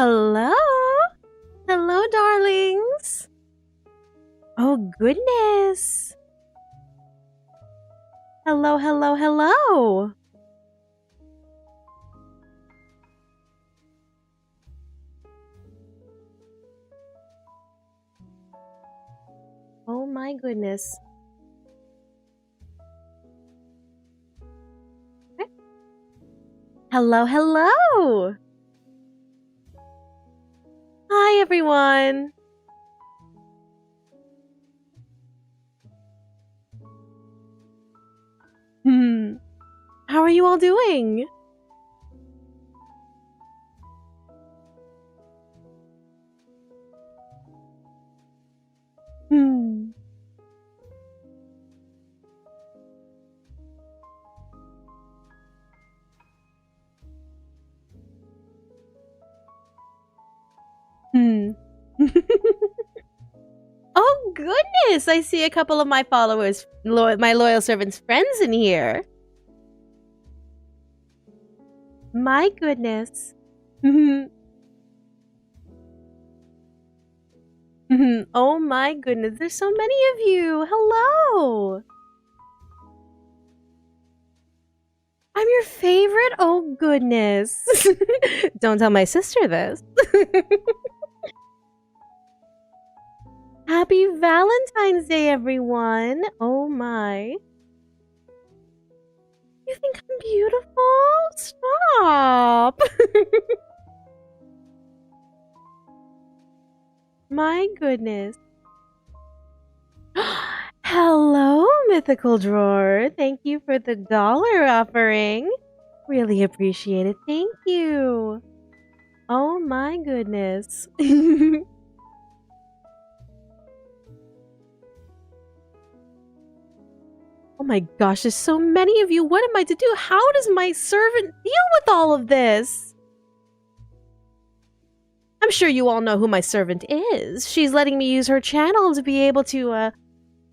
Hello? Hello, darlings. Oh, goodness. Hello, hello, hello. Oh my goodness. Okay. Hello, hello. Hi, everyone. How are you all doing? Hmm. Oh, goodness. I see a couple of my followers, my loyal servants' friends in here. My goodness. Oh my goodness, there's so many of you. Hello. I'm your favorite? Oh goodness. Don't tell my sister this. Happy Valentine's Day, everyone. Oh my. You think I'm beautiful? Stop. My goodness. Hello, Mythical Drawer. Thank you for the dollar offering. Really appreciate it. Thank you. Oh my goodness. Oh my gosh, there's so many of you. What am I to do? How does my servant deal with all of this? I'm sure you all know who my servant is. She's letting me use her channel to be able to,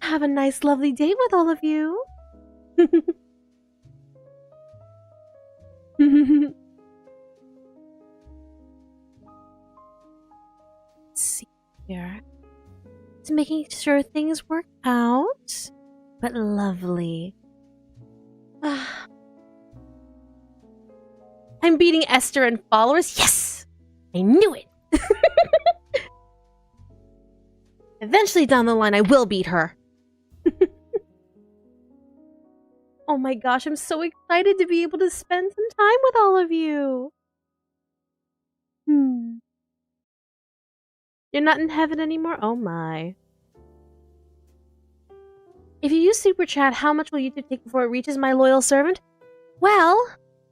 have a nice, lovely date with all of you. Let's see here. Just making sure things work out. But lovely. I'm beating Esther and followers. Yes! I knew it! Eventually down the line, I will beat her. Oh my gosh, I'm so excited to be able to spend some time with all of you. You're not in heaven anymore? Oh my. If you use Superchat, how much will YouTube take before it reaches my loyal servant? Well,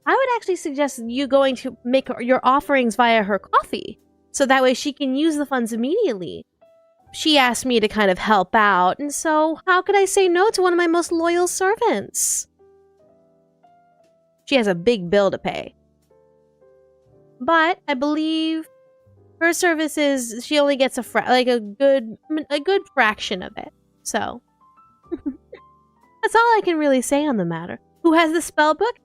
I would actually suggest you going to make your offerings via her KoFi, so that way she can use the funds immediately. She asked me to kind of help out, and so how could I say no to one of my most loyal servants? She has a big bill to pay. But I believe her services, she only gets a good fraction of it. So that's all I can really say on the matter. Who has the spell book?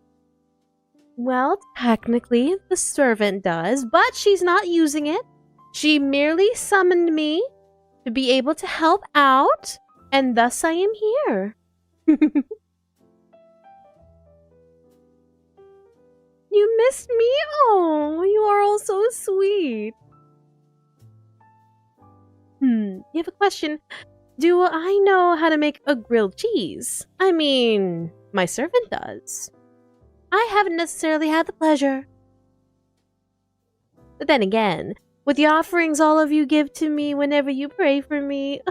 Well, technically the servant does, but she's not using it. She merely summoned me to be able to help out, and thus I am here. You missed me? Oh, you are all so sweet. You have a question. Do I know how to make a grilled cheese? I mean, my servant does. I haven't necessarily had the pleasure. But then again, with the offerings all of you give to me whenever you pray for me,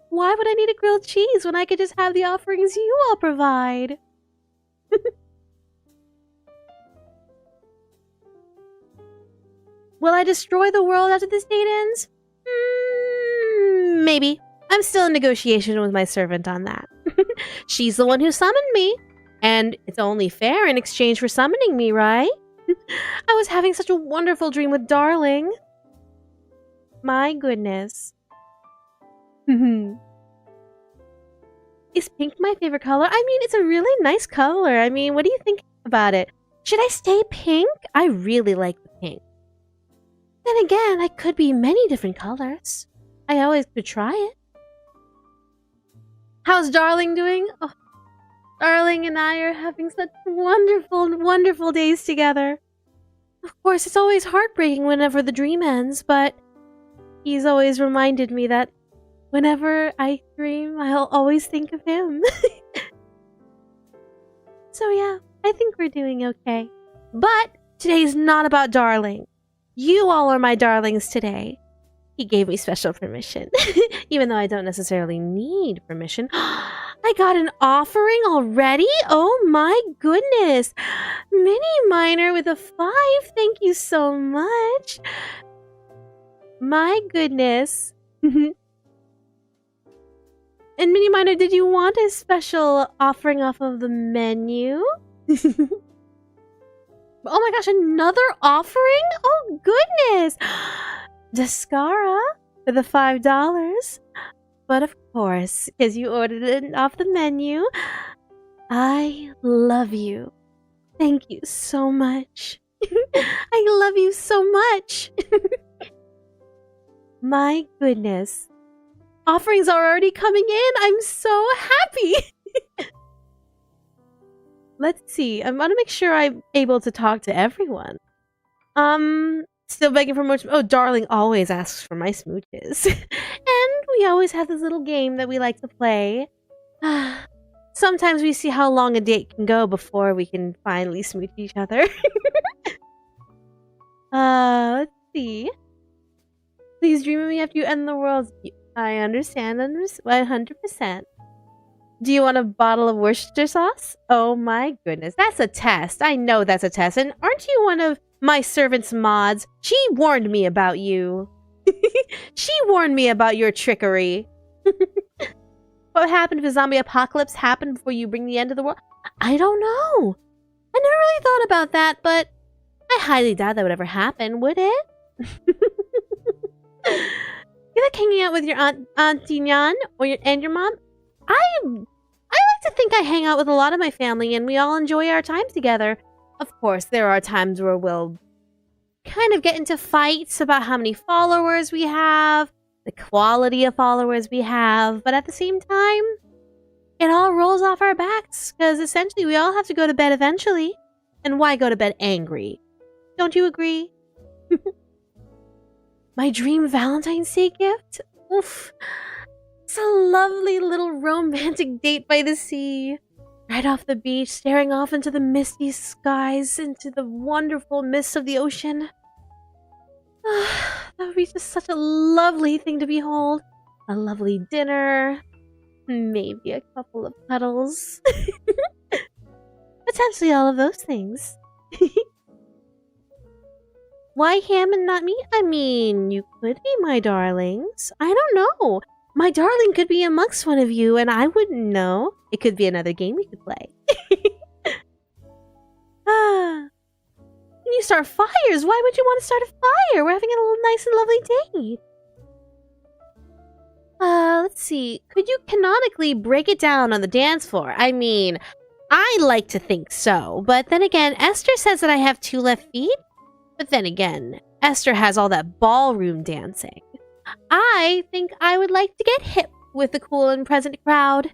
why would I need a grilled cheese when I could just have the offerings you all provide? Will I destroy the world after this date ends? Maybe. I'm still in negotiation with my servant on that. She's the one who summoned me, and it's only fair in exchange for summoning me, right? I was having such a wonderful dream with Darling. My goodness. Is pink my favorite color? I mean, it's a really nice color. I mean, what do you think about it? Should I stay pink? I really like the pink. Then again, I could be many different colors. I always could try it. How's Darling doing? Oh, Darling and I are having such wonderful, wonderful days together. Of course, it's always heartbreaking whenever the dream ends, but he's always reminded me that whenever I dream, I'll always think of him. So yeah, I think we're doing okay. But today's not about Darling. You all are my darlings today. He gave me special permission, even though I don't necessarily need permission. I got an offering already? Oh my goodness. Mini Miner with a 5. Thank you so much. My goodness. And Mini Miner, did you want a special offering off of the menu? Oh my gosh, another offering? Oh goodness. Descara for the $5. But of course, because you ordered it off the menu, I love you. Thank you so much. I love you so much. My goodness. Offerings are already coming in. I'm so happy. Let's see. I want to make sure I'm able to talk to everyone. Still begging for more. Oh, Darling always asks for my smooches. And we always have this little game that we like to play. Sometimes we see how long a date can go before we can finally smooch each other. Let's see. Please dream of me after you end the world. I understand 100%. Do you want a bottle of Worcestershire sauce? Oh my goodness, that's a test. I know that's a test. And aren't you one of my servant's mods? She warned me about you. She warned me about your trickery. What happened if a zombie apocalypse happened before you bring the end of the world? I don't know. I never really thought about that, but I highly doubt that would ever happen, would it? You like hanging out with your Auntie Nyan and your mom? I like to think I hang out with a lot of my family and we all enjoy our time together. Of course, there are times where we'll kind of get into fights about how many followers we have, the quality of followers we have, but at the same time, it all rolls off our backs because essentially we all have to go to bed eventually. And why go to bed angry? Don't you agree? My dream Valentine's Day gift? Oof. It's a lovely little romantic date by the sea. Right off the beach, staring off into the misty skies, into the wonderful mist of the ocean. That would be just such a lovely thing to behold. A lovely dinner. Maybe a couple of cuddles. Potentially all of those things. Why him and not me? I mean, you could be my darlings. I don't know. My darling could be amongst one of you, and I wouldn't know. It could be another game we could play. Can you start fires? Why would you want to start a fire? We're having a little nice and lovely date. Let's see. Could you canonically break it down on the dance floor? I mean, I like to think so. But then again, Esther says that I have 2 left feet. But then again, Esther has all that ballroom dancing. I think I would like to get hip with the cool and present crowd.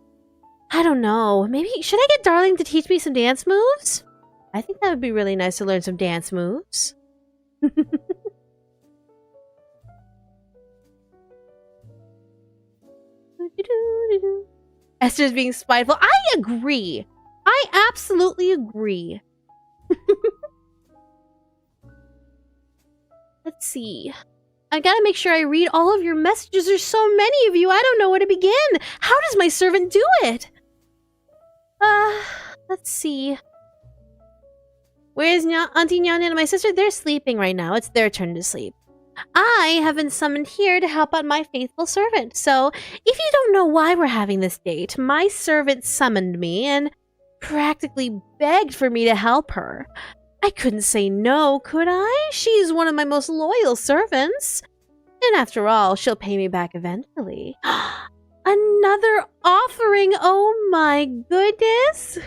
I don't know. Maybe should I get Darling to teach me some dance moves? I think that would be really nice to learn some dance moves. Esther's being spiteful. I agree. I absolutely agree. Let's see. I gotta make sure I read all of your messages. There's so many of you. I don't know where to begin. How does my servant do it? Let's see. Where's Auntie Nyan and my sister? They're sleeping right now. It's their turn to sleep. I have been summoned here to help out my faithful servant. So, if you don't know why we're having this date, my servant summoned me and practically begged for me to help her. I couldn't say no, could I? She's one of my most loyal servants. And after all, she'll pay me back eventually. Another offering! Oh my goodness!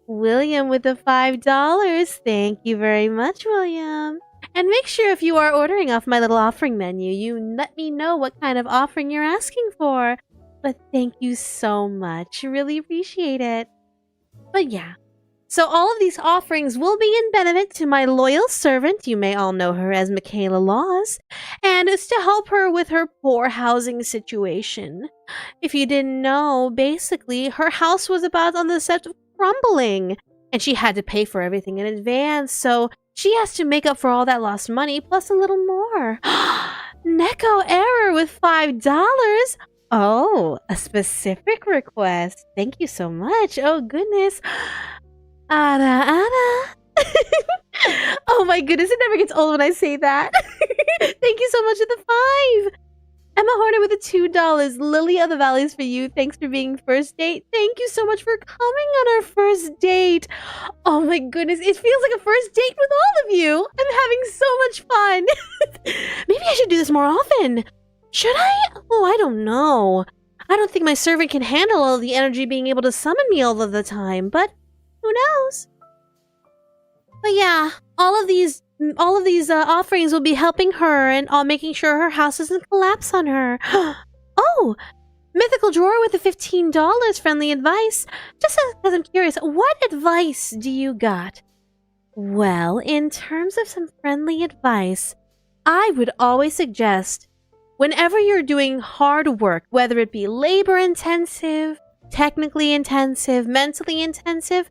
William with the $5. Thank you very much, William. And make sure if you are ordering off my little offering menu, you let me know what kind of offering you're asking for. But thank you so much. Really appreciate it. But yeah. So all of these offerings will be in benefit to my loyal servant. You may all know her as Michaela Laws. And it's to help her with her poor housing situation. If you didn't know, basically, her house was about on the set of crumbling. And she had to pay for everything in advance. So she has to make up for all that lost money, plus a little more. Neko error with $5. Oh, a specific request. Thank you so much. Oh, goodness. Ada. Oh my goodness, it never gets old when I say that. Thank you so much for the 5. Emma Horner with the $2. Lily of the Valleys for you. Thanks for being first date. Thank you so much for coming on our first date. Oh my goodness, it feels like a first date with all of you. I'm having so much fun. Maybe I should do this more often. Should I? Oh, I don't know. I don't think my servant can handle all the energy being able to summon me all of the time, but who knows? But yeah, all of these offerings will be helping her and making sure her house doesn't collapse on her. Oh, mythical drawer with the $15 friendly advice. Just because I'm curious, what advice do you got? Well, in terms of some friendly advice, I would always suggest whenever you're doing hard work, whether it be labor intensive, technically intensive, mentally intensive,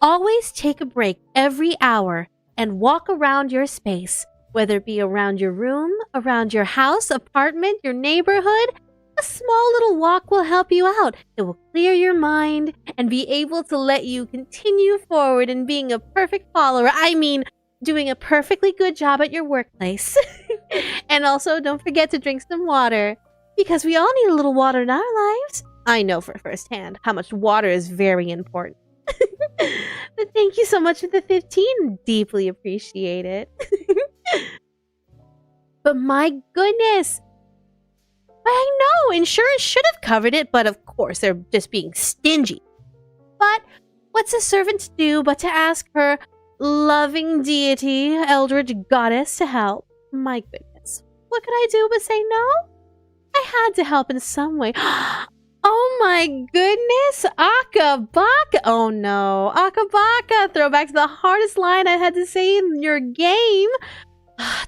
always take a break every hour and walk around your space, whether it be around your room, around your house, apartment, your neighborhood. A small little walk will help you out. It will clear your mind and be able to let you continue forward in being a perfect follower. I mean, doing a perfectly good job at your workplace. And also, don't forget to drink some water, because we all need a little water in our lives. I know for firsthand how much water is very important. But thank you so much for the 15. Deeply appreciate it. But my goodness. I know, insurance should have covered it, but of course they're just being stingy. But what's a servant to do but to ask her loving deity, eldritch goddess, to help? My goodness. What could I do but say no? I had to help in some way. Oh my goodness, Akabaka. Oh no, Akabaka. Throwback to the hardest line I had to say in your game.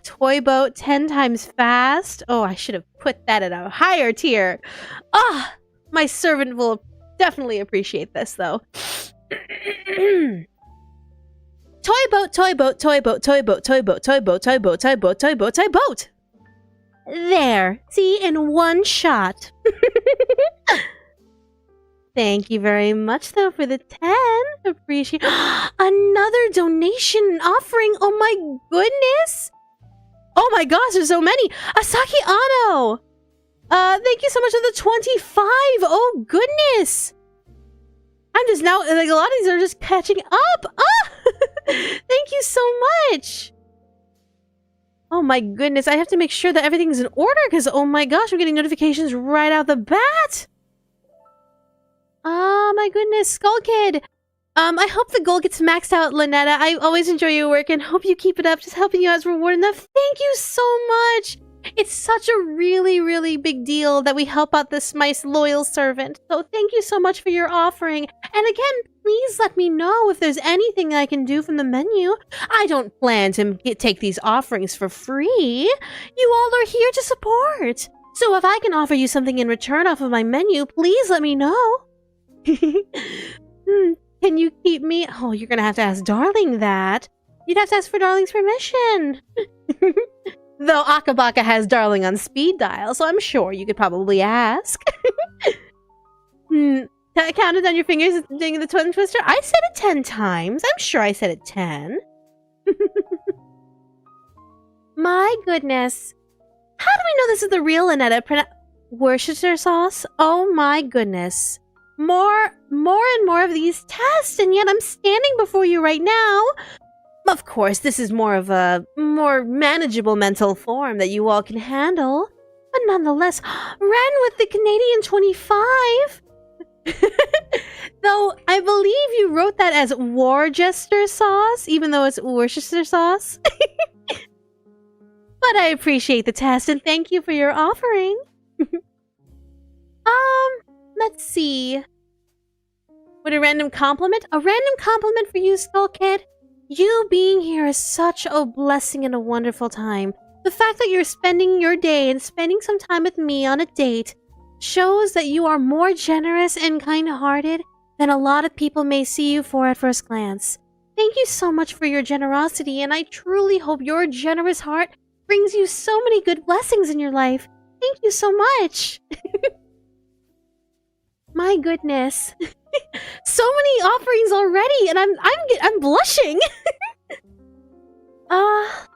Toy boat 10 times fast. Oh, I should have put that at a higher tier. My servant will definitely appreciate this though. Toy boat, toy boat, toy boat, toy boat, toy boat, toy boat, toy boat, toy boat, toy boat, toy boat. There. See, in one shot. Thank you very much, though, for the 10. Appreciate another donation offering. Oh my goodness. Oh my gosh, there's so many. Asaki Ano. Thank you so much for the 25. Oh goodness. I'm just now, like, a lot of these are just catching up. Thank you so much. Oh my goodness, I have to make sure that everything's in order because, oh my gosh, I'm getting notifications right out the bat. Oh my goodness, Skull Kid. I hope the goal gets maxed out, Ln'eta. I always enjoy your work and hope you keep it up. Just helping you out is reward enough. Thank you so much. It's such a really, really big deal that we help out this my loyal servant. So thank you so much for your offering. And again, please let me know if there's anything I can do from the menu. I don't plan to take these offerings for free. You all are here to support. So if I can offer you something in return off of my menu, please let me know. Can you keep me? Oh, you're gonna have to ask Darling that. You'd have to ask for Darling's permission. Though Akabaka has Darling on speed dial, so I'm sure you could probably ask. Counted on your fingers doing the twin twister? I said it 10 times. I'm sure I said it 10. My goodness. How do we know this is the real Ln'eta? Worcestershire sauce? Oh my goodness. More and more of these tests, and yet I'm standing before you right now. Of course, this is more of a more manageable mental form that you all can handle. But nonetheless, Ren with the Canadian 25. Though I believe you wrote that as Worcester sauce, even though it's Worcestershire sauce. But I appreciate the test and thank you for your offering. Let's see. What a random compliment? A random compliment for you, Skull Kid? You being here is such a blessing and a wonderful time. The fact that you're spending your day and spending some time with me on a date shows that you are more generous and kind-hearted than a lot of people may see you for at first glance. Thank you so much for your generosity, and I truly hope your generous heart brings you so many good blessings in your life. Thank you so much. My goodness. So many offerings already, and I'm blushing.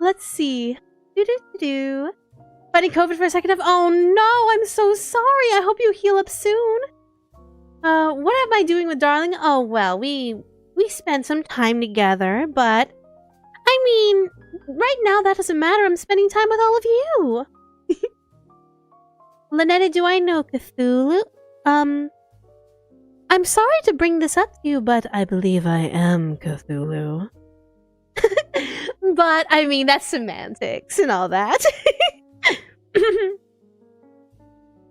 Let's see. Fighting COVID for a second. Oh no, I'm so sorry. I hope you heal up soon. What am I doing with Darling? Oh well, we spent some time together, but I mean, right now that doesn't matter. I'm spending time with all of you. Ln'eta, do I know Cthulhu? I'm sorry to bring this up to you, but I believe I am Cthulhu. But, I mean, that's semantics and all that.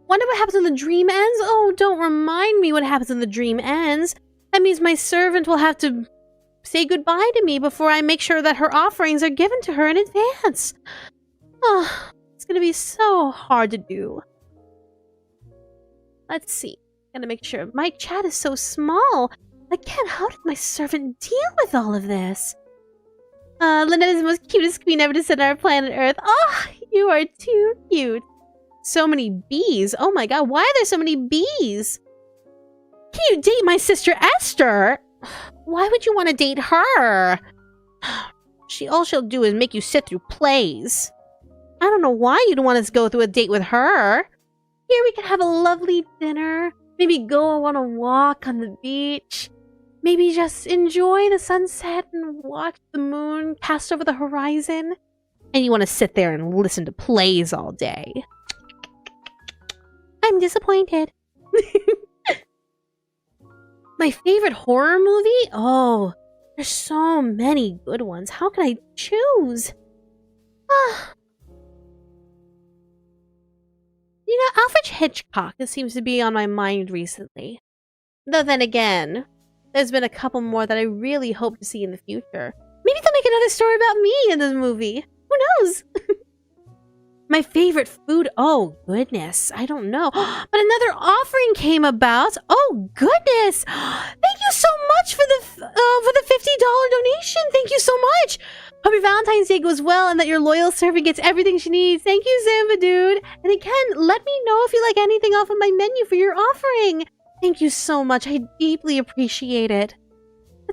Wonder what happens when the dream ends? Oh, don't remind me what happens when the dream ends. That means my servant will have to say goodbye to me before I make sure that her offerings are given to her in advance. Oh, it's gonna be so hard to do. Let's see. Gotta make sure. My chat is so small. Again, how did my servant deal with all of this? Ln'eta is the most cutest queen ever to sit on our planet Earth. Oh, you are too cute. So many bees. Oh my god, why are there so many bees? Can you date my sister Esther? Why would you want to date her? All she'll do is make you sit through plays. I don't know why you'd want us to go through a date with her. Here we can have a lovely dinner. Maybe go on a walk on the beach. Maybe just enjoy the sunset and watch the moon cast over the horizon. And you want to sit there and listen to plays all day. I'm disappointed. My favorite horror movie? Oh, there's so many good ones. How can I choose? You know, Alfred Hitchcock seems to be on my mind recently. Though then again, there's been a couple more that I really hope to see in the future. Maybe they'll make another story about me in this movie. Who knows? My favorite food? Oh, goodness. I don't know. But another offering came about. Oh, goodness. Thank you so much for the $50 donation. Thank you so much. Hope your Valentine's Day goes well and that your loyal servant gets everything she needs. Thank you, Zamba Dude. And again, let me know if you like anything off of my menu for your offering. Thank you so much. I deeply appreciate it.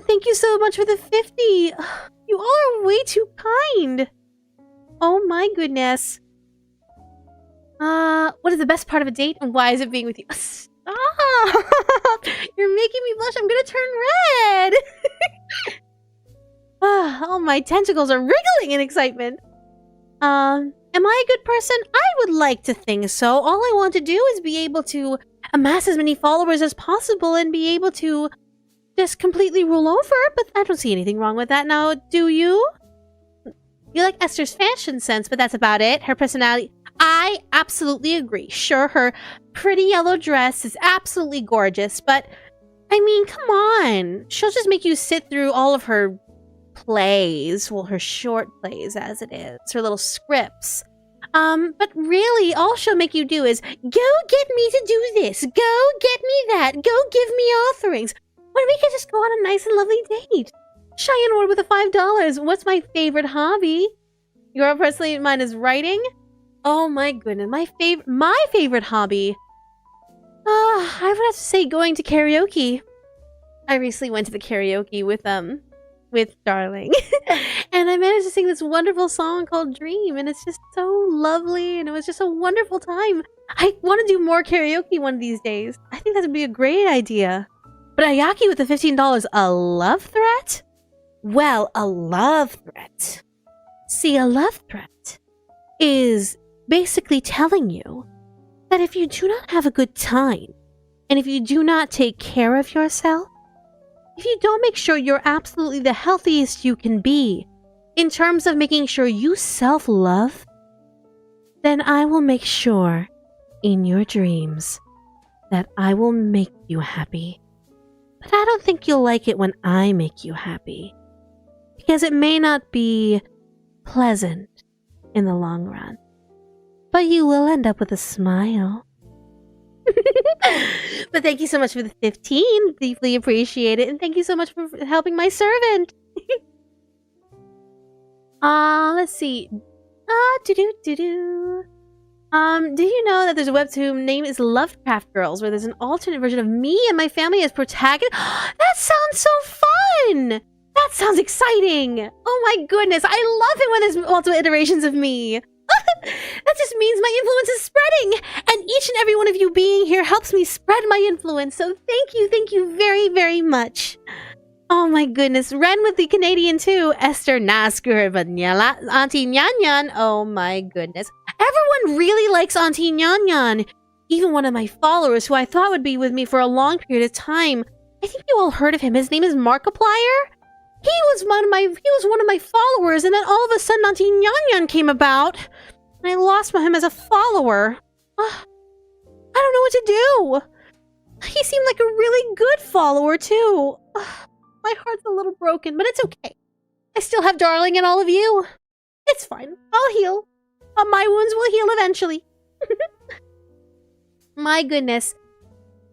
Thank you so much for the 50. You all are way too kind. Oh my goodness. What is the best part of a date and why is it being with you? Stop! You're making me blush. I'm gonna turn red. Oh, my tentacles are wriggling in excitement. Am I a good person? I would like to think so. All I want to do is be able to amass as many followers as possible and be able to just completely rule over, but I don't see anything wrong with that now, do you? You like Esther's fashion sense, but that's about it. Her personality... I absolutely agree. Sure, her pretty yellow dress is absolutely gorgeous, but I mean, come on. She'll just make you sit through all of her plays, well, her short plays as it is, her little scripts. But really, all she'll make you do is, go get me to do this, go get me that, go give me offerings, when we could just go on a nice and lovely date. Cheyenne Ward with a $5. What's my favorite hobby? Your personally, mine is writing. Oh my goodness, my favorite hobby. I would have to say going to karaoke. I recently went to the karaoke with Darling. And I managed to sing this wonderful song called Dream, and it's just so lovely, and it was just a wonderful time. I want to do more karaoke one of these days. I think that would be a great idea. But Ayaki with the $15, a love threat? Well, a love threat. See, a love threat is basically telling you that if you do not have a good time, and if you do not take care of yourself, if you don't make sure you're absolutely the healthiest you can be, in terms of making sure you self-love then I will make sure in your dreams that I will make you happy. But I don't think you'll like it when I make you happy, because it may not be pleasant in the long run, but you will end up with a smile. But thank you so much for the 15. Deeply appreciate it. And thank you so much for helping my servant. Let's see. Do you know that there's a webtoon name is Lovecraft Girls, where there's an alternate version of me and my family as protagonist? That sounds so fun! That sounds exciting! Oh my goodness, I love it when there's multiple iterations of me. That just means my influence is spreading, and each and every one of you being here helps me spread my influence, so thank you very, very much. Oh my goodness, Ren with the Canadian too, Esther Naskur, Vanilla, Auntie Nyan Nyan, oh my goodness. Everyone really likes Auntie Nyan Nyan. Even one of my followers who I thought would be with me for a long period of time. I think you all heard of him, his name is Markiplier. He was one of my followers, and then all of a sudden Auntie Nyan Nyan came about, and I lost him as a follower. I don't know what to do. He seemed like a really good follower too. My heart's a little broken, but it's okay. I still have Darling and all of you. It's fine. I'll heal. My wounds will heal eventually. My goodness.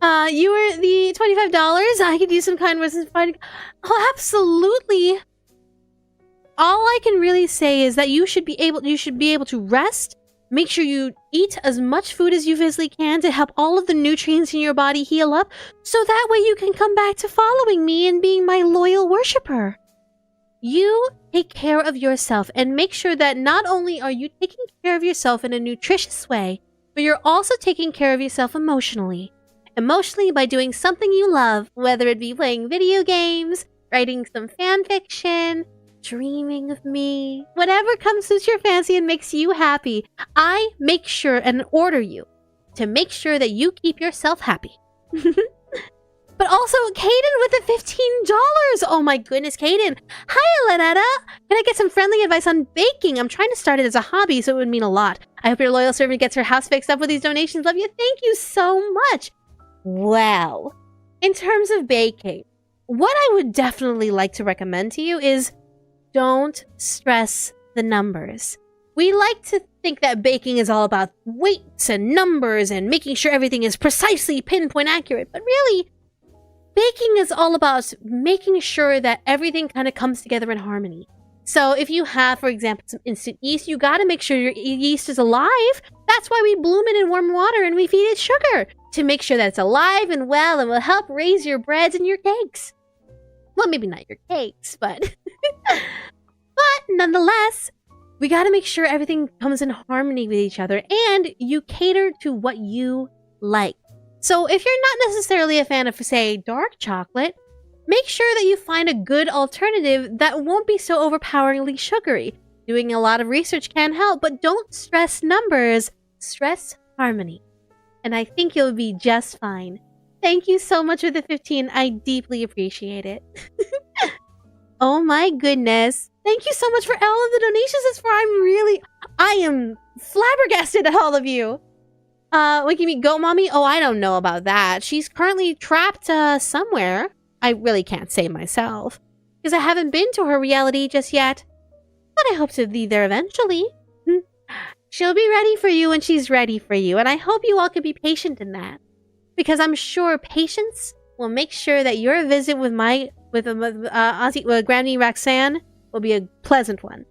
You were the $25. I could use some kind words in fighting. Oh, absolutely. All I can really say is that you should be able to rest. Make sure you eat as much food as you physically can to help all of the nutrients in your body heal up, so that way you can come back to following me and being my loyal worshiper. You take care of yourself and make sure that not only are you taking care of yourself in a nutritious way, but you're also taking care of yourself emotionally. Emotionally by doing something you love, whether it be playing video games, writing some fan fiction, dreaming of me, whatever comes to your fancy and makes you happy. I make sure and order you to make sure that you keep yourself happy. But also, Kaden with the $15. Oh my goodness, Kaden. Hi, Ln'eta. Can I get some friendly advice on baking? I'm trying to start it as a hobby, so it would mean a lot. I hope your loyal servant gets her house fixed up with these donations. Love you. Thank you so much. Well, in terms of baking, what I would definitely like to recommend to you is don't stress the numbers. We like to think that baking is all about weights and numbers and making sure everything is precisely pinpoint accurate, but really, baking is all about making sure that everything kind of comes together in harmony. So if you have, for example, some instant yeast, you gotta make sure your yeast is alive. That's why we bloom it in warm water and we feed it sugar, to make sure that it's alive and well and will help raise your breads and your cakes. Well, maybe not your cakes, but... but nonetheless, we gotta make sure everything comes in harmony with each other, and you cater to what you like. So if you're not necessarily a fan of, say, dark chocolate, make sure that you find a good alternative that won't be so overpoweringly sugary. Doing a lot of research can help, but don't stress numbers, stress harmony. And I think you'll be just fine. Thank you so much for the 15. I deeply appreciate it. Oh my goodness. Thank you so much for all of the donations this far. I am flabbergasted at all of you. What, you mean Go Mommy? Oh, I don't know about that. She's currently trapped somewhere. I really can't say myself, because I haven't been to her reality just yet. But I hope to be there eventually. She'll be ready for you when she's ready for you, and I hope you all can be patient in that. Because I'm sure patience will make sure that your visit with Granny Roxanne will be a pleasant one.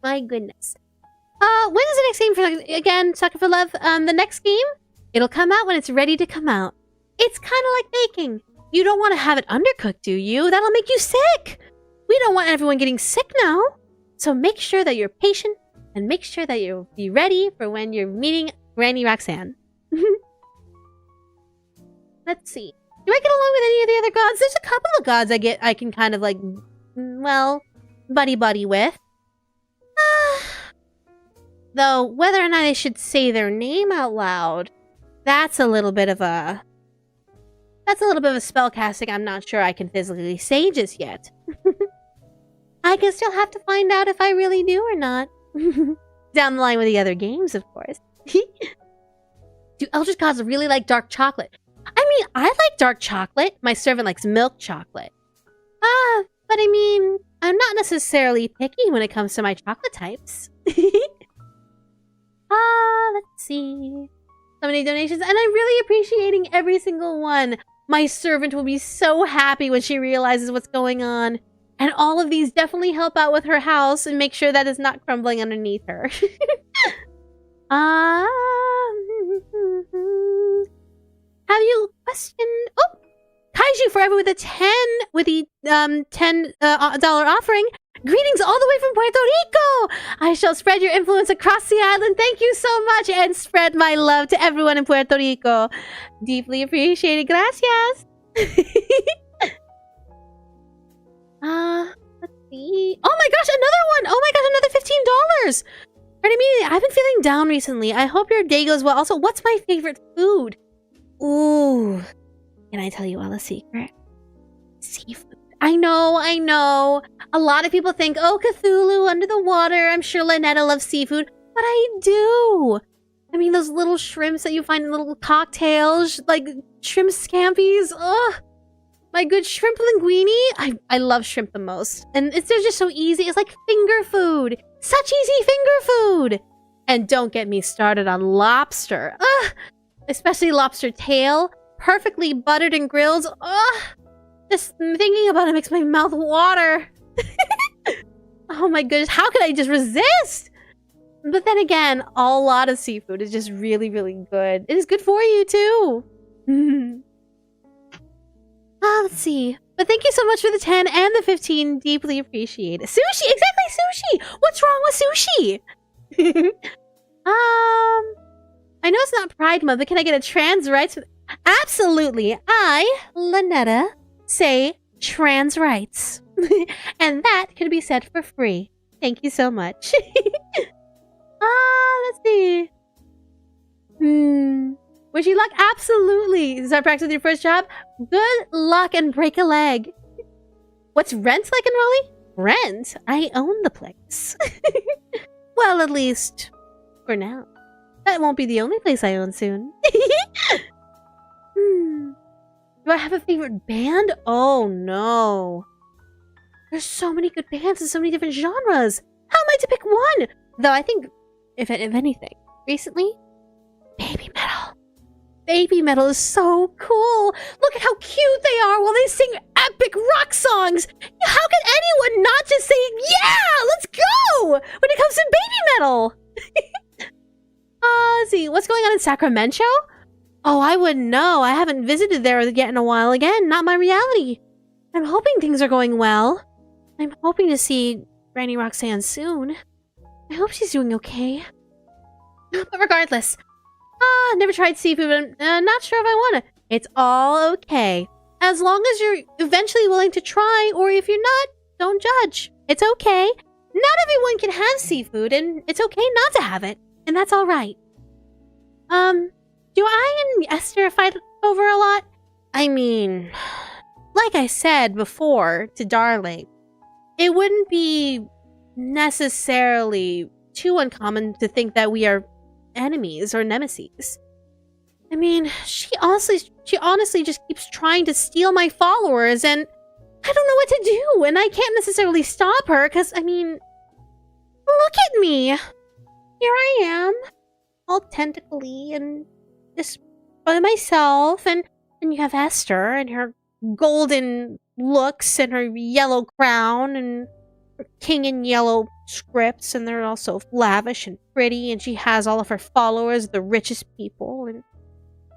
My goodness. When is the next game for, again, Sucker for Love? The next game? It'll come out when it's ready to come out. It's kind of like baking. You don't want to have it undercooked, do you? That'll make you sick. We don't want everyone getting sick now. So make sure that you're patient and make sure that you'll be ready for when you're meeting Granny Roxanne. Let's see. Do I get along with any of the other gods? There's a couple of gods I can kind of like, well, buddy with. Though, whether or not I should say their name out loud, that's a little bit of a spell casting I'm not sure I can physically say just yet. I can still have to find out if I really do or not. down the line with the other games, of course. Do Eldritch Gods really like dark chocolate? I mean, I like dark chocolate. My servant likes milk chocolate. But I mean, I'm not necessarily picky when it comes to my chocolate types. Let's see. So many donations, and I'm really appreciating every single one. My servant will be so happy when she realizes what's going on. And all of these definitely help out with her house and make sure that it's not crumbling underneath her. Have you questioned... Oh! Kaiju Forever with a 10... With the $10 offering. Greetings all the way from Puerto Rico! I shall spread your influence across the island. Thank you so much, and spread my love to everyone in Puerto Rico. Deeply appreciated. Gracias! Let's see. Oh my gosh, another one! Oh my gosh, another $15! Right immediately. I've been feeling down recently. I hope your day goes well. Also, what's my favorite food? Ooh. Can I tell you all a secret? Seafood. I know. A lot of people think, oh, Cthulhu under the water. I'm sure Ln'eta loves seafood. But I do. I mean, those little shrimps that you find in little cocktails, like shrimp scampies. Ugh. My good shrimp linguine. I love shrimp the most. And they're just so easy. It's like finger food. Such easy finger food. And don't get me started on lobster. Ugh. Especially lobster tail. Perfectly buttered and grilled. Ugh. Just thinking about it makes my mouth water. Oh my goodness, how could I just resist? But then again, a lot of seafood is just really, really good. It is good for you too. Let's see. But thank you so much for the 10 and the 15. Deeply appreciate it. Sushi! Exactly, sushi! What's wrong with sushi? I know it's not Pride Month, but can I get a trans rights? Absolutely. I, Ln'eta, say trans rights. And that can be said for free. Thank you so much. Let's see. Wish you luck? Absolutely. Start practicing your first job? Good luck and break a leg. What's rent like in Raleigh? Rent? I own the place. Well, at least for now. That won't be the only place I own soon. Do I have a favorite band? Oh no. There's so many good bands and so many different genres. How am I to pick one? Though I think, if anything, recently, baby metal. Baby metal is so cool. Look at how cute they are while they sing epic rock songs. How can anyone not just say, yeah, let's go, when it comes to baby metal? Let's see, what's going on in Sacramento? Oh, I wouldn't know. I haven't visited there yet in a while. Again, not my reality. I'm hoping things are going well. I'm hoping to see Granny Roxanne soon. I hope she's doing okay. But regardless, never tried seafood, but I'm not sure if I want to. It's all okay. As long as you're eventually willing to try, or if you're not, don't judge. It's okay. Not everyone can have seafood, and it's okay not to have it. And that's all right. Do I and Esther fight over a lot? I mean, like I said before to Darling, it wouldn't be necessarily too uncommon to think that we are enemies or nemesis. I mean, she honestly just keeps trying to steal my followers, and I don't know what to do, and I can't necessarily stop her, because, I mean, look at me! Here I am, all tentacly, and just by myself, and you have Esther, and her golden looks, and her yellow crown, and her king in yellow scripts, and they're also lavish and pretty, and she has all of her followers, the richest people, and...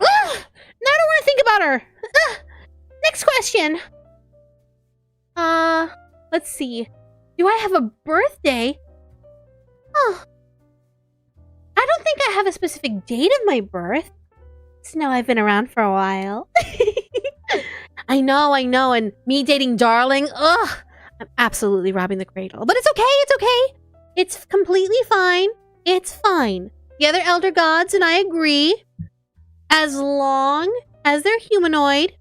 Now I don't want to think about her! Next question! Let's see. Do I have a birthday? Oh. I don't think I have a specific date of my birth. Just know I've been around for a while. I know, and me dating Darling, ugh! I'm absolutely robbing the cradle. But it's okay! It's completely fine. It's fine. The other Elder Gods and I agree. As long as they're humanoid,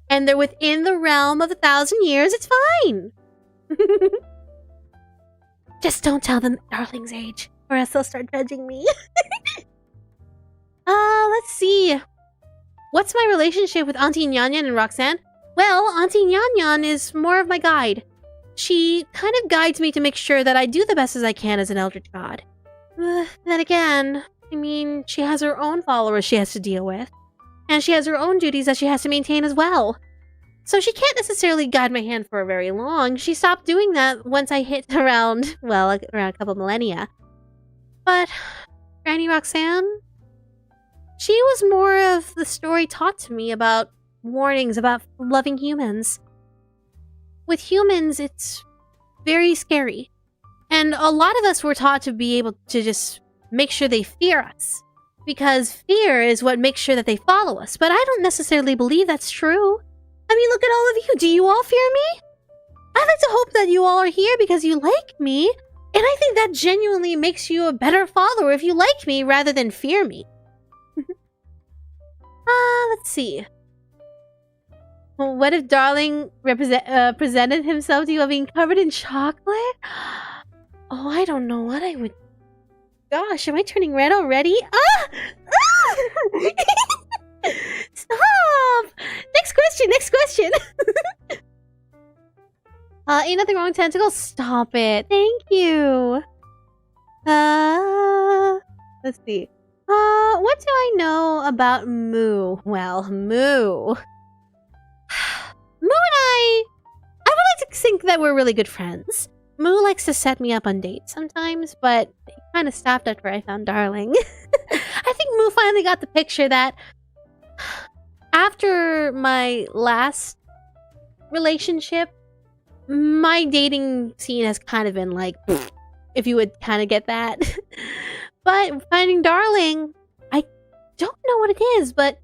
and they're within the realm of 1,000 years, it's fine. Just don't tell them Darling's age, or else they'll start judging me. Let's see. What's my relationship with Auntie Nyan Nyan and Roxanne? Well, Auntie Nyan Nyan is more of my guide. She kind of guides me to make sure that I do the best as I can as an Eldritch God. Then again, I mean, she has her own followers she has to deal with. And she has her own duties that she has to maintain as well. So she can't necessarily guide my hand for very long. She stopped doing that once I hit around, well, around a couple millennia. But Granny Roxanne, she was more of the story taught to me about warnings about loving humans. With humans, it's very scary. And a lot of us were taught to be able to just make sure they fear us. Because fear is what makes sure that they follow us. But I don't necessarily believe that's true. I mean, look at all of you. Do you all fear me? I like to hope that you all are here because you like me. And I think that genuinely makes you a better follower if you like me rather than fear me. Let's see. What if Darling presented himself to you while being covered in chocolate? Oh, I don't know what I would... Gosh, am I turning red already? Ah! Stop! Next question! Ain't nothing wrong with tentacles? Stop it. Thank you. Let's see. What do I know about Moo? Well, Moo. Moo and I would like to think that we're really good friends. Moo likes to set me up on dates sometimes, but it kind of stopped after I found Darling. I think Moo finally got the picture that after my last relationship, my dating scene has kind of been like, if you would kind of get that. But finding Darling, I don't know what it is, but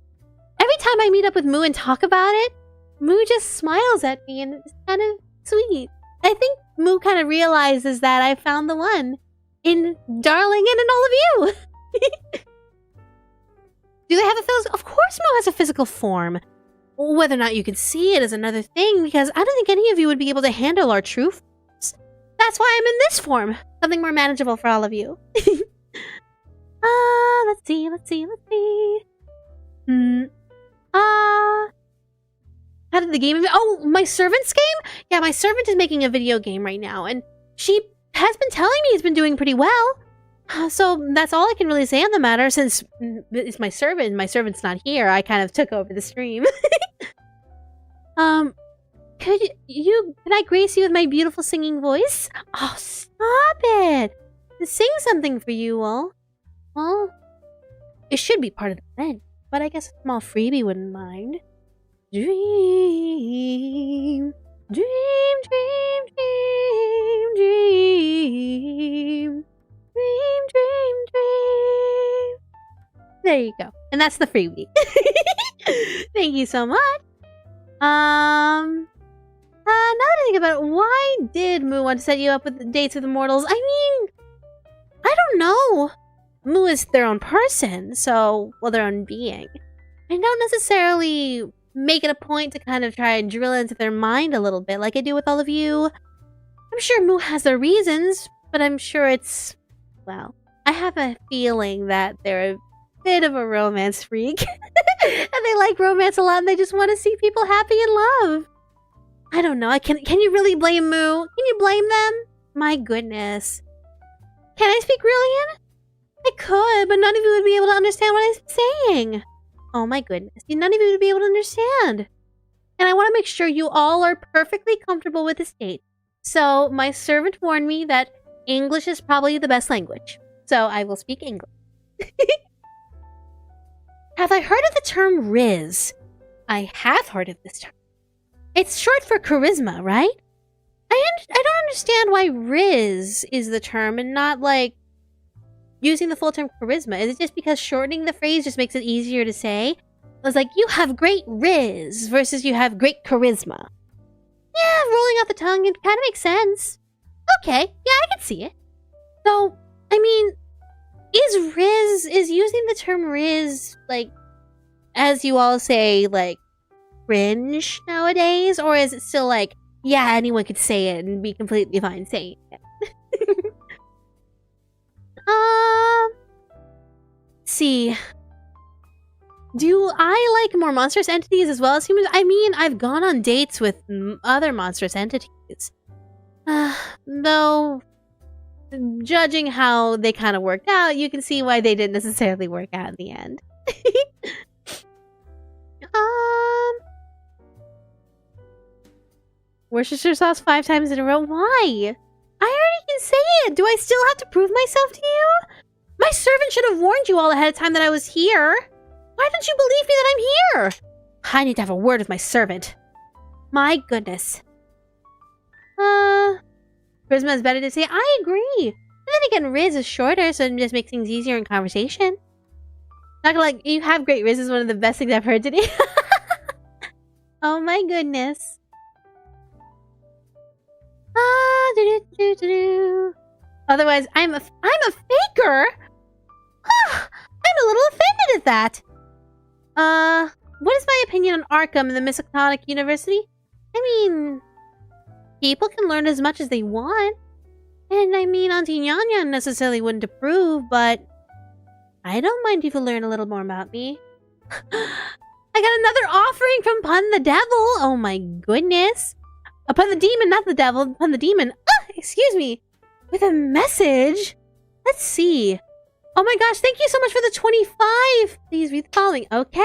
every time I meet up with Moo and talk about it, Moo just smiles at me and it's kind of sweet. I think Moo kind of realizes that I found the one in Darling and in all of you. Do they have a physical? Of course Moo has a physical form. Whether or not you can see it is another thing, because I don't think any of you would be able to handle our true forms. That's why I'm in this form. Something more manageable for all of you. Let's see. How did the game... Oh, my servant's game? Yeah, my servant is making a video game right now, and she has been telling me it's been doing pretty well. So that's all I can really say on the matter, since it's my servant. My servant's not here. I kind of took over the stream. Can I grace you with my beautiful singing voice? Oh, stop it! Sing something for you all. Well, it should be part of the event, but I guess a small freebie wouldn't mind. Dream, dream, dream, dream, dream, dream, dream, dream. There you go. And that's the freebie. Thank you so much. Now that I think about it, why did Moo want to set you up with the dates with immortals? I mean, I don't know. Moo is their own person, so, well, their own being. I don't necessarily make it a point to kind of try and drill into their mind a little bit like I do with all of you. I'm sure Moo has their reasons, but I'm sure it's, well, I have a feeling that they're a bit of a romance freak. And they like romance a lot and they just want to see people happy in love. I don't know. Can you really blame Moo? Can you blame them? My goodness. Can I speak Brilliant? I could, but none of you would be able to understand what I'm saying. Oh my goodness. None of you would be able to understand. And I want to make sure you all are perfectly comfortable with this date. So my servant warned me that English is probably the best language. So I will speak English. Have I heard of the term Riz? I have heard of this term. It's short for charisma, right? I don't understand why Riz is the term and not, like, using the full term charisma. Is it just because shortening the phrase just makes it easier to say? I was like, you have great Riz versus you have great charisma. Yeah, rolling out the tongue, it kind of makes sense. Okay, yeah, I can see it. So, I mean, is using the term Riz, like, as you all say, like, cringe nowadays? Or is it still like, yeah, anyone could say it and be completely fine saying it? Let's see. Do I like more monstrous entities as well as humans? I mean, I've gone on dates with other monstrous entities. Though, judging how they kind of worked out, you can see why they didn't necessarily work out in the end. Worcestershire sauce 5 times in a row? Why? I already can say it! Do I still have to prove myself to you? My servant should have warned you all ahead of time that I was here! Why don't you believe me that I'm here? I need to have a word with my servant. My goodness. Charisma is better to say. I agree. And then again, Riz is shorter, so it just makes things easier in conversation. Not gonna like, you have great Riz is one of the best things I've heard today. Oh my goodness. Otherwise, I'm a faker? I'm a little offended at that. What is my opinion on Arkham and the Miskatonic University? I mean, people can learn as much as they want. And I mean, Auntie Nyanya necessarily wouldn't approve, but I don't mind if you learn a little more about me. I got another offering from Pun the Devil. Oh my goodness. Pun the Demon, not the Devil. Pun the Demon. Excuse me. With a message? Let's see. Oh my gosh, thank you so much for the 25. Please read the following. Okay.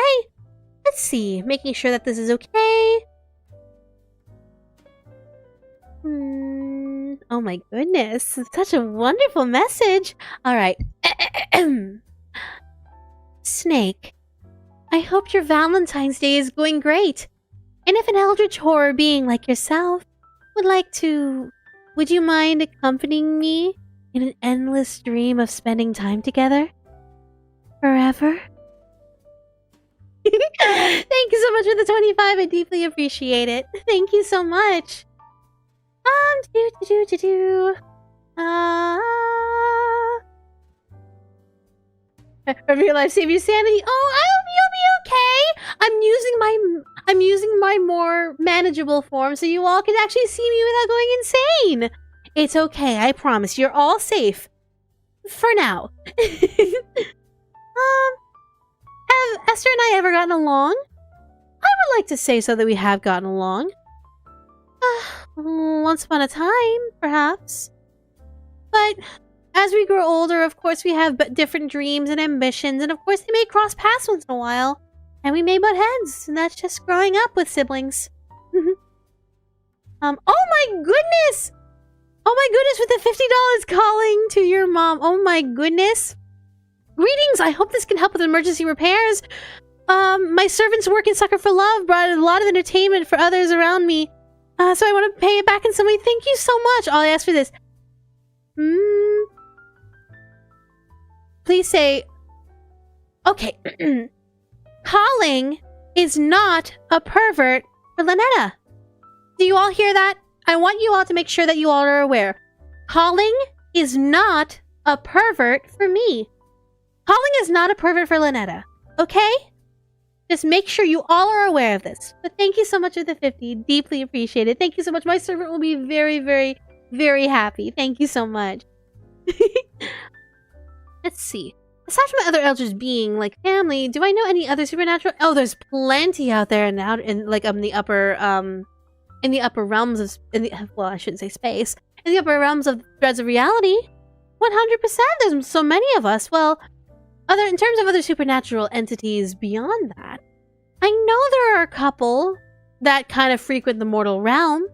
Let's see. Making sure that this is okay. Oh my goodness. Such a wonderful message. Alright. Snake. I hope your Valentine's Day is going great. And if an eldritch horror being like yourself would like to... Would you mind accompanying me in an endless dream of spending time together? Forever? Thank you so much for the 25. I deeply appreciate it. Thank you so much. Of your life, save your sanity. Oh, you'll be okay. I'm using my more manageable form so you all can actually see me without going insane. It's okay, I promise. You're all safe. For now. Have Esther and I ever gotten along? I would like to say so that we have gotten along. Once upon a time, perhaps. But as we grow older, of course, we have different dreams and ambitions, and of course, they may cross paths once in a while, and we may butt heads, and that's just growing up with siblings. Oh my goodness! Oh my goodness, with the $50 calling to your mom. Oh my goodness. Greetings, I hope this can help with emergency repairs. My servant's work in Sucker for Love brought a lot of entertainment for others around me. So I want to pay it back in some way. Thank you so much. I'll ask for this. Please say... Okay. Calling is not a pervert for Ln'eta. Do you all hear that? I want you all to make sure that you all are aware. Calling is not a pervert for me. Calling is not a pervert for Ln'eta. Okay? Just make sure you all are aware of this. But thank you so much for the 50. Deeply appreciated. Thank you so much. My servant will be very, very, very happy. Thank you so much. Let's see. Aside from other elders being like family, do I know any other supernatural? Oh, there's plenty out there and out in like the upper realms of well, I shouldn't say space. In the upper realms of Dreads of Reality. 100%. There's so many of us. Well, in terms of other supernatural entities beyond that, I know there are a couple that kind of frequent the mortal realm.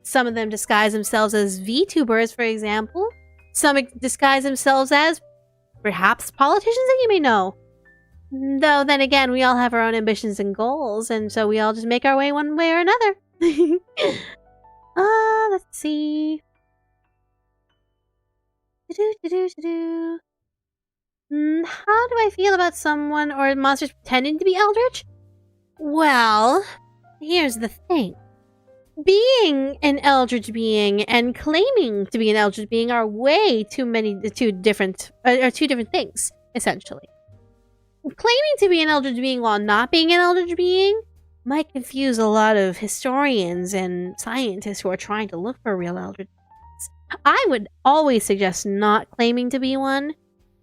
Some of them disguise themselves as VTubers, for example. Some disguise themselves as perhaps politicians that you may know. Though then again, we all have our own ambitions and goals, and so we all just make our way one way or another. Let's see. How do I feel about someone or monsters pretending to be eldritch? Well, here's the thing. Being an eldritch being and claiming to be an eldritch being are two different things, essentially. Claiming to be an eldritch being while not being an eldritch being might confuse a lot of historians and scientists who are trying to look for real eldritch beings. I would always suggest not claiming to be one,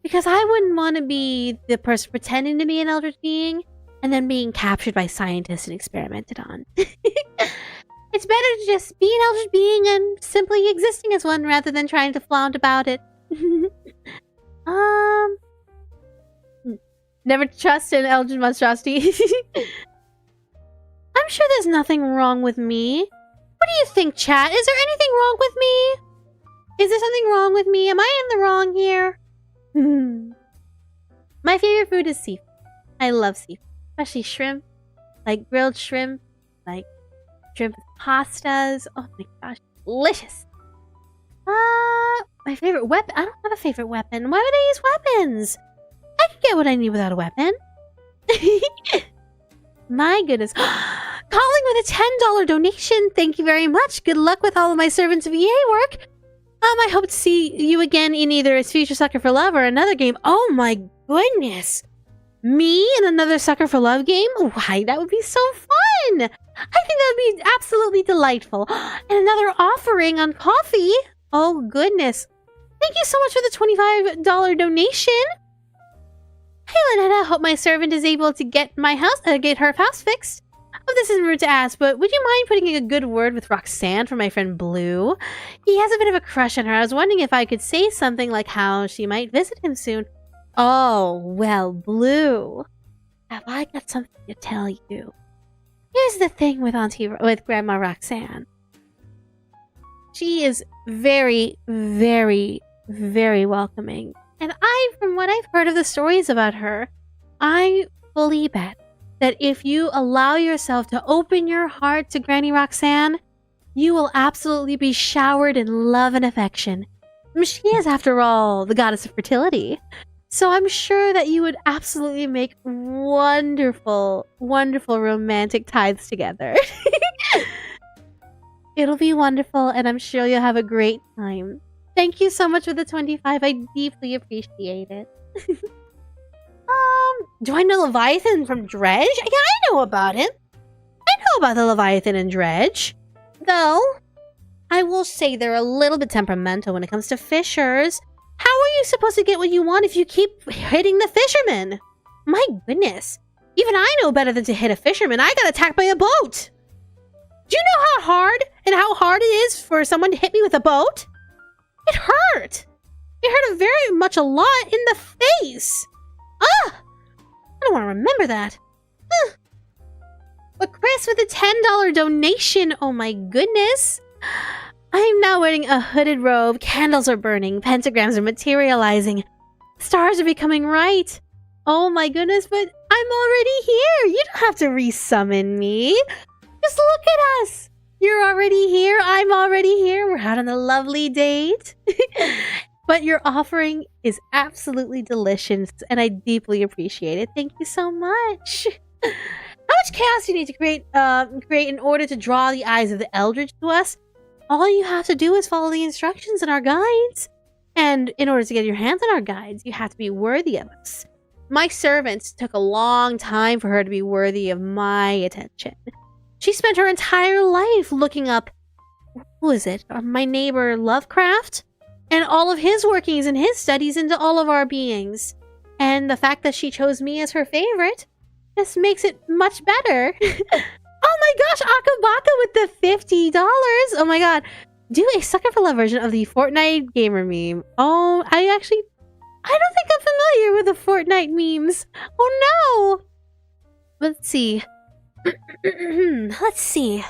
Because I wouldn't want to be the person pretending to be an eldritch being and then being captured by scientists and experimented on. It's better to just be an eldritch being and simply existing as one rather than trying to flaunt about it. Never trust an eldritch monstrosity. I'm sure there's nothing wrong with me. What do you think, chat? Is there anything wrong with me? Is there something wrong with me? Am I in the wrong here? My favorite food is seafood. I love seafood. Especially shrimp. Like grilled shrimp. Like shrimp with pastas. Oh my gosh. Delicious. My favorite weapon? I don't have a favorite weapon. Why would I use weapons? I can get what I need without a weapon. My goodness. Calling with a $10 donation. Thank you very much. Good luck with all of my Servants of EA work. I hope to see you again in either It's Future Sucker for Love or another game. Oh my goodness. Me in another Sucker for Love game? Why, that would be so fun. I think that would be absolutely delightful. And another offering on KoFi. Oh goodness. Thank you so much for the $25 donation. Hey Ln'eta, hope my servant is able to get her house fixed. Oh, this isn't rude to ask, but would you mind putting in a good word with Roxanne for my friend Blue? He has a bit of a crush on her. I was wondering if I could say something like how she might visit him soon. Oh, well, Blue. Have I got something to tell you? Here's the thing with Grandma Roxanne. She is very, very, very welcoming. And from what I've heard of the stories about her, I fully bet that if you allow yourself to open your heart to Granny Roxanne, you will absolutely be showered in love and affection. She is, after all, the goddess of fertility. So I'm sure that you would absolutely make wonderful, wonderful romantic tithes together. It'll be wonderful, and I'm sure you'll have a great time. Thank you so much for the 25. I deeply appreciate it. Do I know Leviathan from Dredge? Yeah, I know about it. I know about the Leviathan and Dredge. Though, I will say they're a little bit temperamental when it comes to fishers. How are you supposed to get what you want if you keep hitting the fishermen? My goodness. Even I know better than to hit a fisherman. I got attacked by a boat. Do you know how hard it is for someone to hit me with a boat? It hurt. It hurt very much a lot in the face. I don't want to remember that. But Chris with a $10 donation. Oh my goodness. I am now wearing a hooded robe. Candles are burning. Pentagrams are materializing. Stars are becoming right. Oh my goodness, but I'm already here. You don't have to resummon me. Just look at us. You're already here. I'm already here. We're out on a lovely date. But your offering is absolutely delicious, and I deeply appreciate it. Thank you so much. How much chaos do you need to create in order to draw the eyes of the Eldritch to us? All you have to do is follow the instructions in our guides. And in order to get your hands on our guides, you have to be worthy of us. My servant took a long time for her to be worthy of my attention. She spent her entire life looking up, who is it? My neighbor Lovecraft? And all of his workings and his studies into all of our beings. And the fact that she chose me as her favorite just makes it much better. Oh my gosh, Akabaka with the $50. Oh my god. Do a Sucker for Love version of the Fortnite gamer meme. Oh, I don't think I'm familiar with the Fortnite memes. Oh no. Let's see. Let's see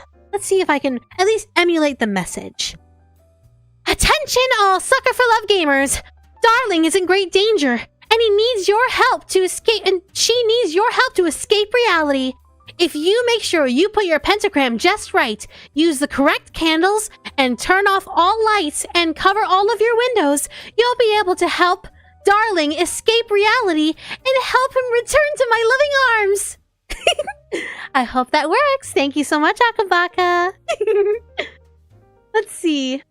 if I can at least emulate the message. Attention all Sucker for Love gamers! Darling is in great danger, and he needs your help to escape, and she needs your help to escape reality. If you make sure you put your pentagram just right, use the correct candles, and turn off all lights and cover all of your windows, you'll be able to help Darling escape reality and help him return to my loving arms. I hope that works. Thank you so much, Akabaka. Let's see.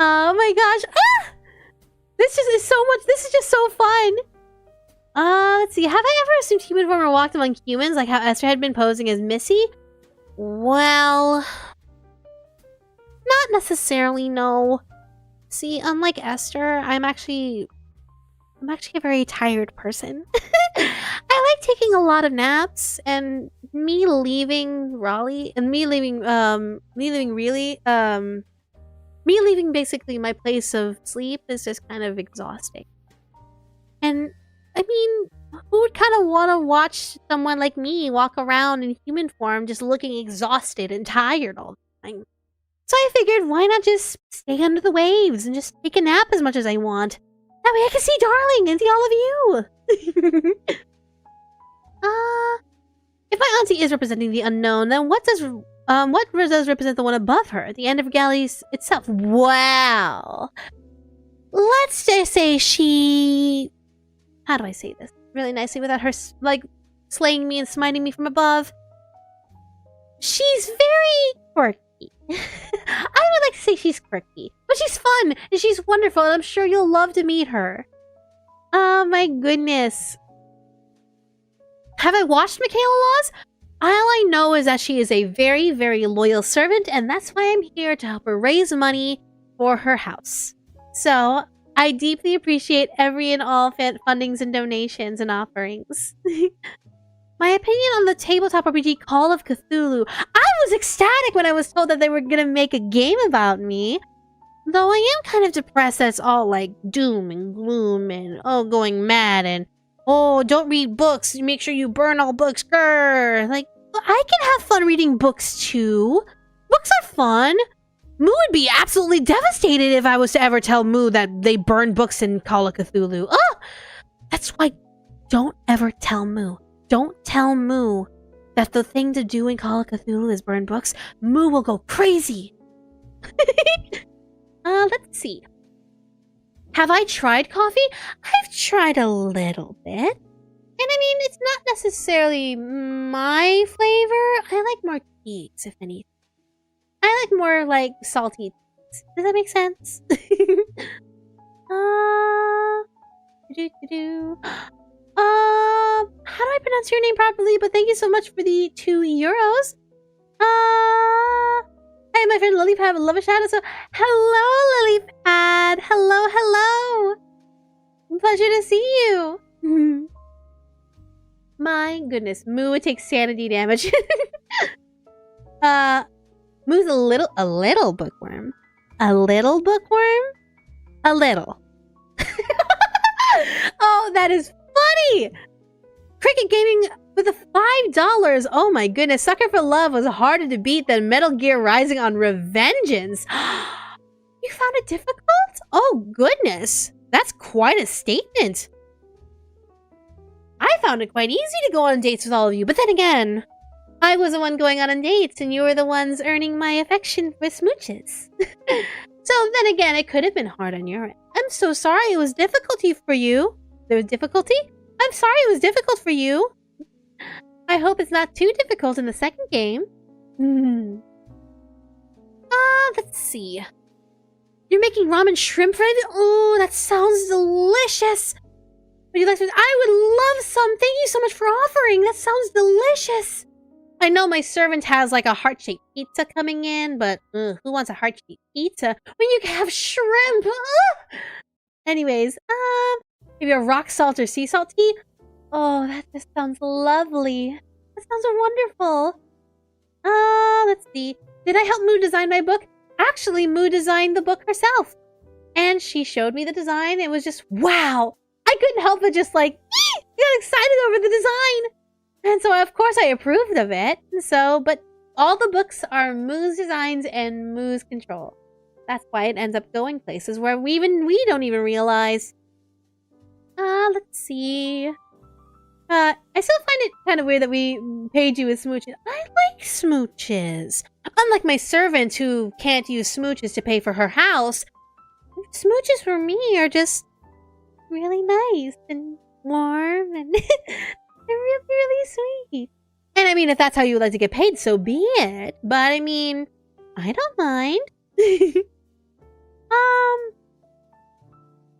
Oh my gosh. This is just so fun. Let's see. Have I ever assumed human form or walked among humans like how Esther had been posing as Missy? Well, not necessarily, no. See, unlike Esther, I'm actually I'm actually a very tired person. I like taking a lot of naps, and me leaving Raleigh and me leaving basically my place of sleep is just kind of exhausting. And I mean, who would kind of want to watch someone like me walk around in human form just looking exhausted and tired all the time? So I figured, why not just stay under the waves and just take a nap as much as I want? That way I can see Darling and see all of you! If my auntie is representing the unknown, then what does represent the one above her? The end of Galleys itself. Wow! Let's just say she... How do I say this really nicely without her, like, slaying me and smiting me from above? She's very quirky. I would like to say she's quirky, but she's fun and she's wonderful, and I'm sure you'll love to meet her. Oh my goodness. Have I watched Michaela Laws? All I know is that she is a very, very loyal servant, and that's why I'm here to help her raise money for her house. So, I deeply appreciate every and all fundings and donations and offerings. My opinion on the tabletop RPG Call of Cthulhu. I was ecstatic when I was told that they were gonna make a game about me. Though I am kind of depressed that it's all like doom and gloom and going mad and don't read books. Make sure you burn all books. Grr. Like, I can have fun reading books too. Books are fun. Moo would be absolutely devastated if I was to ever tell Moo that they burn books in Call of Cthulhu. Oh! That's why don't ever tell Moo. Don't tell Moo that the thing to do in Call of Cthulhu is burn books. Moo will go crazy. Let's see. Have I tried coffee? I've tried a little bit. And I mean, it's not necessarily my flavor. I like more teas, if anything. I like more, like, salty teas. Does that make sense? How do I pronounce your name properly? But thank you so much for the €2. Hey, my friend Lilypad, love a shout out. So, hello, Lilypad. Hello, hello. Pleasure to see you. My goodness, Moo would take sanity damage. Moo's a little bookworm. A little bookworm? A little. Oh, that is funny! Cricket Gaming with a $5. Oh my goodness, Sucker for Love was harder to beat than Metal Gear Rising on Revengeance. You found it difficult? Oh goodness, that's quite a statement. I found it quite easy to go on dates with all of you, but then again, I was the one going on dates and you were the ones earning my affection for smooches. So then again, it could have been hard on your end. I'm so sorry it was difficulty for you. There was difficulty? I'm sorry it was difficult for you. I hope it's not too difficult in the second game. Let's see. You're making ramen shrimp fried? Oh, that sounds delicious. Would you like to? I would love some. Thank you so much for offering. That sounds delicious. I know my servant has like a heart-shaped pizza coming in, but who wants a heart-shaped pizza when you can have shrimp? Anyways, maybe a rock salt or sea salt tea? Oh, that just sounds lovely. That sounds wonderful. Let's see. Did I help Moo design my book? Actually, Moo designed the book herself. And she showed me the design. It was just, wow. I couldn't help but just like, get excited over the design. And so, of course, I approved of it. But all the books are Moo's designs and Moo's control. That's why it ends up going places where we don't even realize. Let's see. I still find it kind of weird that we paid you with smooches. I like smooches. Unlike my servant who can't use smooches to pay for her house, smooches for me are just really nice and warm and they're really, really sweet. And I mean, if that's how you would like to get paid, so be it. But I mean, I don't mind.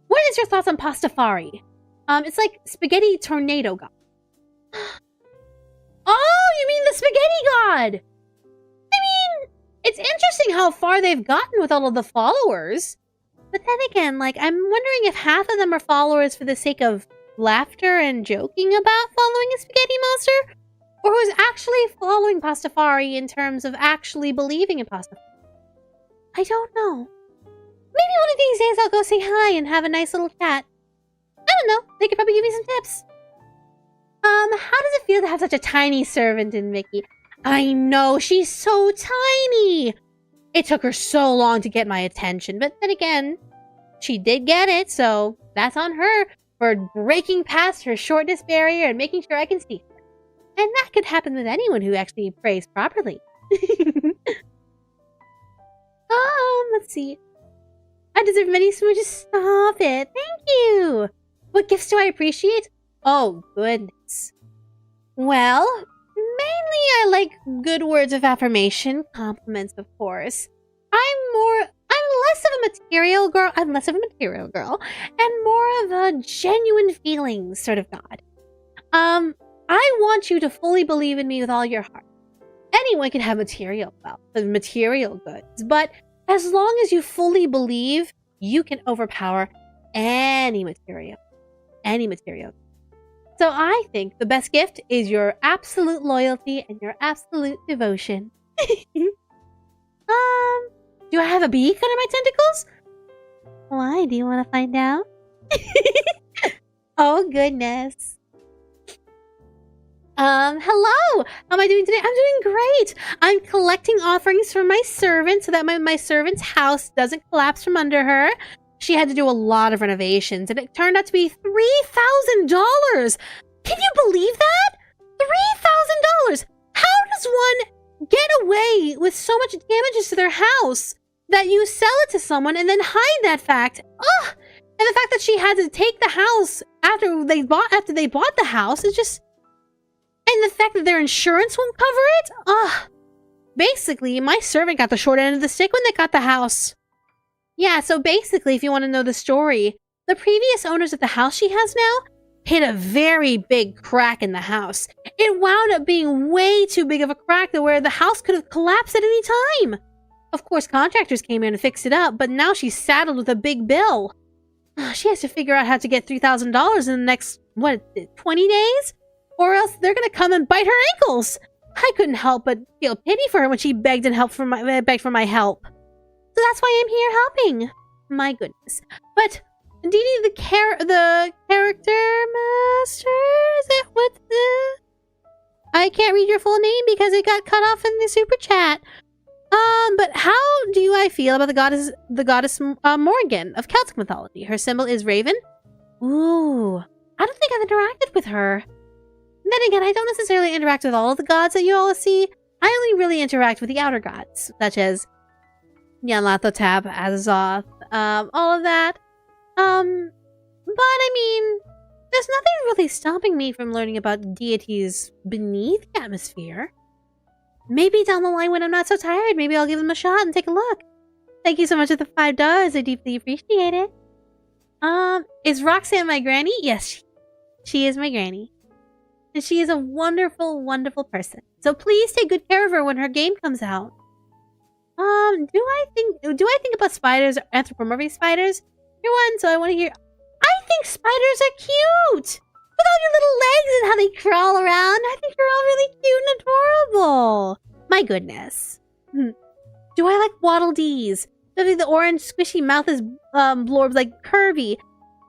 What is your thoughts on pastafari? It's like spaghetti tornado god. Oh, you mean the spaghetti god? I mean, it's interesting how far they've gotten with all of the followers. But then again, like, I'm wondering if half of them are followers for the sake of laughter and joking about following a spaghetti monster, or who's actually following Pastafari in terms of actually believing in Pastafari. I don't know. Maybe one of these days I'll go say hi and have a nice little chat. I don't know. They could probably give me some tips. How does it feel to have such a tiny servant in Mickey? I know, she's so tiny! It took her so long to get my attention, but then again, she did get it, so that's on her for breaking past her shortness barrier and making sure I can see her. And that could happen with anyone who actually prays properly. Let's see. I deserve many smooches. Stop it. Thank you. What gifts do I appreciate? Oh, goodness. Well, mainly I like good words of affirmation, compliments, of course. I'm less of a material girl, and more of a genuine feelings sort of god. I want you to fully believe in me with all your heart. Anyone can have material goods, but as long as you fully believe, you can overpower any material. So I think the best gift is your absolute loyalty and your absolute devotion. Do I have a beak under my tentacles? Why? Do you want to find out? Oh, goodness. Hello! How am I doing today? I'm doing great! I'm collecting offerings for my servant so that my servant's house doesn't collapse from under her. She had to do a lot of renovations, and it turned out to be $3,000! Can you believe that? $3,000! How does one get away with so much damages to their house that you sell it to someone and then hide that fact? Ugh! And the fact that she had to take the house after they bought the house is just... And the fact that their insurance won't cover it? Ugh. Basically, my servant got the short end of the stick when they got the house. Yeah, so basically, if you want to know the story, the previous owners of the house she has now hit a very big crack in the house. It wound up being way too big of a crack to where the house could have collapsed at any time. Of course, contractors came in and fixed it up, but now she's saddled with a big bill. She has to figure out how to get $3,000 in the next, 20 days? Or else they're gonna come and bite her ankles. I couldn't help but feel pity for her when she begged for my help. So that's why I'm here helping. My goodness. But Dee Dee, the character master, is that what the... I can't read your full name because it got cut off in the super chat. But how do I feel about the goddess Morgan of Celtic mythology? Her symbol is raven. Ooh, I don't think I've interacted with her. Then again, I don't necessarily interact with all of the gods that you all see. I only really interact with the outer gods, such as Ln'eta, Azazoth, all of that. But I mean, there's nothing really stopping me from learning about deities beneath the atmosphere. Maybe down the line when I'm not so tired, maybe I'll give them a shot and take a look. Thank you so much for the $5. I deeply appreciate it. Is Roxanne my granny? Yes, she is my granny. And she is a wonderful, wonderful person. So please take good care of her when her game comes out. Do I think about spiders or anthropomorphic spiders? You're one, so I want to hear. I think spiders are cute! With all your little legs and how they crawl around. I think you're all really cute and adorable. My goodness. Do I like Waddle Dees? The orange squishy mouth is blorbs like Kirby.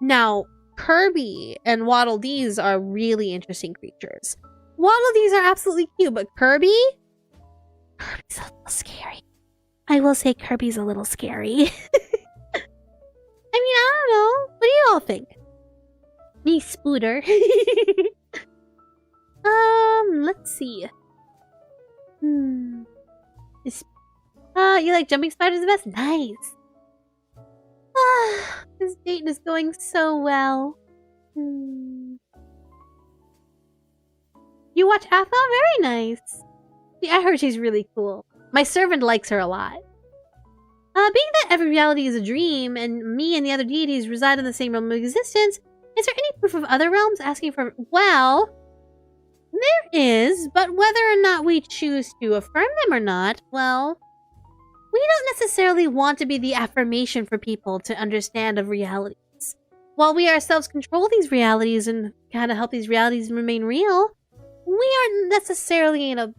Now, Kirby and Waddle Dees are really interesting creatures. Waddle Dees are absolutely cute, but Kirby's a little scary. I will say Kirby's a little scary. I mean, I don't know. What do you all think? Me Spooter. Let's see. You like jumping spiders the best? Nice. This date is going so well. You watch Athel? Very nice. Yeah, I heard she's really cool. My servant likes her a lot. Being that every reality is a dream, and me and the other deities reside in the same realm of existence, is there any proof of other realms asking for... Well, there is, but whether or not we choose to affirm them or not, well... we don't necessarily want to be the affirmation for people to understand of realities. While we ourselves control these realities and kind of help these realities remain real, we aren't necessarily in a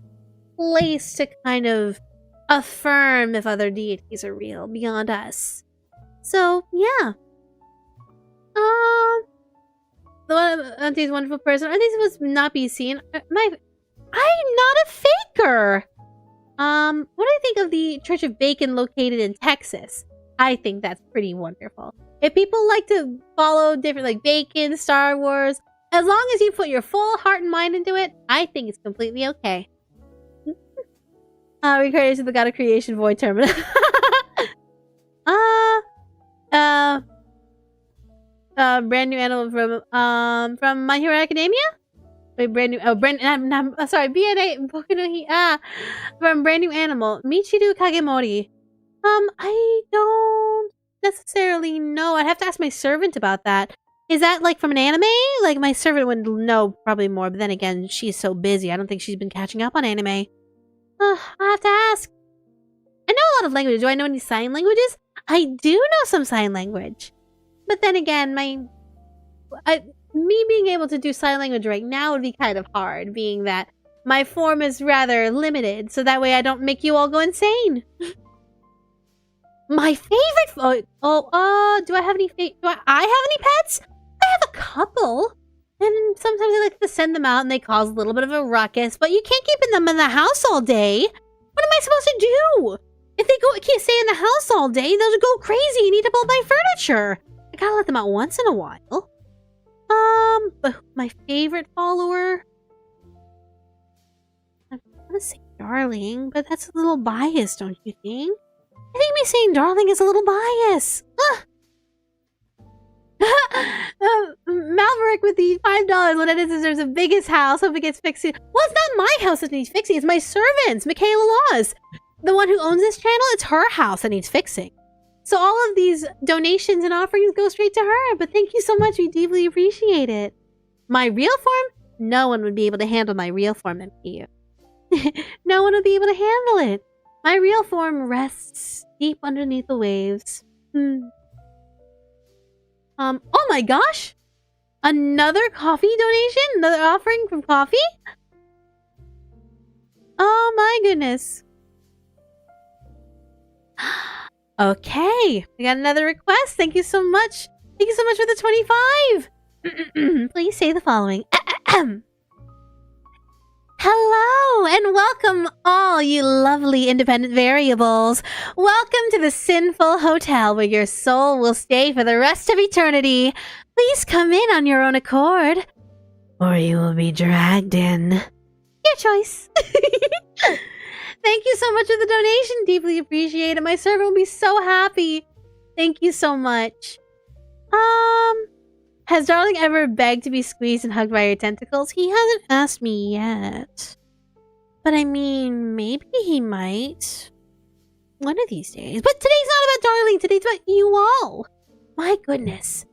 place to kind of affirm if other deities are real beyond us. So, yeah. The one of Auntie's wonderful person. Auntie must not be seen. I'm not a faker! What do I think of the Church of Bacon located in Texas? I think that's pretty wonderful. If people like to follow different, like Bacon, Star Wars, as long as you put your full heart and mind into it, I think it's completely okay. Recreation of the God of Creation Void Terminal. Brand new animal from My Hero Academia? Wait, brand new, sorry, BNA, from Brand New Animal, Michiru Kagemori. I don't necessarily know. I'd have to ask my servant about that. Is that, like, from an anime? Like, my servant would know probably more, but then again, she's so busy. I don't think she's been catching up on anime. I'll have to ask. I know a lot of languages. Do I know any sign languages? I do know some sign language. But then again, me being able to do sign language right now would be kind of hard, being that my form is rather limited, so that way I don't make you all go insane. My favorite do I have any do I have any pets? I have a couple. And sometimes I like to send them out and they cause a little bit of a ruckus, but you can't keep them in the house all day. What am I supposed to do? If they can't stay in the house all day, they'll go crazy and eat up all my furniture. I gotta let them out once in a while. But my favorite follower, I'm gonna say Darling, but that's a little biased, don't you think? I think me saying Darling is a little biased. Maverick with the $5. Ln'eta deserves the biggest house. Hope it gets fixed. Well, it's not my house that needs fixing. It's my servant's. Michaela Laws, the one who owns this channel. It's her house that needs fixing. So all of these donations and offerings go straight to her. But thank you so much. We deeply appreciate it. My real form? No one would be able to handle my real form, MPU. No one would be able to handle it. My real form rests deep underneath the waves. Oh my gosh! Another coffee donation? Another offering from KoFi? Oh my goodness. Okay, we got another request. Thank you so much. Thank you so much for the 25. Please say the following. Hello and welcome all you lovely independent variables. Welcome to the Sinful Hotel where your soul will stay for the rest of eternity. Please come in on your own accord or you will be dragged in. Your choice. Thank you so much for the donation. Deeply appreciate it. My servant will be so happy. Thank you so much. Has Darling ever begged to be squeezed and hugged by your tentacles? He hasn't asked me yet. But I mean, maybe he might. One of these days. But today's not about Darling. Today's about you all. My goodness.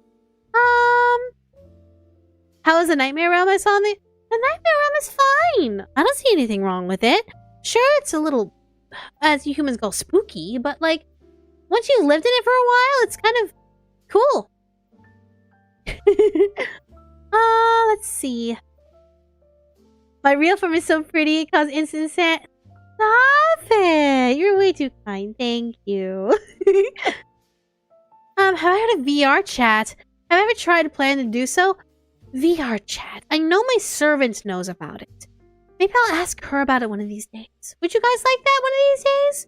How is the Nightmare Realm I saw in the Nightmare Realm is fine. I don't see anything wrong with it. Sure, it's a little, as you humans go, spooky. But like, once you've lived in it for a while, it's kind of cool. Let's see. My real form is so pretty, it caused instant Stop it! You're way too kind, thank you. Have I heard of VR chat? Have I ever tried to plan to do so? VR chat. I know my servant knows about it. Maybe I'll ask her about it one of these days. Would you guys like that one of these days?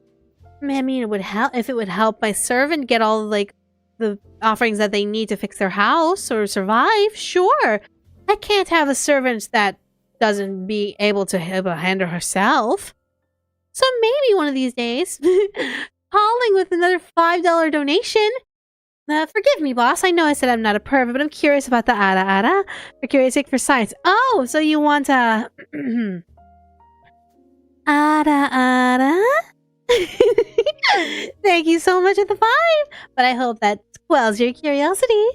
I mean, it would help if it would help my servant get all like the offerings that they need to fix their house or survive. Sure. I can't have a servant that doesn't be able to handle herself. So maybe one of these days, calling with another $5 donation. Forgive me, boss. I know I said I'm not a pervert, but I'm curious about the Ada. For curious sake for science. Oh, so you want a... Ada. Thank you so much for the 5, but I hope that quells your curiosity.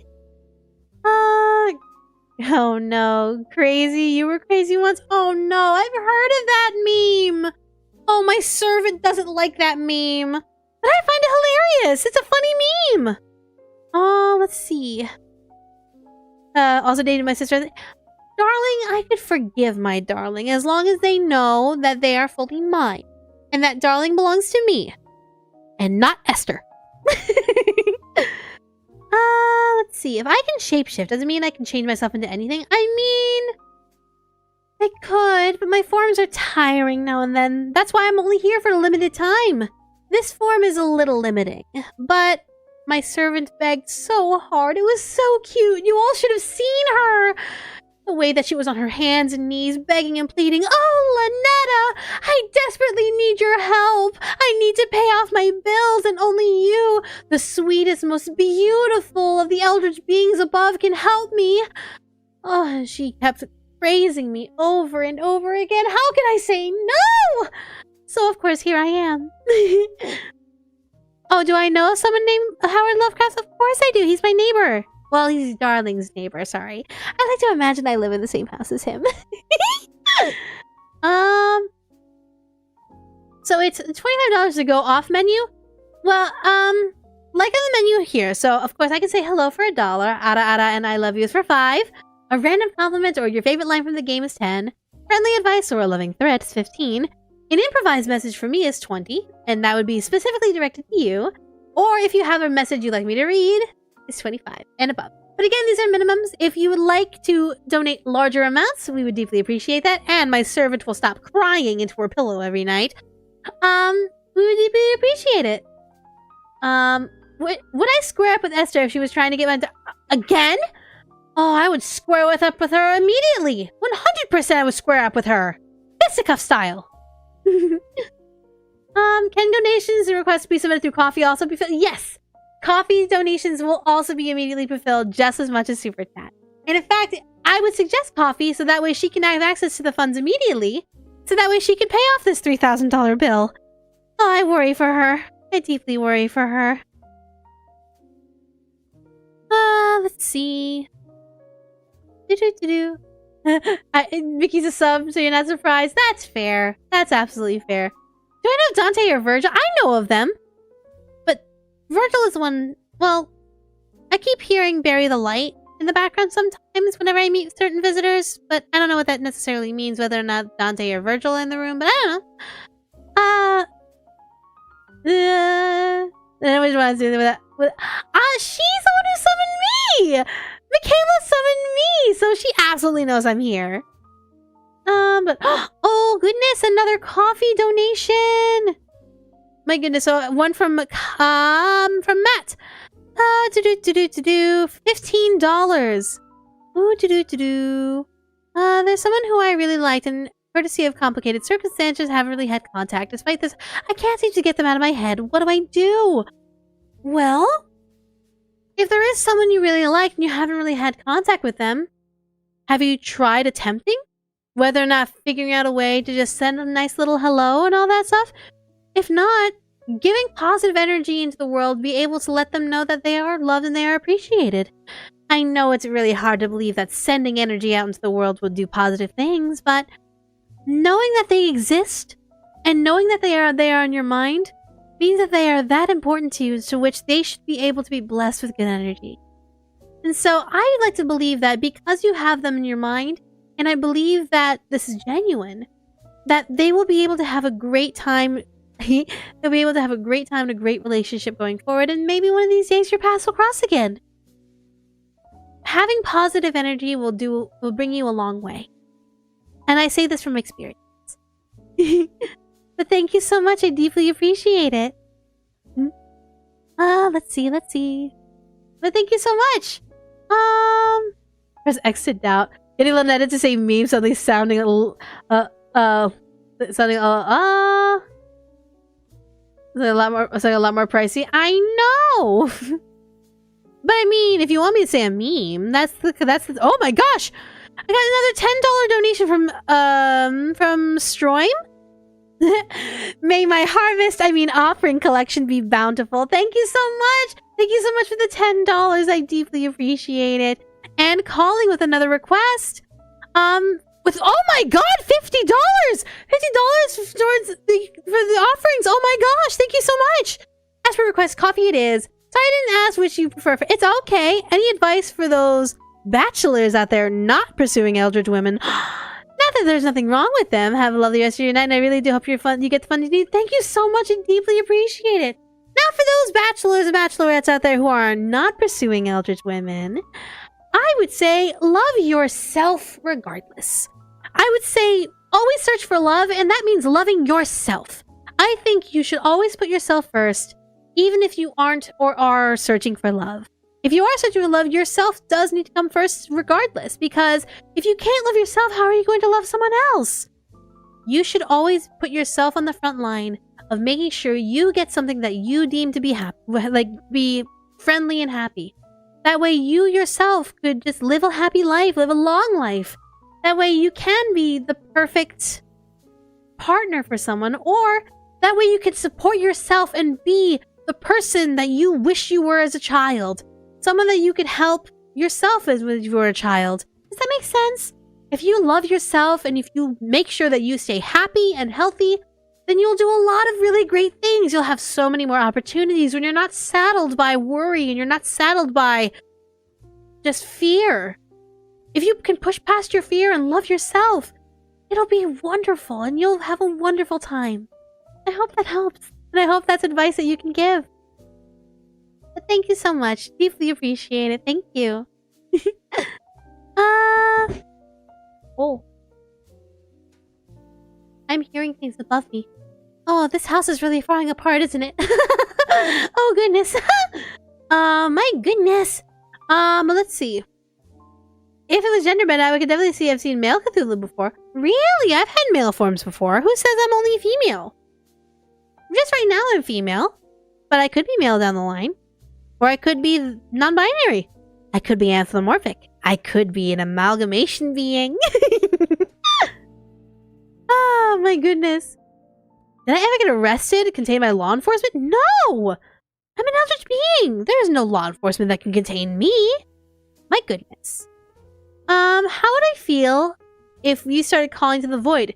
Oh no, crazy, you were crazy once? Oh no, I've heard of that meme. Oh, my servant doesn't like that meme. But I find it hilarious. It's a funny meme. Oh, let's see. Also dated my sister. Darling, I could forgive my darling as long as they know that they are fully mine. And that darling belongs to me. And not Esther. Let's see. If I can shapeshift, doesn't mean I can change myself into anything. I mean, I could, but my forms are tiring now and then. That's why I'm only here for a limited time. This form is a little limiting, but my servant begged so hard. It was so cute. You all should have seen her. The way that she was on her hands and knees, begging and pleading. Oh, Ln'eta, I desperately need your help. I need to pay off my bills, and only you, the sweetest, most beautiful of the eldritch beings above, can help me. Oh, and she kept praising me over and over again. How could I say no? So, of course, here I am. Oh, do I know someone named Howard Lovecraft? Of course I do. He's my neighbor. Well, he's Darling's neighbor, sorry. I like to imagine I live in the same house as him. So it's $25 to go off menu? Well, like on the menu here. So, of course, I can say hello for $1. Ada ada and I love you is for 5. A random compliment or your favorite line from the game is 10. Friendly advice or a loving threat is 15. An improvised message for me is 20. And that would be specifically directed to you. Or if you have a message you'd like me to read, it's 25 and above. But again, these are minimums. If you would like to donate larger amounts, we would deeply appreciate that. And my servant will stop crying into her pillow every night. We would deeply appreciate it. Would I square up with Esther if she was trying to get my again? Oh, I would square up with her immediately. 100% I would square up with her. Fisticuff style. Can donations and requests be submitted through KoFi also be filled? Yes. KoFi donations will also be immediately fulfilled just as much as Superchat. And in fact, I would suggest KoFi so that way she can have access to the funds immediately. So that way she can pay off this $3,000 bill. Oh, I worry for her. I deeply worry for her. Let's see. Mickey's a sub, so you're not surprised. That's fair. That's absolutely fair. Do I know Dante or Virgil? I know of them. But Virgil is one... Well, I keep hearing Bury the Light in the background sometimes whenever I meet certain visitors. But I don't know what that necessarily means, whether or not Dante or Virgil are in the room. But I don't know. I always want to do that with... she's the one who summoned me! Michaela summoned me! So she absolutely knows I'm here. But oh goodness, another KoFi donation. My goodness, so one from Matt. $15. Ooh, there's someone who I really liked, and courtesy of complicated circumstances, haven't really had contact. Despite this, I can't seem to get them out of my head. What do I do? Well, if there is someone you really like and you haven't really had contact with them, have you tried attempting? Whether or not figuring out a way to just send a nice little hello and all that stuff? If not, giving positive energy into the world, be able to let them know that they are loved and they are appreciated. I know it's really hard to believe that sending energy out into the world would do positive things, but knowing that they exist and knowing that they are there in your mind means that they are that important to you, to which they should be able to be blessed with good energy. And so I like to believe that because you have them in your mind, and I believe that this is genuine, that they will be able to have a great time. They'll be able to have a great time and a great relationship going forward, and maybe one of these days your paths will cross again. Having positive energy will bring you a long way. And I say this from experience. But thank you so much. I deeply appreciate it. Let's see. But thank you so much. Press exit doubt. Getting Ln'eta to say meme suddenly sounding a lot more pricey. I know. But I mean, if you want me to say a meme, that's the oh my gosh. I got another $10 donation from Stroim. May my offering collection be bountiful. Thank you so much. Thank you so much for the $10. I deeply appreciate it. And calling with another request. With oh my god, $50! $50 towards for the offerings. Oh my gosh, thank you so much. As per request, coffee it is. Sorry I didn't ask which you prefer. It's okay. Any advice for those bachelors out there not pursuing eldritch women? Not that there's nothing wrong with them. Have a lovely rest of your night, and I really do hope you get the fun you need. Thank you so much and deeply appreciate it. Now for those bachelors and bachelorettes out there who are not pursuing eldritch women, I would say love yourself regardless. I would say always search for love, and that means loving yourself. I think you should always put yourself first, even if you aren't or are searching for love. If you are searching for love, yourself does need to come first regardless, because if you can't love yourself, how are you going to love someone else? You should always put yourself on the front line of making sure you get something that you deem to be happy, like be friendly and happy. That way you yourself could just live a happy life, live a long life. That way you can be the perfect partner for someone, or that way you can support yourself and be the person that you wish you were as a child. Someone that you could help yourself as when you were a child. Does that make sense? If you love yourself and if you make sure that you stay happy and healthy, then you'll do a lot of really great things. You'll have so many more opportunities when you're not saddled by worry and you're not saddled by just fear. If you can push past your fear and love yourself, it'll be wonderful and you'll have a wonderful time. I hope that helps. And I hope that's advice that you can give. But thank you so much. Deeply appreciate it. Thank you. Oh. I'm hearing things above me. Oh, this house is really falling apart, isn't it? Oh, goodness. My goodness. Let's see. If it was gender bent, I could definitely see I've seen male Cthulhu before. Really? I've had male forms before. Who says I'm only female? Just right now I'm female. But I could be male down the line. Or I could be non-binary. I could be anthropomorphic. I could be an amalgamation being. Oh my goodness. Did I ever get arrested, contained by law enforcement? No! I'm an eldritch being. There is no law enforcement that can contain me. My goodness. How would I feel if we started calling to the void?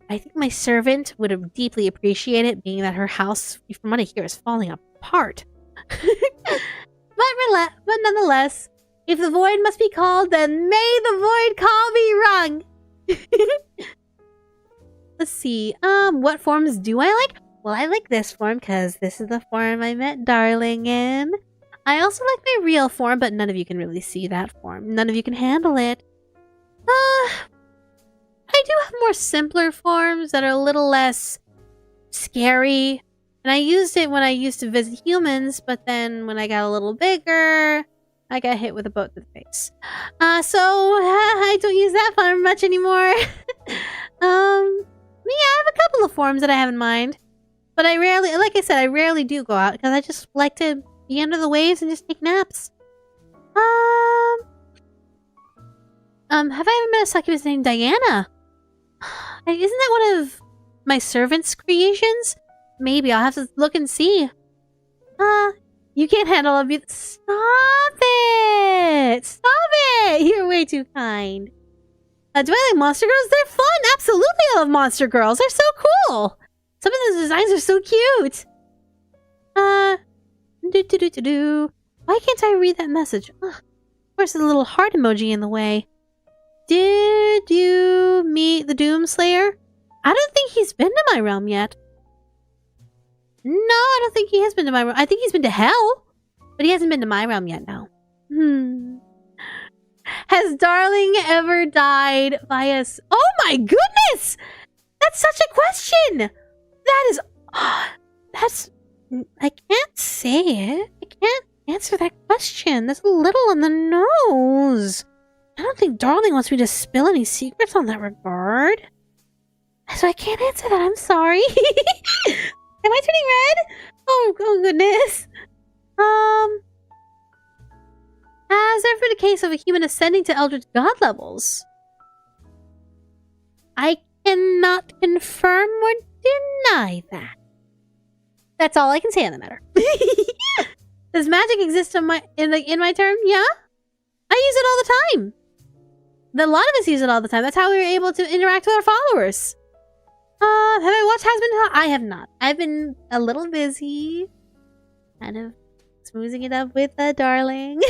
I think my servant would have deeply appreciated it, being that her house, from what I hear, is falling apart. But nonetheless, if the void must be called, then may the void call be rung. Let's see. What forms do I like? Well, I like this form because this is the form I met Darling in. I also like my real form, but none of you can really see that form. None of you can handle it. I do have more simpler forms that are a little less scary. And I used it when I used to visit humans, but then when I got a little bigger, I got hit with a boat to the face. So I don't use that form much anymore. Yeah, I have a couple of forms that I have in mind. But I rarely, like I said, I rarely do go out because I just like to be under the waves and just take naps. Have I ever met a succubus named Diana? Isn't that one of my servant's creations? Maybe I'll have to look and see. You can't handle abuse. Stop it! Stop it! You're way too kind. Do I like monster girls? They're fun! Absolutely I love monster girls! They're so cool! Some of those designs are so cute! Why can't I read that message? Ugh. Of course, there's a little heart emoji in the way. Did you meet the Doomslayer? I don't think he's been to my realm yet. No, I don't think he has been to my realm. I think he's been to hell. But he hasn't been to my realm yet, no. Has Darling ever died by us? Oh my goodness! That's such a question! That is... that's... I can't say it. I can't answer that question. That's a little on the nose. I don't think Darling wants me to spill any secrets on that regard. So I can't answer that. I'm sorry. Am I turning red? Oh goodness. Has there been a case of a human ascending to Eldritch God levels? I cannot confirm or deny that. That's all I can say on the matter. Does magic exist in my term? Yeah. I use it all the time. A lot of us use it all the time. That's how we were able to interact with our followers. Have I watched Has Been Taught? I have not. I've been a little busy. kind of smoozing it up with a darling.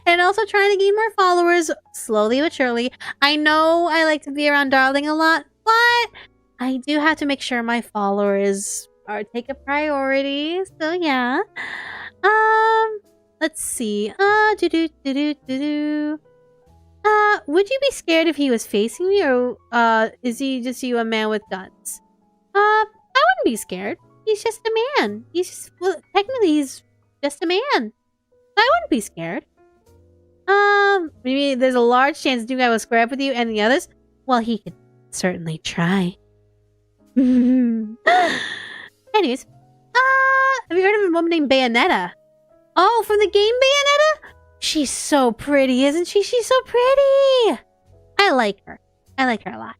And also trying to gain more followers slowly but surely. I know I like to be around darling a lot, but I do have to make sure my followers take a priority. So yeah. Let's see. Would you be scared if he was facing me, or is he just you a man with guns? I wouldn't be scared. He's just a man. Technically he's just a man. I wouldn't be scared. Maybe there's a large chance the guy will square up with you and the others. Well, he could certainly try. Anyways, have you heard of a woman named Bayonetta? Oh, from the game Bayonetta? She's so pretty, isn't she? She's so pretty. I like her. I like her a lot.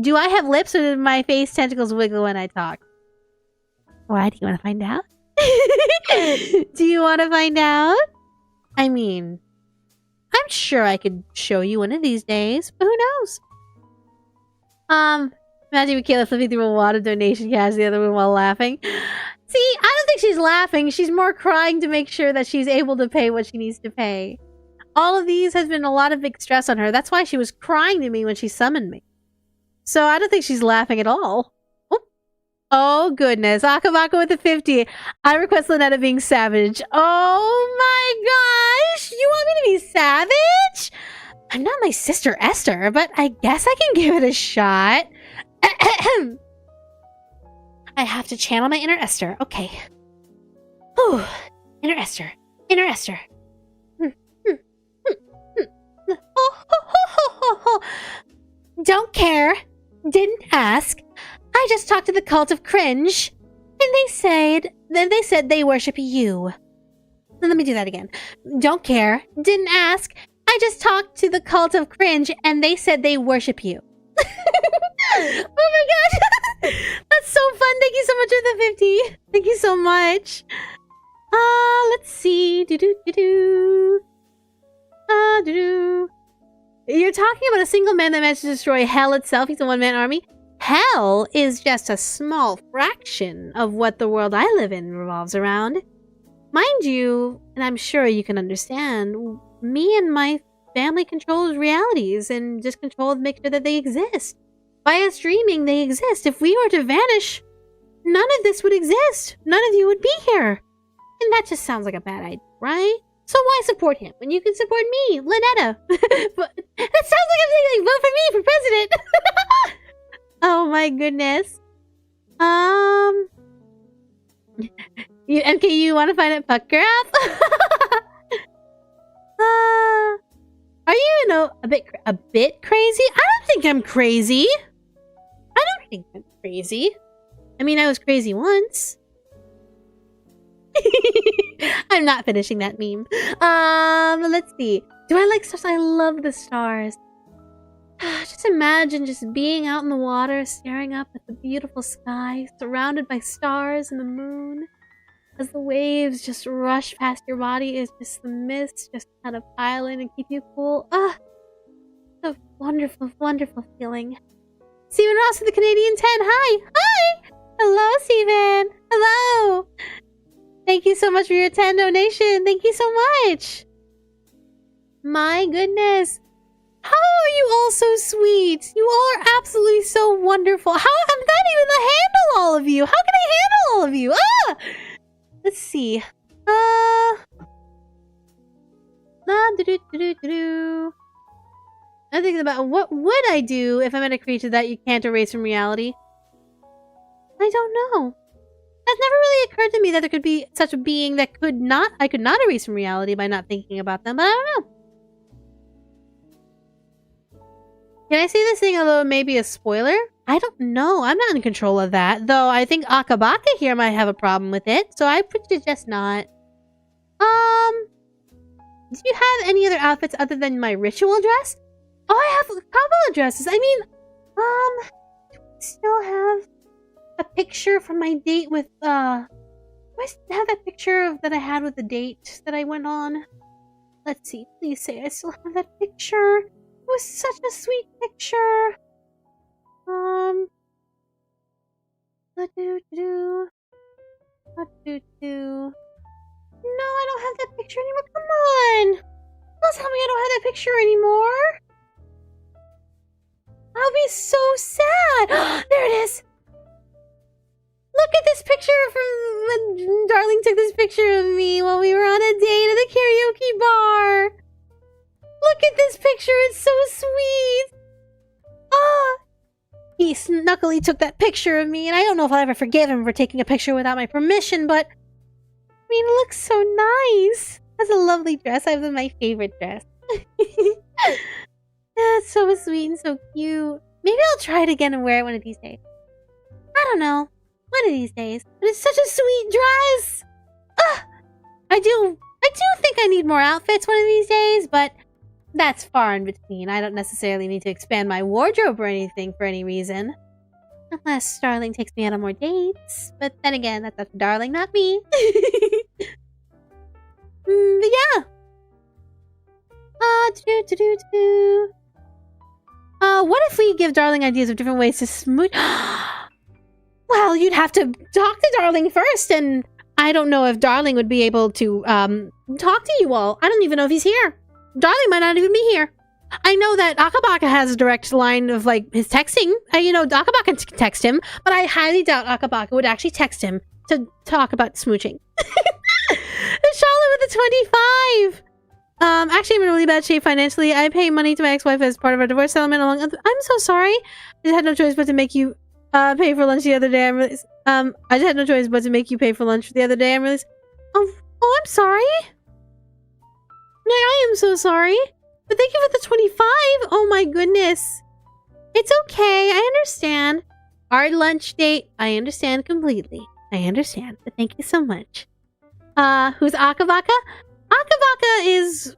Do I have lips, or do my face tentacles wiggle when I talk? Why? Do you want to find out? Do you want to find out? I mean, I'm sure I could show you one of these days, but who knows? Imagine Michaela flipping through a wad of donation cash in the other room while laughing. See, I don't think she's laughing. She's more crying to make sure that she's able to pay what she needs to pay. All of these has been a lot of big stress on her. That's why she was crying to me when she summoned me. So I don't think she's laughing at all. Oh goodness. Akabaka with the 50. I request Ln'eta being savage. Oh my gosh. You want me to be savage? I'm not my sister Esther, but I guess I can give it a shot. I have to channel my inner Esther. Okay. Whew. Inner Esther. Inner Esther. Don't care. Didn't ask. I just talked to the cult of cringe, and they said they worship you. Let me do that again. Don't care. Didn't ask. I just talked to the cult of cringe, and they said they worship you. Oh my gosh. That's so fun. Thank you so much for the 50. Thank you so much. Let's see. You're talking about a single man that managed to destroy hell itself. He's a one-man army. Hell is just a small fraction of what the world I live in revolves around. Mind you, and I'm sure you can understand, me and my family controls realities and just control to make sure that they exist. By us dreaming, they exist. If we were to vanish, none of this would exist. None of you would be here. And that just sounds like a bad idea, right? So why support him when you can support me, Ln'eta? But that sounds like I'm saying, like, vote for me for president. Oh my goodness. You want to find a puck graph? Are you, a bit crazy? I don't think I'm crazy. I don't think I'm crazy. I mean, I was crazy once. I'm not finishing that meme. Let's see. Do I like stars? I love the stars. Just imagine just being out in the water, staring up at the beautiful sky, surrounded by stars and the moon. As the waves just rush past your body, it's just the mist just kind of pile in and keep you cool. A wonderful, wonderful feeling. Stephen Ross with the Canadian 10. Hi! Hi! Hello, Stephen! Hello! Thank you so much for your 10 donation. Thank you so much. My goodness. How are you all so sweet? You all are absolutely so wonderful. How I'm not even to handle all of you. How can I handle all of you? Let's see. I'm thinking about what would I do if I met a creature that you can't erase from reality? I don't know. That never really occurred to me that there could be such a being that I could not erase from reality by not thinking about them, but I don't know. Can I say this thing, although it may be a spoiler? I don't know. I'm not in control of that, though I think Akabaka here might have a problem with it, so I would suggest not. Do you have any other outfits other than my ritual dress? Oh, I have a couple of dresses. I mean, do I still have a picture from my date with, do I have that picture that I had with the date that I went on? Let's see. Please say I still have that picture. It was such a sweet picture. No, I don't have that picture anymore. Come on! Don't tell me I don't have that picture anymore. I'll be so sad. There it is. Look at this picture from when Darling took this picture of me while we were on a date at the karaoke bar. Look at this picture. It's so sweet. Ah. He snuckily took that picture of me, and I don't know if I'll ever forgive him for taking a picture without my permission, but I mean, it looks so nice. That's a lovely dress. I have my favorite dress. That's so sweet and so cute. Maybe I'll try it again and wear it one of these days. I don't know. One of these days. But it's such a sweet dress. I do think I need more outfits one of these days, but that's far in between. I don't necessarily need to expand my wardrobe or anything for any reason. Unless Darling takes me out on more dates. But then again, that's up to Darling, not me. But yeah. What if we give Darling ideas of different ways to smooch? Well, you'd have to talk to Darling first, and I don't know if Darling would be able to talk to you all. I don't even know if he's here. Darling might not even be here. I know that Akabaka has a direct line of, like, his texting. Akabaka can text him, but I highly doubt Akabaka would actually text him to talk about smooching. Charlotte with the 25! Actually, I'm in really bad shape financially. I pay money to my ex-wife as part of our divorce settlement along other— I'm so sorry. I just had no choice but to make you pay for lunch the other day. I just had no choice but to make you pay for lunch the other day. Oh, I'm sorry. I am so sorry. But thank you for the 25. Oh my goodness. It's okay. I understand. Our lunch date. I understand completely. I understand. But thank you so much. Who's Akabaka? Akabaka is...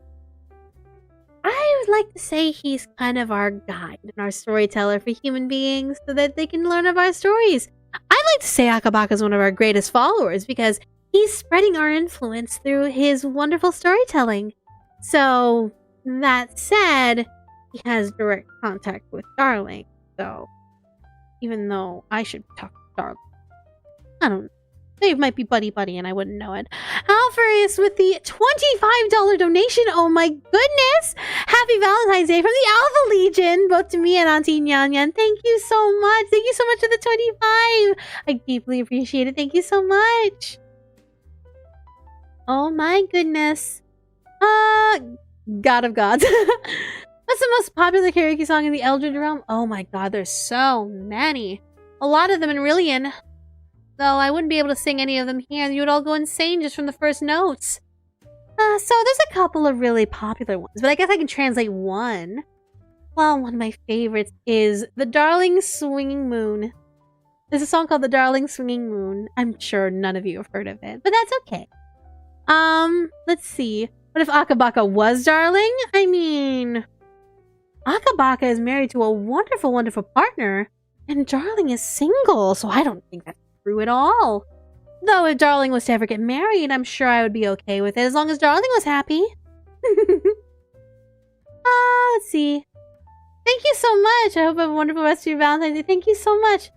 I would like to say he's kind of our guide and our storyteller for human beings so that they can learn of our stories. I'd like to say Akabaka is one of our greatest followers because he's spreading our influence through his wonderful storytelling. So, that said, he has direct contact with Darling. So, even though I should talk to Darling, I don't know. They might be buddy-buddy and I wouldn't know it. Alfarius with the $25 donation. Oh my goodness! Happy Valentine's Day from the Alpha Legion, both to me and Auntie Nyan. Thank you so much. Thank you so much for the 25. I deeply appreciate it. Thank you so much. Oh my goodness. God of Gods. What's the most popular karaoke song in the Eldritch realm? Oh my god, there's so many. A lot of them in Rillian. Though I wouldn't be able to sing any of them here. You would all go insane just from the first notes. So there's a couple of really popular ones, but I guess I can translate one. Well, one of my favorites is The Darling Swinging Moon. There's a song called The Darling Swinging Moon. I'm sure none of you have heard of it, but that's okay. Let's see. What if Akabaka was Darling? I mean, Akabaka is married to a wonderful, wonderful partner, and Darling is single, so I don't think that's true at all. Though if Darling was to ever get married, I'm sure I would be okay with it, as long as Darling was happy. Let's see. Thank you so much. I hope you have a wonderful rest of your Valentine's Day. Thank you so much.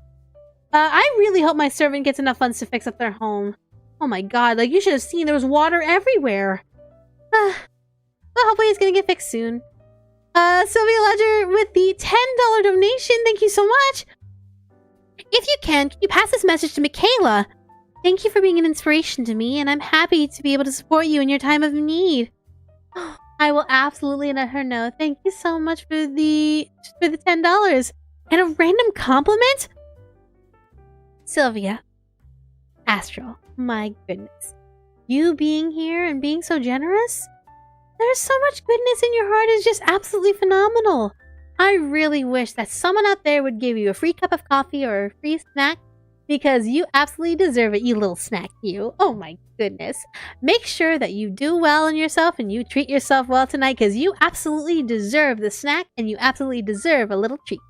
I really hope my servant gets enough funds to fix up their home. Oh my god, like you should have seen there was water everywhere. Well, hopefully it's gonna get fixed soon. Sylvia Ledger with the $10 donation. Thank you so much. If you can you pass this message to Michaela? Thank you for being an inspiration to me, and I'm happy to be able to support you in your time of need. I will absolutely let her know. Thank you so much for the $10. And a random compliment? Sylvia. Astral. My goodness. You being here and being so generous? There's so much goodness in your heart is just absolutely phenomenal. I really wish that someone out there would give you a free cup of coffee or a free snack, because you absolutely deserve it, you little snack you. Oh my goodness. Make sure that you do well on yourself and you treat yourself well tonight, because you absolutely deserve the snack and you absolutely deserve a little treat.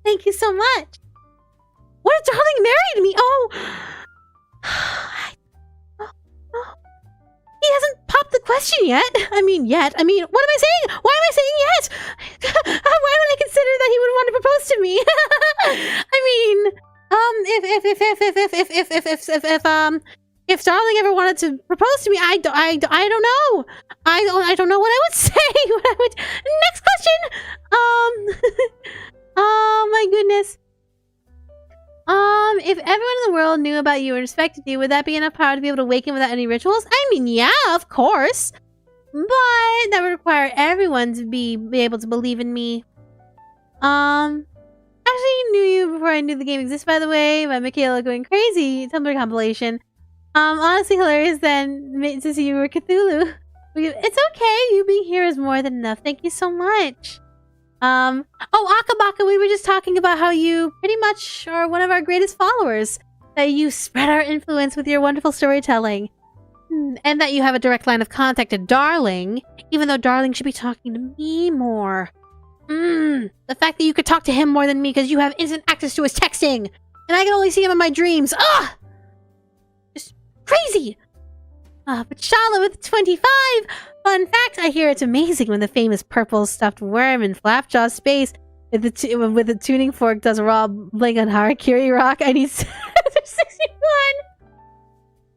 Thank you so much. What if Darling married me? Oh. He hasn't popped the question yet. I mean, what am I saying? Why am I saying yet? Why would I consider that he would want to propose to me? I mean, If Darling ever wanted to propose to me, I don't know. I don't know what I would say. Next question. Oh my goodness. If everyone in the world knew about you and respected you, would that be enough power to be able to awaken without any rituals? I mean, yeah, of course. But that would require everyone to be able to believe in me. Actually knew you before I knew the game existed, by the way, by Michaela going crazy Tumblr compilation. Honestly hilarious then to see you were Cthulhu. It's okay, you being here is more than enough. Thank you so much. Oh, Akabaka, we were just talking about how you pretty much are one of our greatest followers. That you spread our influence with your wonderful storytelling. And that you have a direct line of contact to Darling, even though Darling should be talking to me more. The fact that you could talk to him more than me because you have instant access to his texting, and I can only see him in my dreams. Ugh! Just crazy! But Shala with 25! Fun fact, I hear it's amazing when the famous purple stuffed worm in Flapjaw space with the tuning fork does a raw blink on Harakiri Rock. I need 61!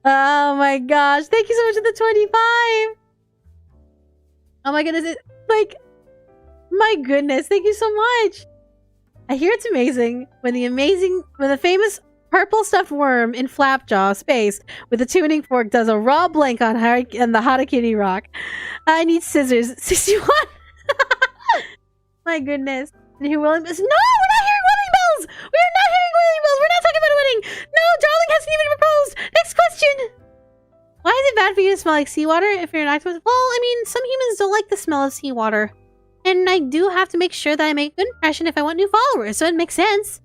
Oh my gosh, thank you so much for the 25! Oh my goodness, my goodness, thank you so much! I hear it's amazing when the famous purple stuffed worm in Flapjaw space with the tuning fork does a raw blink on the Harakiri Rock. I need scissors. 61! My goodness. And you willing bells? No, we're not hearing wedding bells! We are not hearing wedding bells! We're not talking about a wedding! No, Darling hasn't even proposed! Next question! Why is it bad for you to smell like seawater if you're an octopus? Well, I mean, some humans don't like the smell of seawater. And I do have to make sure that I make a good impression if I want new followers, so it makes sense.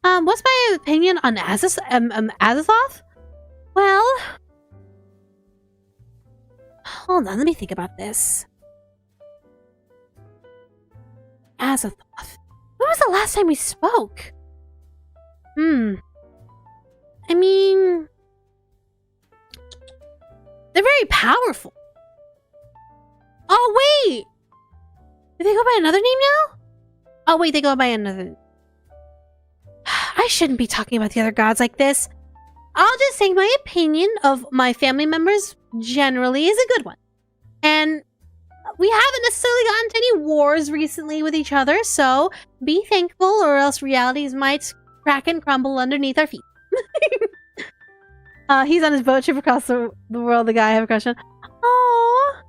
What's my opinion on Azathoth? Well... Hold on, let me think about this. Azathoth. When was the last time we spoke? I mean... They're very powerful. Oh, wait! Do they go by another name now? Oh, wait, they go by another... I shouldn't be talking about the other gods like this. I'll just say my opinion of my family members generally is a good one. And we haven't necessarily gotten into any wars recently with each other, so be thankful or else realities might crack and crumble underneath our feet. He's on his boat trip across the world, the guy I have a crush on. Aww.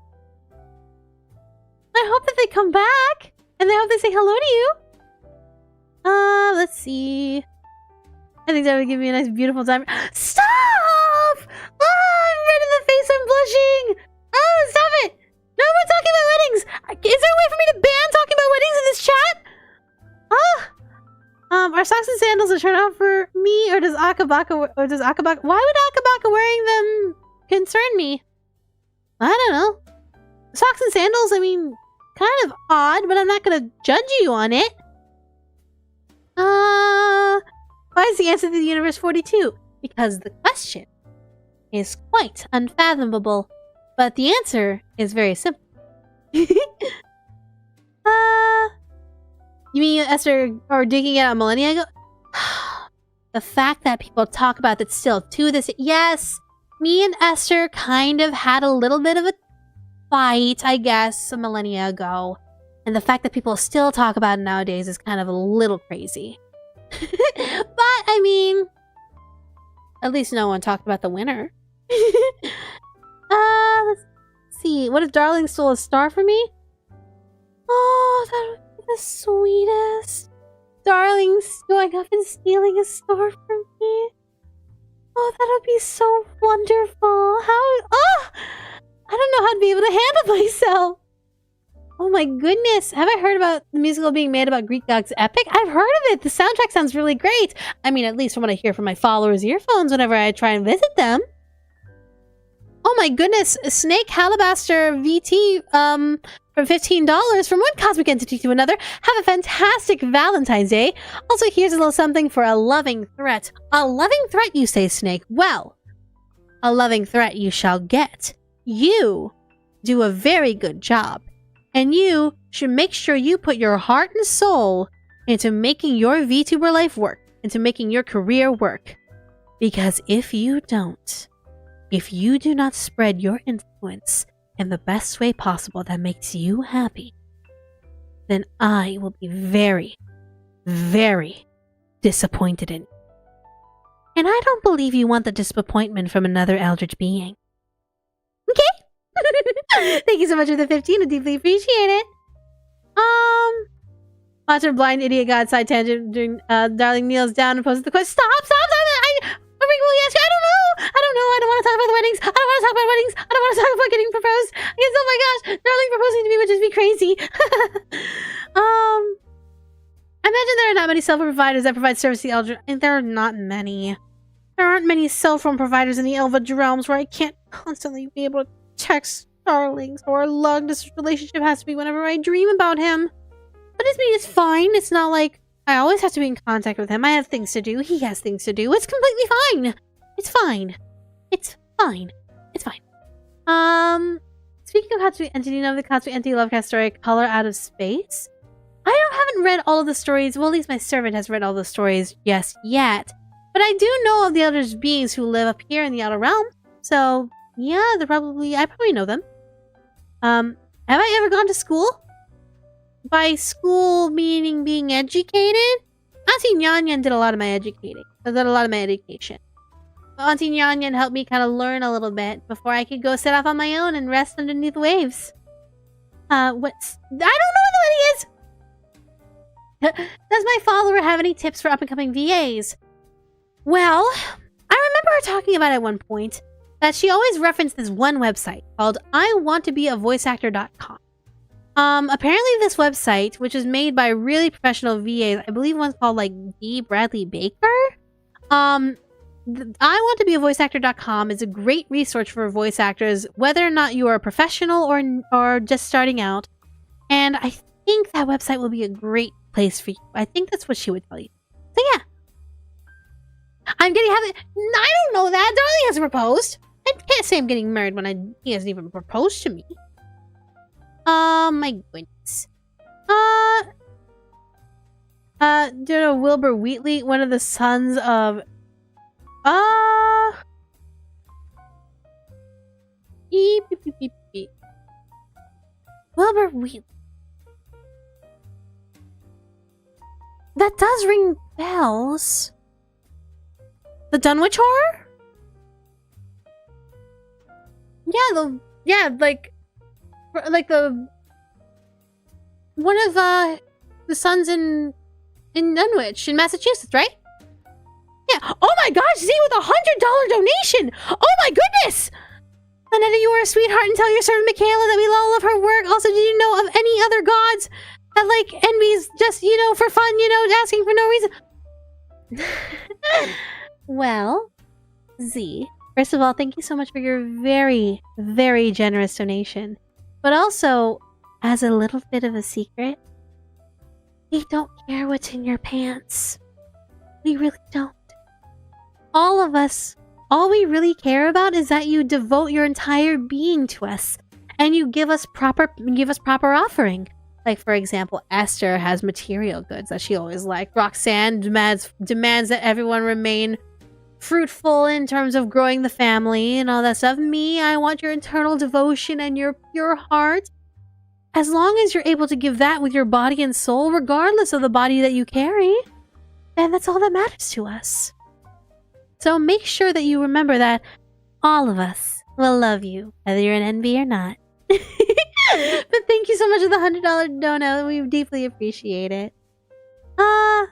I hope that they come back. And I hope they say hello to you. Let's see. I think that would give me a nice, beautiful time. Stop! Oh, I'm red in the face. I'm blushing. Oh, stop it. No more talking about weddings. Is there a way for me to ban talking about weddings in this chat? Are socks and sandals a turn off for me, or does Akabaka, why would Akabaka wearing them concern me? I don't know. Socks and sandals, I mean, kind of odd, but I'm not gonna judge you on it. Why is the answer to the universe 42? Because the question is quite unfathomable, but the answer is very simple. You mean Esther or digging it out millennia ago? The fact that people talk about that still to this... Yes, me and Esther kind of had a little bit of a fight, I guess, a millennia ago. And the fact that people still talk about it nowadays is kind of a little crazy. But, I mean... At least no one talked about the winner. Let's see. What if Darling stole a star for me? Oh, that would be the sweetest. Darling's going up and stealing a star from me. Oh, that would be so wonderful. I don't know how to be able to handle myself. Oh my goodness. Have I heard about the musical being made about Greek gods epic? I've heard of it. The soundtrack sounds really great. I mean, at least from what I hear from my followers' earphones whenever I try and visit them. Oh my goodness. Snake Halabaster VT, from $15 from one cosmic entity to another. Have a fantastic Valentine's Day. Also, here's a little something for a loving threat. A loving threat, you say, Snake? Well, a loving threat you shall get. You do a very good job. And you should make sure you put your heart and soul into making your VTuber life work. into making your career work. Because if you do not spread your influence in the best way possible that makes you happy, then I will be very, very disappointed in you. And I don't believe you want the disappointment from another eldritch being. Okay? Thank you so much for the 15. I deeply appreciate it. Watch a blind idiot got side tangent during Darling kneels down and poses the question. Stop! I regularly ask you, I don't know. I don't want to talk about the weddings. I don't want to talk about weddings. I don't want to talk about getting proposed. Yes, oh my gosh, Darling proposing to me would just be crazy. I imagine there are not many cell phone providers that provide service to the Eldritch. There are not many. There aren't many cell phone providers in the Elvish realms where I can't constantly be able to text Darling, so our long-distance relationship has to be whenever I dream about him. But it's fine. It's not like I always have to be in contact with him. I have things to do. He has things to do. It's completely fine. It's fine. It's fine. It's fine. Speaking of Katsuki Entity, you know the Katsuki Entity Lovecraft story, Color Out of Space? Haven't read all of the stories. Well, at least my servant has read all the stories yet. But I do know of the Eldritch beings who live up here in the Outer Realm. So, yeah, I probably know them. Have I ever gone to school? By school meaning being educated? Auntie Nyanyan did a lot of my educating. I did a lot of my education. Auntie Nyanyan helped me kind of learn a little bit before I could go set off on my own and rest underneath the waves. I don't know what the wedding is! Does my follower have any tips for up-and-coming VAs? Well, I remember her talking about at one point that she always referenced this one website called iwanttobeavoiceactor.com. Apparently this website, which is made by really professional VAs, I believe one's called like D. Bradley Baker. iwanttobeavoiceactor.com is a great resource for voice actors, whether or not you are a professional or just starting out. And I think that website will be a great place for you. I think that's what she would tell you. So yeah. I don't know that. Darling hasn't proposed. I can't say I'm getting married when he hasn't even proposed to me. My goodness. Do you know Wilbur Wheatley, one of the sons of Wilbur Wheatley. That does ring bells. The Dunwich Horror? Like the one of the sons in Dunwich in Massachusetts, right? Yeah. Oh my gosh, Z with a $100 donation! Oh my goodness! Ln'eta, you are a sweetheart, and tell your servant Michaela that we all love her work. Also, did you know of any other gods that like envies just, for fun, asking for no reason? Well, Z, first of all, thank you so much for your very, very generous donation. But also, as a little bit of a secret, we don't care what's in your pants. We really don't. All of us, all we really care about is that you devote your entire being to us, and you give us proper offering. Like, for example, Esther has material goods that she always liked. Roxanne demands that everyone remain fruitful in terms of growing the family and all that stuff. Me, I want your eternal devotion and your pure heart. As long as you're able to give that with your body and soul, regardless of the body that you carry, then that's all that matters to us. So make sure that you remember that all of us will love you, whether you're an NB or not. But thank you so much for the $100 dono. We deeply appreciate it. But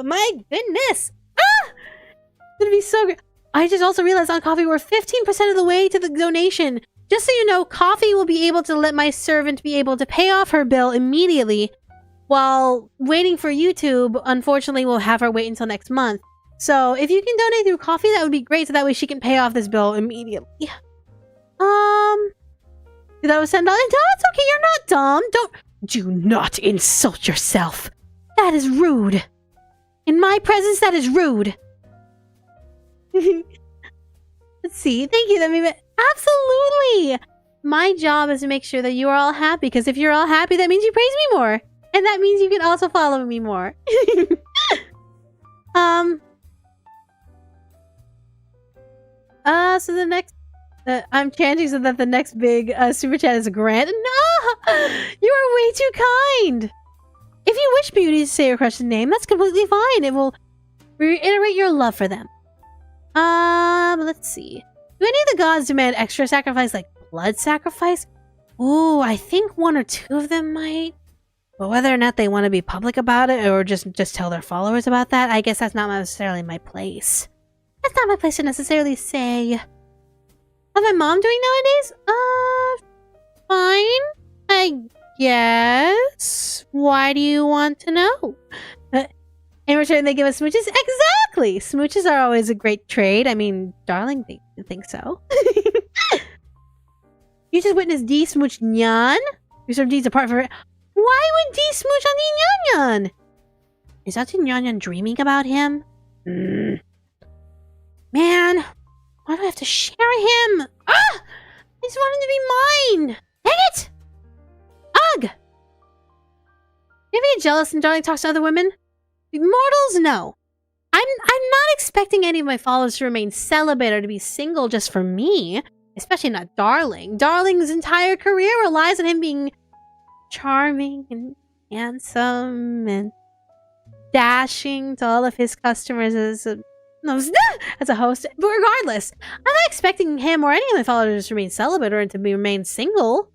my goodness. It's gonna be so great. I just also realized on KoFi we're 15% of the way to the donation. Just so you know, KoFi will be able to let my servant be able to pay off her bill immediately, while waiting for YouTube, unfortunately, we'll have her wait until next month. So if you can donate through KoFi, that would be great, so that way she can pay off this bill immediately. That was $10. No, it's okay, you're not dumb. Do not insult yourself. That is rude. In my presence, that is rude. Let's see. Thank you. Absolutely. My job is to make sure that you are all happy, because if you're all happy, that means you praise me more. And that means you can also follow me more. So the next... I'm chanting so that the next big super chat is a grant. No! You are way too kind! If you wish Beauty to say your crush's name, that's completely fine. It will reiterate your love for them. Let's see. Do any of the gods demand extra sacrifice, like blood sacrifice? Ooh, I think one or two of them might. But whether or not they want to be public about it or just tell their followers about that, I guess that's not necessarily my place. That's not my place to necessarily say. How's my mom doing nowadays? Fine, I guess. Why do you want to know? In return, they give us smooches? Exactly! Smooches are always a great trade. I mean, darling, think so. You just witnessed D smooch Nyan? You serve D's apart for... Why would D smooch on the Nyan Nyan? Is Auntie Nyan Nyan dreaming about him? Man, why do I have to share him? Ah! I just want him to be mine! Dang it! Ugh! You ever get jealous and Darling talks to other women? Mortals, no. I'm not expecting any of my followers to remain celibate or to be single just for me. Especially not Darling. Darling's entire career relies on him being charming and handsome and dashing to all of his customers as a host. But regardless, I'm not expecting him or any of my followers to remain celibate or to remain single.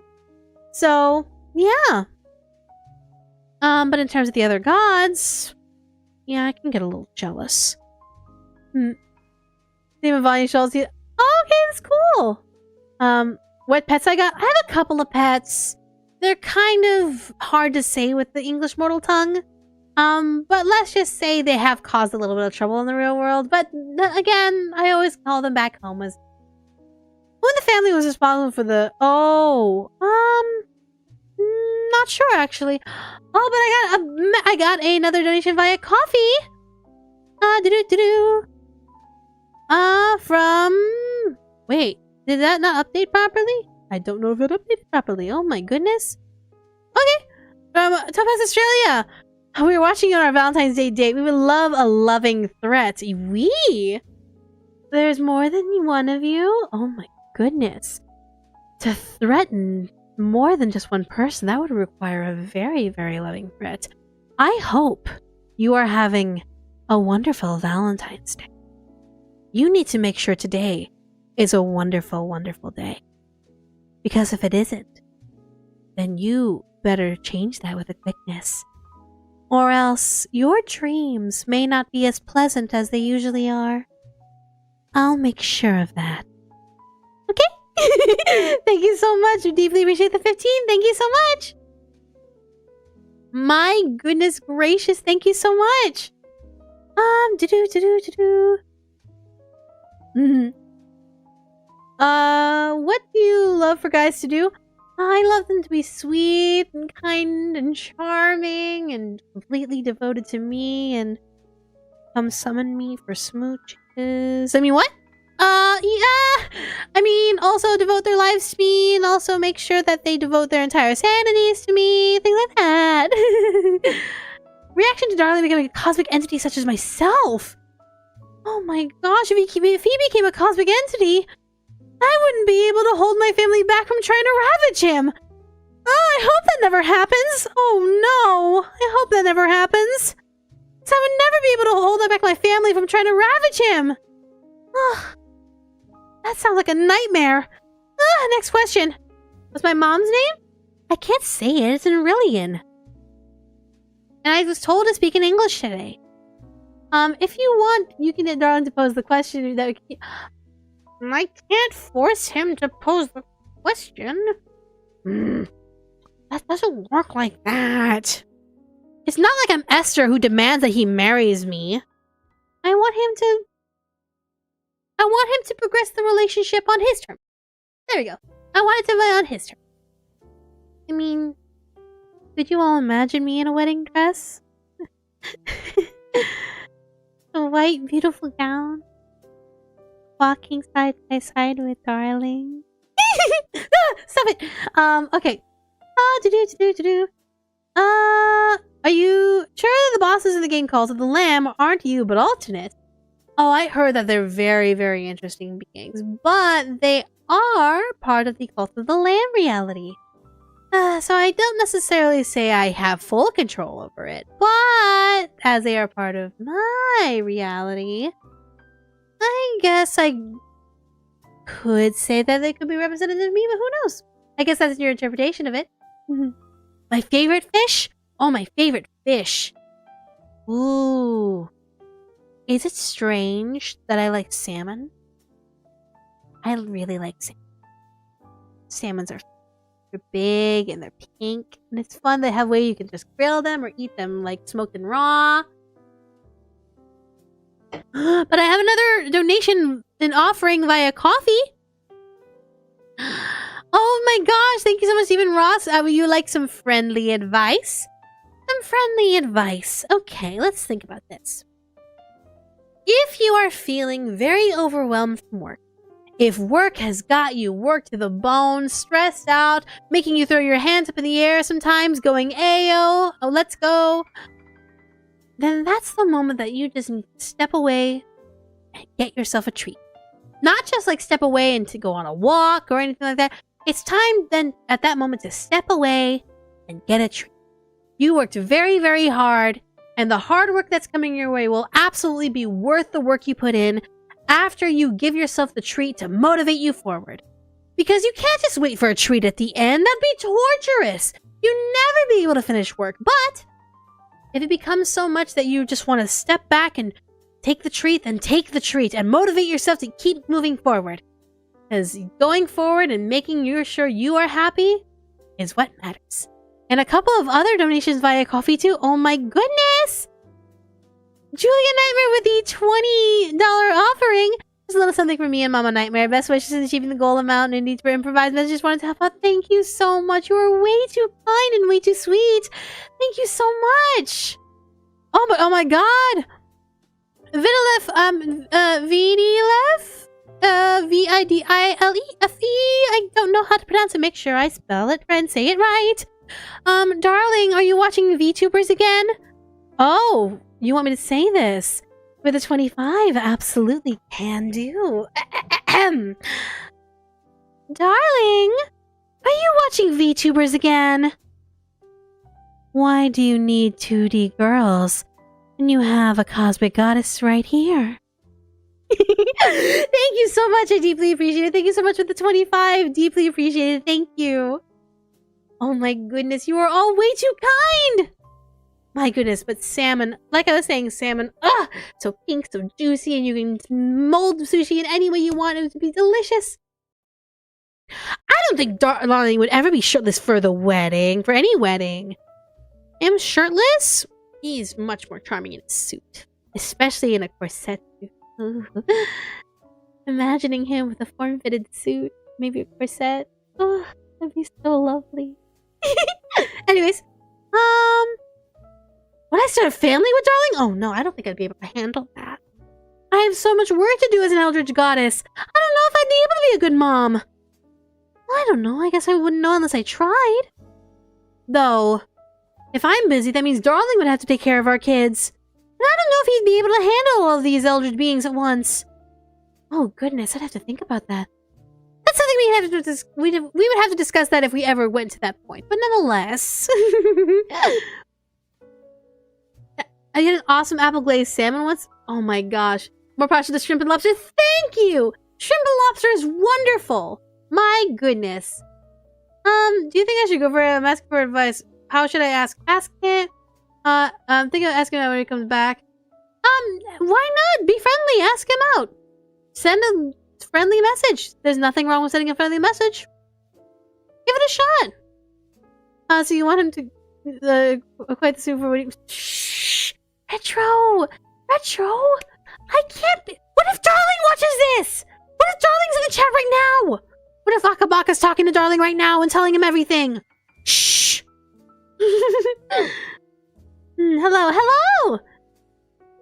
So, yeah. But in terms of the other gods, yeah, I can get a little jealous. Demon Volume Schultz. Oh, okay, that's cool. What pets I got? I have a couple of pets. They're kind of hard to say with the English mortal tongue. But let's just say they have caused a little bit of trouble in the real world. But again, I always call them back home as who in the family was responsible for the... not sure actually. Oh, but I got another donation via KoFi. From... Wait, did that not update properly? I don't know if it updated properly. Oh my goodness. Okay, from Topaz Australia. We were watching on our Valentine's Day date. We would love a loving threat. We? There's more than one of you? Oh my goodness. To threaten more than just one person, that would require a very, very loving threat. I hope you are having a wonderful Valentine's Day. You need to make sure today is a wonderful, wonderful day. Because if it isn't, then you better change that with a quickness. Or else your dreams may not be as pleasant as they usually are. I'll make sure of that. Okay? Thank you so much. We deeply appreciate the 15. Thank you so much. My goodness gracious. Thank you so much. What do you love for guys to do? I love them to be sweet and kind and charming and completely devoted to me and come summon me for smooches. I mean, what? Yeah. I mean, also devote their lives to me and also make sure that they devote their entire sanities to me. Things like that. Reaction to Darling becoming a cosmic entity such as myself. Oh my gosh, if he became a cosmic entity, I wouldn't be able to hold my family back from trying to ravage him. Oh, I hope that never happens. Oh no, I hope that never happens. So I would never be able to hold back my family from trying to ravage him. Oh, that sounds like a nightmare. Next question. What's my mom's name? I can't say it, it's in Aurelian. And I was told to speak in English today. If you want, you can get Darling to pose the question that I can't force him to pose the question. That doesn't work like that. It's not like I'm Esther who demands that he marries me. I want him to progress the relationship on his terms. There we go. I want it to be on his terms. I mean, could you all imagine me in a wedding dress? A white, beautiful gown. Walking side by side with Darling. Stop it! Okay. Are you sure the bosses in the game called the Lamb aren't you, but alternate? Oh, I heard that they're very, very interesting beings, but they are part of the Cult of the Lamb reality. So I don't necessarily say I have full control over it, but as they are part of my reality, I guess I could say that they could be representative of me, but who knows? I guess that's your interpretation of it. My favorite fish? Oh, my favorite fish. Ooh. Is it strange that I like salmon? I really like salmon. Salmons are big and they're pink, and it's fun. They have way you can just grill them or eat them like smoked and raw. But I have another donation and offering via KoFi. Oh my gosh, thank you so much, Stephen Ross. Would you like some friendly advice? Some friendly advice. Okay, let's think about this. If you are feeling very overwhelmed from work, if work has got you worked to the bone, stressed out, making you throw your hands up in the air sometimes, going, Ayo, oh, let's go, then that's the moment that you just need to step away and get yourself a treat. Not just like step away and to go on a walk or anything like that. It's time then at that moment to step away and get a treat. You worked very, very hard, and the hard work that's coming your way will absolutely be worth the work you put in after you give yourself the treat to motivate you forward. Because you can't just wait for a treat at the end. That'd be torturous. You'd never be able to finish work. But if it becomes so much that you just want to step back and take the treat, then take the treat and motivate yourself to keep moving forward. Because going forward and making sure you are happy is what matters. And a couple of other donations via KoFi too. Oh my goodness! Julia Nightmare with the $20 offering. Just a little something for me and Mama Nightmare. Best wishes in achieving the goal amount and need for improvised messages. Just wanted to help out. Thank you so much. You are way too kind and way too sweet. Thank you so much. Oh my god. Vidilef, Vidilef? Vidilefe? I don't know how to pronounce it. Make sure I spell it and say it right. Darling, are you watching VTubers again? Oh, you want me to say this? For the 25, absolutely can do. Darling, are you watching VTubers again? Why do you need 2D girls when you have a cosmic goddess right here? Thank you so much. I deeply appreciate it. Thank you so much for the 25. Deeply appreciate it. Thank you. Oh my goodness, you are all way too kind. My goodness, but salmon, like I was saying, salmon, so pink, so juicy, and you can mold sushi in any way you want it to be delicious. I don't think Darling would ever be shirtless for the wedding, for any wedding. Him shirtless? He's much more charming in a suit, especially in a corset suit. Imagining him with a form-fitted suit, maybe a corset. Oh, that'd be so lovely. Anyways, would I start a family with Darling? Oh no, I don't think I'd be able to handle that. I have so much work to do as an Eldritch Goddess. I don't know if I'd be able to be a good mom. Well, I don't know. I guess I wouldn't know unless I tried. Though, if I'm busy, that means Darling would have to take care of our kids. And I don't know if he'd be able to handle all of these Eldritch beings at once. Oh goodness, I'd have to think about that. That's something we would have to discuss that if we ever went to that point. But nonetheless, I get an awesome apple glazed salmon once. Oh my gosh, more passion to shrimp and lobster. Thank you. Shrimp and lobster is wonderful. My goodness. Do you think I should go for it? I'm asking for advice. How should I ask? Ask it. I'm thinking of asking him when he comes back. Why not? Be friendly. Ask him out. Send a friendly message. There's nothing wrong with sending a friendly message. Give it a shot. So you want him to quite the super what? Shh, Retro. I can't be. What if Darling watches this? What if Darling's in the chat right now? What if Akabaka's talking to Darling right now and telling him everything? Shh. Hello.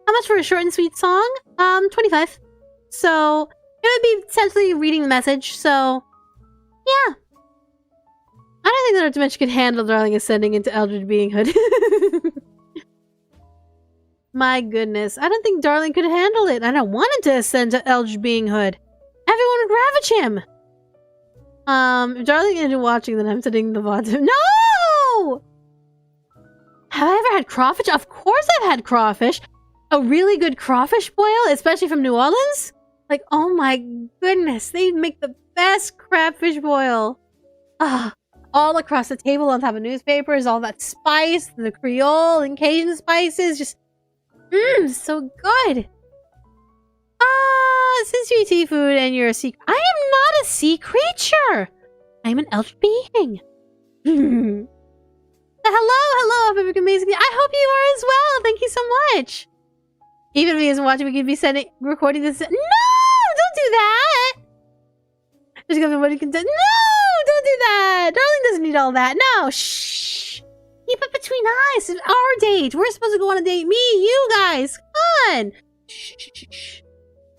How much for a short and sweet song? 25. So it would be essentially reading the message. So yeah. I don't think the dimension could handle Darling ascending into Eldritch Beinghood. My goodness. I don't think Darling could handle it. I don't want him to ascend to Eldritch Beinghood. Everyone would ravage him. If Darling isn't watching, then I'm sending the VOD to him. No! Have I ever had crawfish? Of course I've had crawfish. A really good crawfish boil, especially from New Orleans. Like, oh my goodness. They make the best crabfish boil. All across the table on top of newspapers, all that spice, the Creole and Cajun spices, just so good. Since you eat seafood and you're a sea, I am not a sea creature. I'm an eldritch being. Hello, hope you're amazing. I hope you are as well. Thank you so much. Even if he isn't watching, we could be recording this. No, don't do that. There's gonna be what you can do. No, don't do that. Darling doesn't need all that. No, shh. Keep it between us. It's our date. We're supposed to go on a date. Me, you guys. Come on. Shh.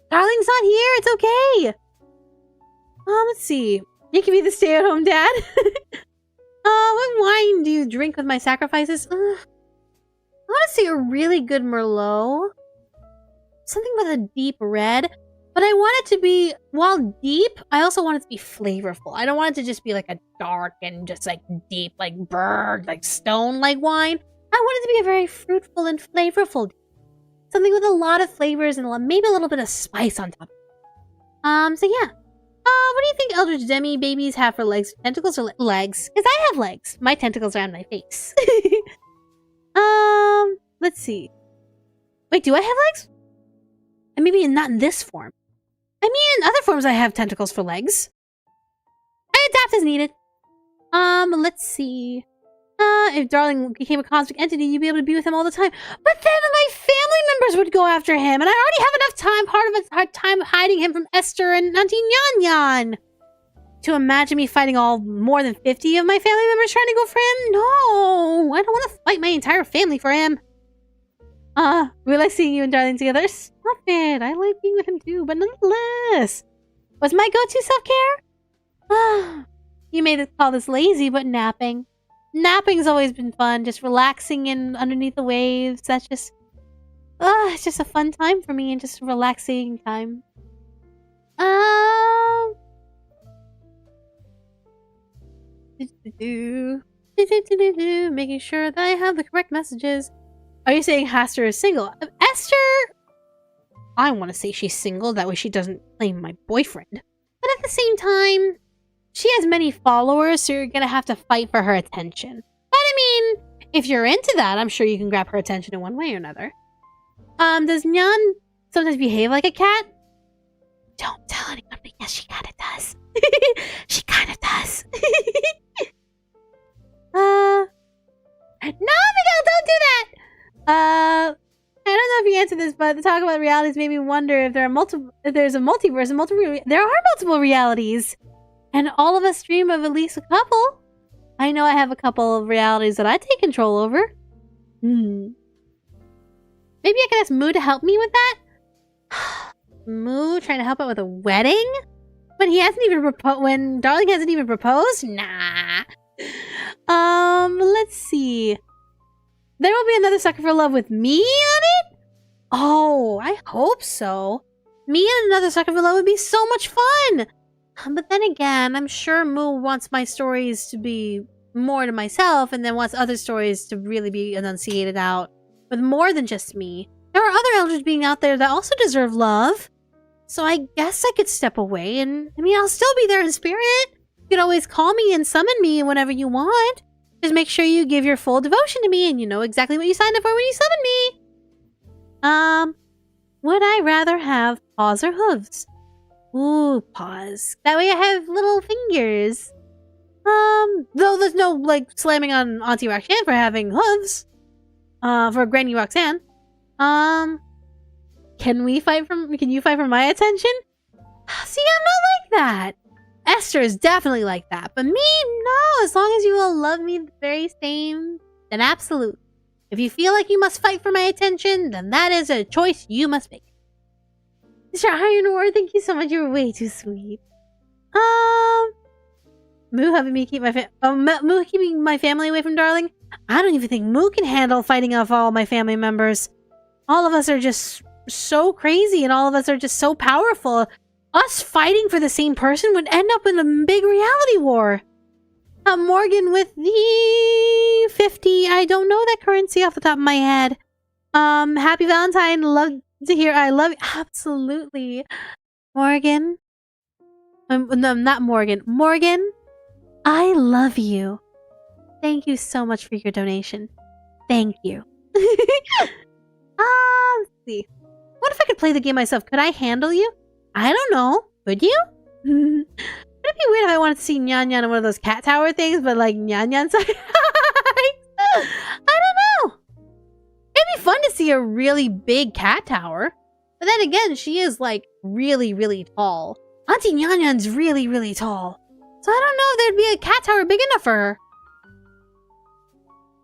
Darling's not here. It's okay. Let's see. You can be the stay-at-home dad. What wine do you drink with my sacrifices? I want to say a really good Merlot. Something with a deep red. But I want it to be, while deep, I also want it to be flavorful. I don't want it to just be like a dark and just like deep, like bird, like stone-like wine. I want it to be a very fruitful and flavorful. Something with a lot of flavors and maybe a little bit of spice on top. So yeah. What do you think Eldritch Demi babies have for legs? Tentacles or legs? Because I have legs. My tentacles are on my face. Let's see. Wait, do I have legs? And maybe not in this form. I mean, in other forms I have tentacles for legs. I adapt as needed. Let's see. If Darling became a cosmic entity, you'd be able to be with him all the time. But then my family members would go after him, and I already have enough hard time hiding him from Esther and Auntie Nyan Nyan. To imagine me fighting more than 50 of my family members trying to go for him? No! I don't want to fight my entire family for him. We like seeing you and Darling together. Stop it. I like being with him too, but nonetheless. What's my go-to self-care? You may call this lazy, but napping. Napping's always been fun. Just relaxing underneath the waves. That's just... it's just a fun time for me and just a relaxing time. Making sure that I have the correct messages. Are you saying Hester is single? Esther... I want to say she's single. That way she doesn't claim my boyfriend. But at the same time, she has many followers, so you're going to have to fight for her attention. But I mean, if you're into that, I'm sure you can grab her attention in one way or another. Does Nyan sometimes behave like a cat? Don't tell anyone, but yes, she kind of does. She kind of does. No, Miguel, don't do that! I don't know if you answered this, but the talk about realities made me wonder if there's a multiverse, there are multiple realities. And all of us dream of at least a couple. I know I have a couple of realities that I take control over. Maybe I can ask Moo to help me with that? Moo trying to help out with a wedding? When he hasn't even when Darling hasn't even proposed? Nah. Let's see. There will be another Sucker for Love with me on it? Oh, I hope so. Me and another Sucker for Love would be so much fun. But then again, I'm sure Moo wants my stories to be more to myself and then wants other stories to really be enunciated out with more than just me. There are other eldritch beings out there that also deserve love. So I guess I could step away and, I mean, I'll still be there in spirit. You can always call me and summon me whenever you want. Just make sure you give your full devotion to me and you know exactly what you signed up for when you summon me. Would I rather have paws or hooves? Ooh, paws. That way I have little fingers. Though there's no, like, slamming on Auntie Roxanne for having hooves. For Granny Roxanne. Can you fight for my attention? See, I'm not like that. Esther is definitely like that. But me, no. As long as you will love me the very same, then absolute. If you feel like you must fight for my attention, then that is a choice you must make. Mr. Iron War, thank you so much. You're way too sweet. Moo helping me keep Moo keeping my family away from Darling? I don't even think Moo can handle fighting off all my family members. All of us are just so crazy, and all of us are just so powerful. Us fighting for the same person would end up in a big reality war. Morgan with the 50. I don't know that currency off the top of my head. Happy Valentine. Love to hear I love you. Absolutely. Morgan. No, not Morgan. Morgan, I love you. Thank you so much for your donation. Thank you. Let's see. What if I could play the game myself? Could I handle you? I don't know. Could you? Would it be weird if I wanted to see Nyan Nyan on one of those cat tower things, but like Nyan Nyan side? I don't know. It'd be fun to see a really big cat tower. But then again, she is like really, really tall. Auntie Nyan Nyan's really, really tall. So I don't know if there'd be a cat tower big enough for her.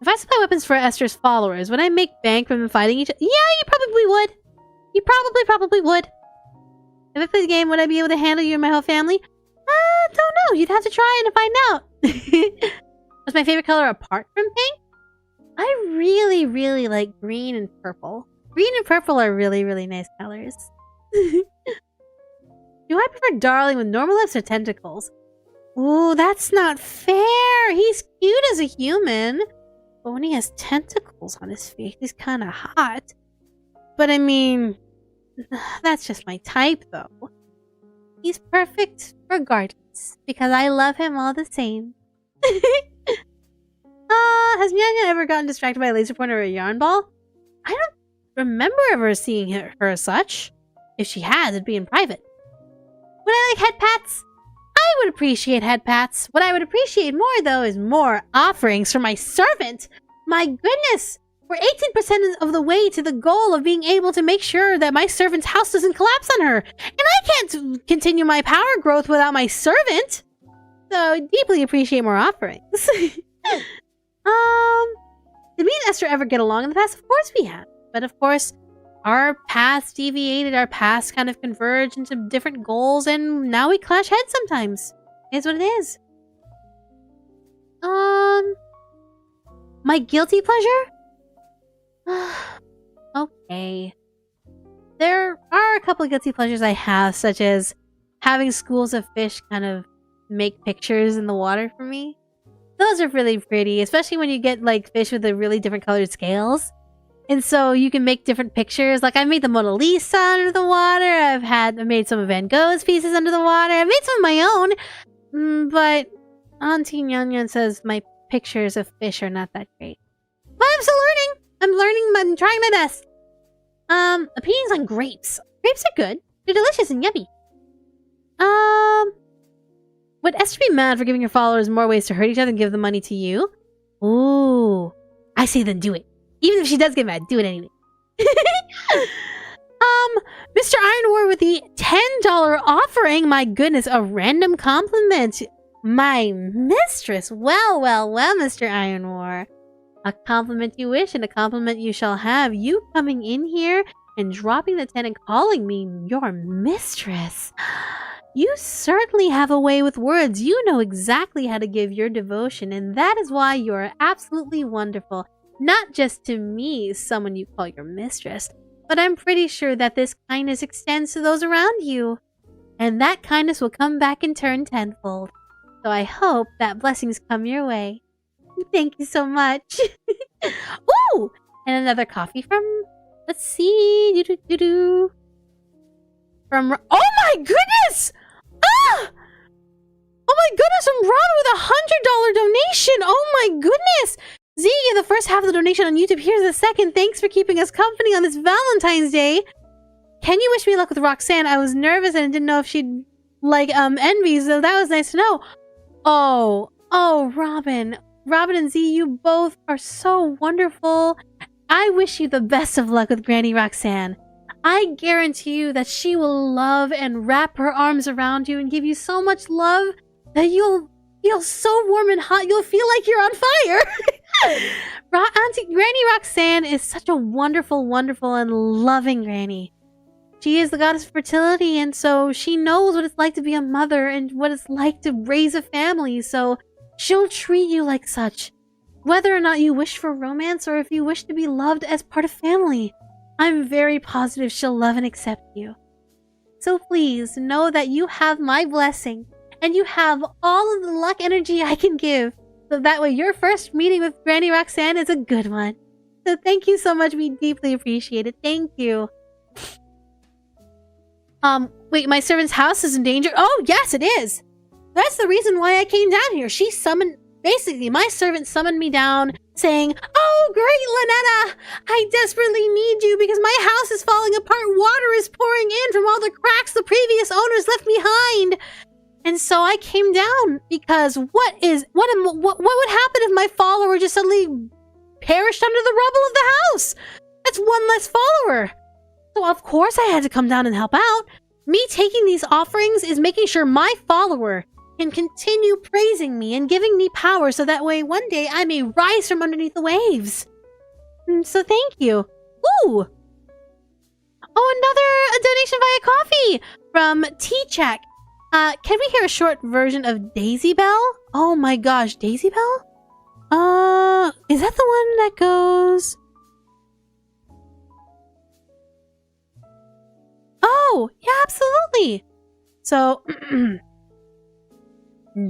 If I supply weapons for Esther's followers, would I make bank from them fighting each other? Yeah, you probably would. You probably would. If I play the game, would I be able to handle you and my whole family? Don't know. You'd have to try and find out. What's my favorite color apart from pink? I really, really like green and purple. Green and purple are really, really nice colors. Do I prefer Darling with normal lips or tentacles? Ooh, that's not fair. He's cute as a human. But when he has tentacles on his face, he's kind of hot. But I mean, that's just my type, though. He's perfect regardless, because I love him all the same. Has Mianya ever gotten distracted by a laser pointer or a yarn ball? I don't remember ever seeing her as such. If she has, it'd be in private. Would I like head pats? I would appreciate head pats. What I would appreciate more, though, is more offerings from my servant. My goodness! We're 18% of the way to the goal of being able to make sure that my servant's house doesn't collapse on her. And I can't continue my power growth without my servant. So I deeply appreciate more offerings. Did me and Esther ever get along in the past? Of course we have. But of course, our paths deviated, our paths kind of converged into different goals, and now we clash heads sometimes. It's what it is. My guilty pleasure? Okay. There are a couple of guilty pleasures I have, such as having schools of fish kind of make pictures in the water for me. Those are really pretty, especially when you get like fish with the really different colored scales. And so you can make different pictures. Like I made the Mona Lisa under the water. I made some of Van Gogh's pieces under the water. I made some of my own. But Auntie Nyan Nyan says my pictures of fish are not that great. But I'm still learning. I'm trying my best. Opinions on grapes. Grapes are good. They're delicious and yummy. Would Esther be mad for giving her followers more ways to hurt each other and give the money to you? Ooh. I say then do it. Even if she does get mad, do it anyway. Mr. Iron War with the $10 offering. My goodness, a random compliment. My mistress. Well, Mr. Iron War. A compliment you wish and a compliment you shall have. You coming in here and dropping the 10 and calling me your mistress. You certainly have a way with words. You know exactly how to give your devotion, and that is why you are absolutely wonderful. Not just to me, someone you call your mistress, but I'm pretty sure that this kindness extends to those around you. And that kindness will come back in turn tenfold. So I hope that blessings come your way. Thank you so much. Ooh! And another coffee from... Let's see... From... Oh my goodness! Ah! Oh my goodness, from Ron with a $100 donation! Oh my goodness! Z, the first half of the donation on YouTube. Here's the second. Thanks for keeping us company on this Valentine's Day. Can you wish me luck with Roxanne? I was nervous and didn't know if she'd like envy, so that was nice to know. Oh, Robin. Robin and Z, you both are so wonderful. I wish you the best of luck with Granny Roxanne. I guarantee you that she will love and wrap her arms around you and give you so much love that you'll feel so warm and hot, you'll feel like you're on fire. Auntie Granny Roxanne is such a wonderful, wonderful, and loving granny. She is the goddess of fertility, and so she knows what it's like to be a mother and what it's like to raise a family, so she'll treat you like such. Whether or not you wish for romance or if you wish to be loved as part of family, I'm very positive she'll love and accept you. So please know that you have my blessing and you have all of the luck energy I can give, so that way your first meeting with Granny Roxanne is a good one. So thank you so much, we deeply appreciate it. Thank you. Wait, my servant's house is in danger? Oh, yes, it is! That's the reason why I came down here. Basically, my servant summoned me down, saying, "Oh, great Ln'eta! I desperately need you because my house is falling apart. Water is pouring in from all the cracks the previous owners left behind." And so I came down because what would happen if my follower just suddenly perished under the rubble of the house? That's one less follower. So of course I had to come down and help out. Me taking these offerings is making sure my follower can continue praising me and giving me power, so that way one day I may rise from underneath the waves. So thank you. Ooh! Oh, another donation via KoFi from T-Check. Can we hear a short version of Daisy Bell? Oh my gosh, Daisy Bell? Is that the one that goes... Oh, yeah, absolutely. So,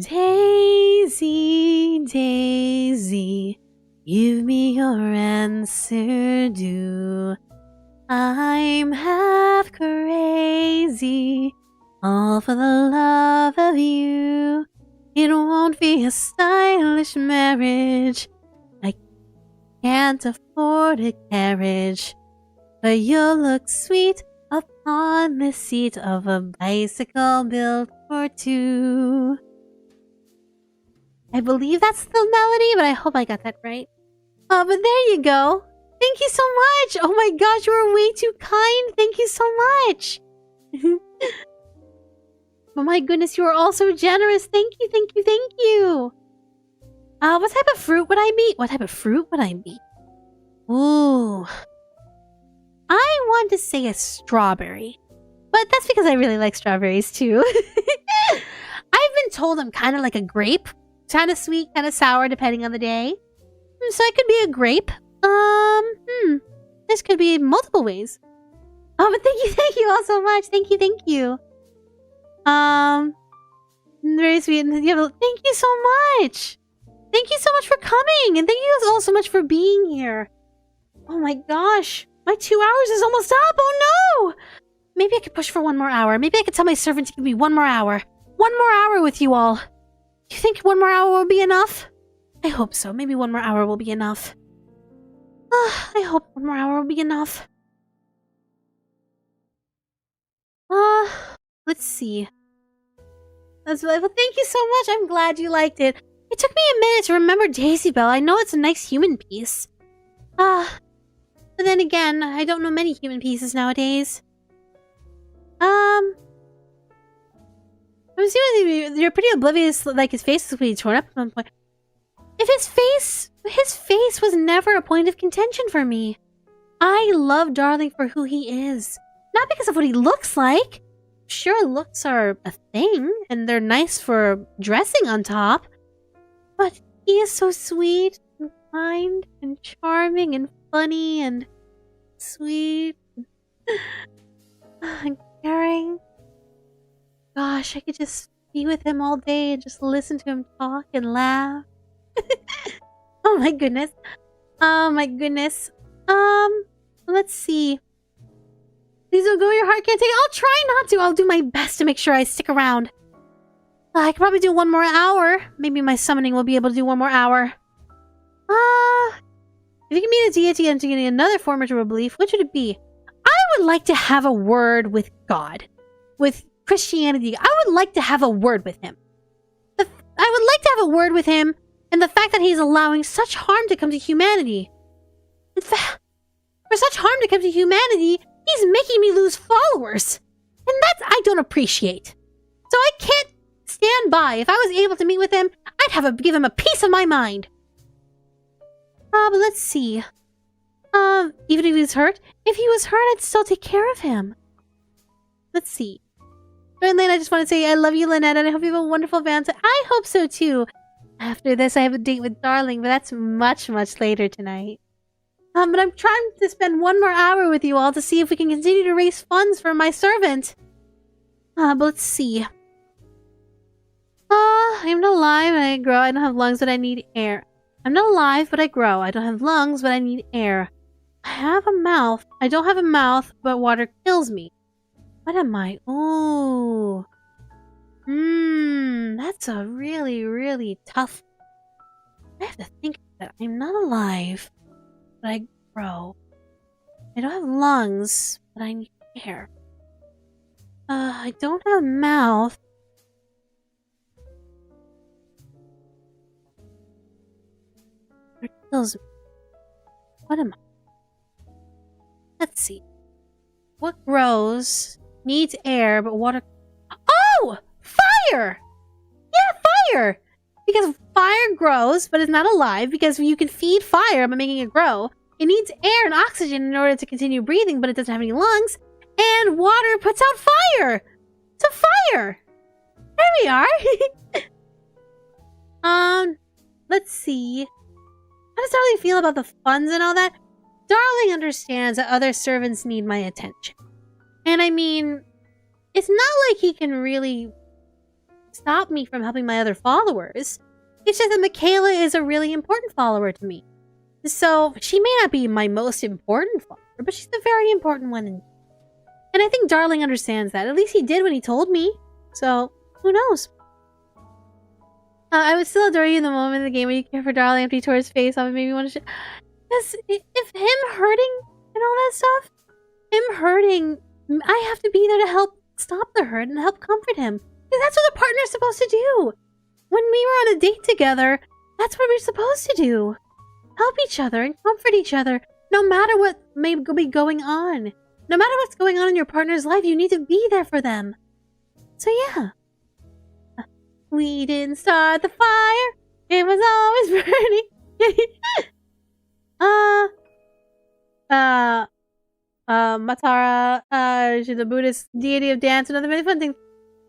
Daisy, Daisy, give me your answer, do. I'm half crazy, all for the love of you. It won't be a stylish marriage. I can't afford a carriage, but you'll look sweet upon the seat of a bicycle built for two. I believe that's the melody, but I hope I got that right. But there you go. Thank you so much. Oh my gosh, you are way too kind. Thank you so much. Oh my goodness, you are all so generous. Thank you, thank you, thank you. What type of fruit would I be? What type of fruit would I be? Ooh. I want to say a strawberry, but that's because I really like strawberries too. I've been told I'm kind of like a grape, kind of sweet, kind of sour, depending on the day. So I could be a grape. This could be multiple ways. Oh, but thank you all so much. Thank you. Very sweet. Thank you so much. Thank you so much for coming, and thank you all so much for being here. Oh my gosh. My 2 hours is almost up! Oh no! Maybe I could push for 1 more hour. Maybe I could tell my servant to give me 1 more hour. 1 more hour with you all. Do you think 1 more hour will be enough? I hope so. Maybe 1 more hour will be enough. I hope 1 more hour will be enough. Let's see. Well, thank you so much. I'm glad you liked it. It took me a minute to remember Daisy Bell. I know it's a nice human piece. But then again, I don't know many human pieces nowadays. I'm assuming you're pretty oblivious, like his face was pretty torn up at one point. If his face was never a point of contention for me. I love Darling for who he is. Not because of what he looks like. Sure, looks are a thing, and they're nice for dressing on top. But he is so sweet, and kind, and charming, and funny, and sweet, and caring. Gosh, I could just be with him all day and just listen to him talk and laugh. Oh my goodness. Oh my goodness. Let's see. Please don't go where your heart can't take it. I'll try not to. I'll do my best to make sure I stick around. I could probably do 1 more hour. Maybe my summoning will be able to do 1 more hour. If you can meet a deity and gain another form of belief, which would it be? I would like to have a word with God. With Christianity. I would like to have a word with him. I would like to have a word with him, and the fact that he's allowing such harm to come to humanity. In fact, for such harm to come to humanity, he's making me lose followers. And that I don't appreciate. So I can't stand by. If I was able to meet with him, I'd give him a piece of my mind. But let's see. Even if he was hurt? If he was hurt, I'd still take care of him. let's see. And then I just want to say I love you, Ln'eta, and I hope you have a wonderful Valentine. I hope so too. After this, I have a date with Darling, but that's much, much later tonight. But I'm trying to spend one more hour with you all to see if we can continue to raise funds for my servant. But let's see. I'm not alive, but I grow. I don't have lungs, but I need air. I'm not alive, but I grow. I don't have lungs, but I need air. I have a mouth. I don't have a mouth, but water kills me. What am I? Oh. That's a really, really tough... I have to think that I'm not alive, but I grow. I don't have lungs, but I need air. I don't have a mouth. It kills me. What am I? Let's see. What grows, needs air, but water... Oh! Fire! Yeah, fire! Because fire grows, but it's not alive, because you can feed fire by making it grow. It needs air and oxygen in order to continue breathing, but it doesn't have any lungs. And water puts out fire! So fire! There we are! Let's see. How does Darling feel about the funds and all that? Darling understands that other servants need my attention. And I mean, it's not like he can really stop me from helping my other followers. It's just that Michaela is a really important follower to me. So, she may not be my most important follower, but she's a very important one. And I think Darling understands that. At least he did when he told me. So, who knows? I would still adore you in the moment in the game where you care for Darling after he tore his face off and made me want to Because if him hurting and all that stuff, him hurting, I have to be there to help stop the hurt and help comfort him. Because that's what a partner's supposed to do. When we were on a date together, that's what we're supposed to do. Help each other and comfort each other, no matter what may be going on. No matter what's going on in your partner's life, you need to be there for them. So yeah. We didn't start the fire. It was always burning. Matara, she's a Buddhist deity of dance and other many fun things.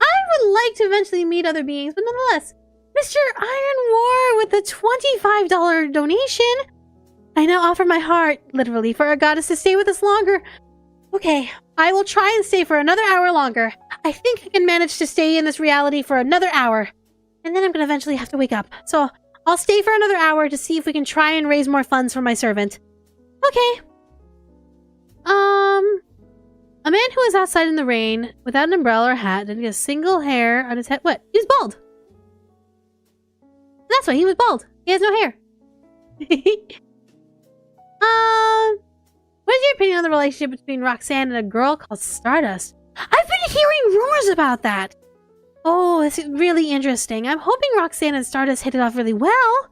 I would like to eventually meet other beings, but nonetheless, Mr. Iron War with the $25 donation. I now offer my heart, literally, for our goddess to stay with us longer. Okay, I will try and stay for another hour longer. I think I can manage to stay in this reality for another hour. And then I'm gonna eventually have to wake up. So, I'll stay for another hour to see if we can try and raise more funds for my servant. Okay. A man who was outside in the rain, without an umbrella or hat, didn't get a single hair on his head. What? He was bald! That's why he was bald. He has no hair. What is your opinion on the relationship between Roxanne and a girl called Stardust? I've been hearing rumors about that! Oh, it's really interesting. I'm hoping Roxanne and Stardust hit it off really well.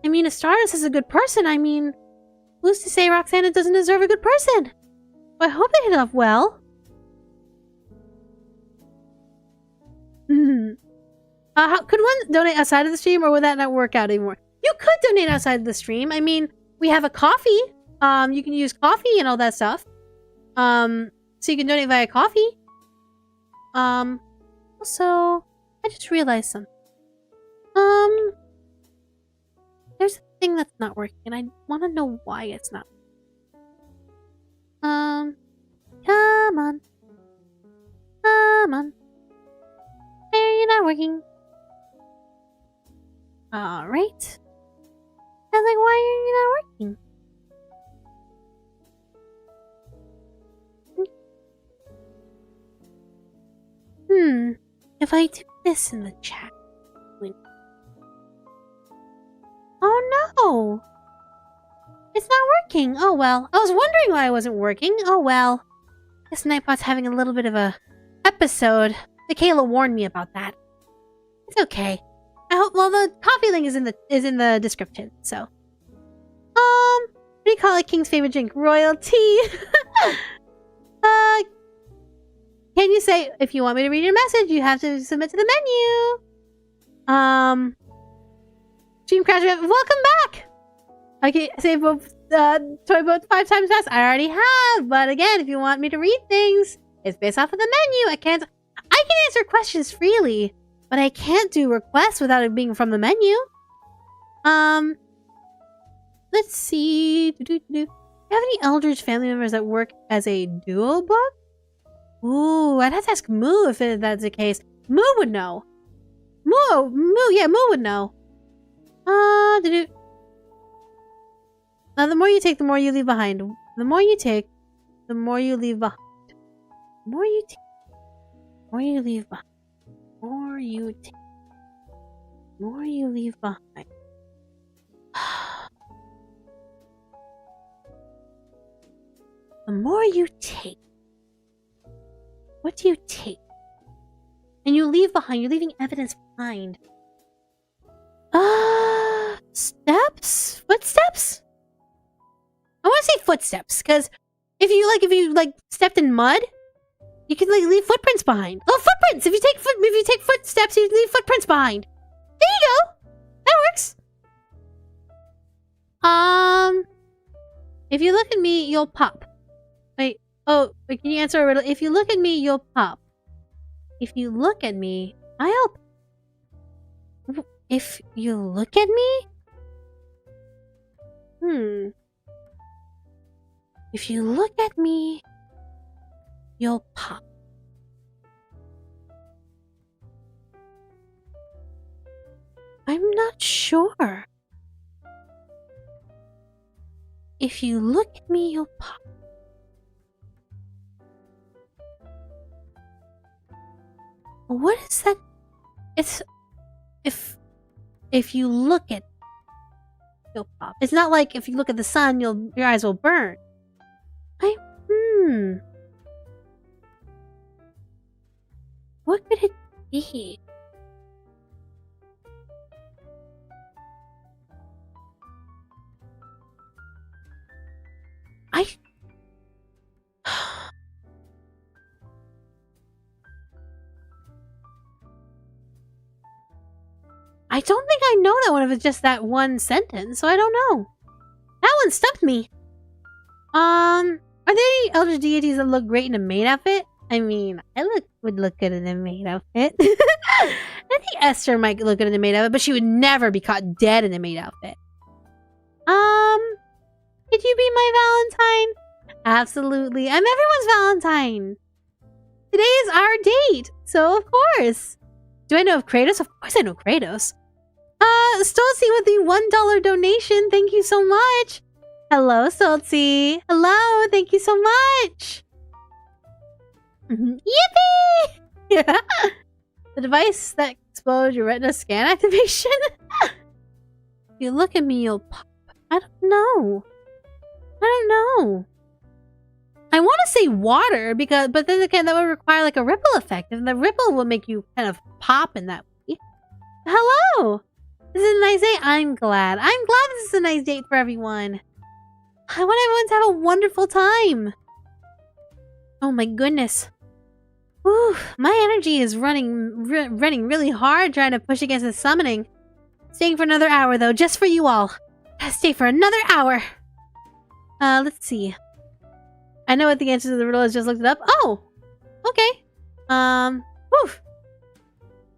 I mean, if Stardust is a good person, I mean, who's to say Roxanne doesn't deserve a good person? I hope they hit it off well. Could one donate outside of the stream, or would that not work out anymore? You could donate outside of the stream. I mean, we have a KoFi. You can use KoFi and all that stuff. So you can donate via KoFi. Also, I just realized something. There's a thing that's not working, and I want to know why it's not. Come on. Come on. Why are you not working? Alright. I was like, why are you not working? If I do this in the chat. Oh no! It's not working. Oh well. I was wondering why it wasn't working. Oh well. Guess Nightbot's having a little bit of a episode. Michaela warned me about that. It's okay. I hope. Well, the coffee link is in the description. So, what do you call it? King's favorite drink, royalty. Can you say if you want me to read your message? You have to submit to the menu. Stream crash. Welcome back. Okay, say both toy boat 5 times fast. I already have, but again, if you want me to read things, It's based off of the menu. I can answer questions freely, but I can't do requests without it being from the menu. Let's see. Do you have any Eldritch family members that work as a duo book? Ooh, I'd have to ask Moo if that's the case. Moo would know. Moo would know. The more you take, the more you leave behind. The more you take, the more you leave behind. The more you take, the more you leave behind. The more you take, the more you leave behind. The more you take. What do you take? And you leave behind. You're leaving evidence behind. Steps? Footsteps? I want to say footsteps, because if you stepped in mud, you can leave footprints behind. Oh, footprints! If you take footsteps, you leave footprints behind. There you go. That works. If you look at me, you'll pop. Wait. Oh, wait, can you answer a riddle? If you look at me, you'll pop. If you look at me, I'll... If you look at me? If you look at me, you'll pop. I'm not sure. If you look at me, you'll pop. What is that? It's... If you look at... You'll pop. It's not like if you look at the sun, your eyes will burn. What could it be? I don't think I know that one if it's just that one sentence, so I don't know. That one stumped me. Are there any elder deities that look great in a maid outfit? I mean, would look good in a maid outfit. I think Esther might look good in a maid outfit, but she would never be caught dead in a maid outfit. Could you be my Valentine? Absolutely. I'm everyone's Valentine. Today is our date, so of course. Do I know of Kratos? Of course I know Kratos. Stoltzy with the $1 donation. Thank you so much. Hello, Stoltzy. Hello, thank you so much. Yippee! Yeah. The device that explodes your retina scan activation? If you look at me, you'll pop. I don't know. I want to say water, but then again, that would require like a ripple effect, and the ripple will make you kind of pop in that way. Hello! This is a nice day. I'm glad this is a nice date for everyone. I want everyone to have a wonderful time. Oh my goodness. Whew, my energy is running really hard trying to push against the summoning. Staying for another hour though, just for you all. Gotta stay for another hour. Let's see. I know what the answer to the riddle is, just looked it up. Oh! Okay. Whew.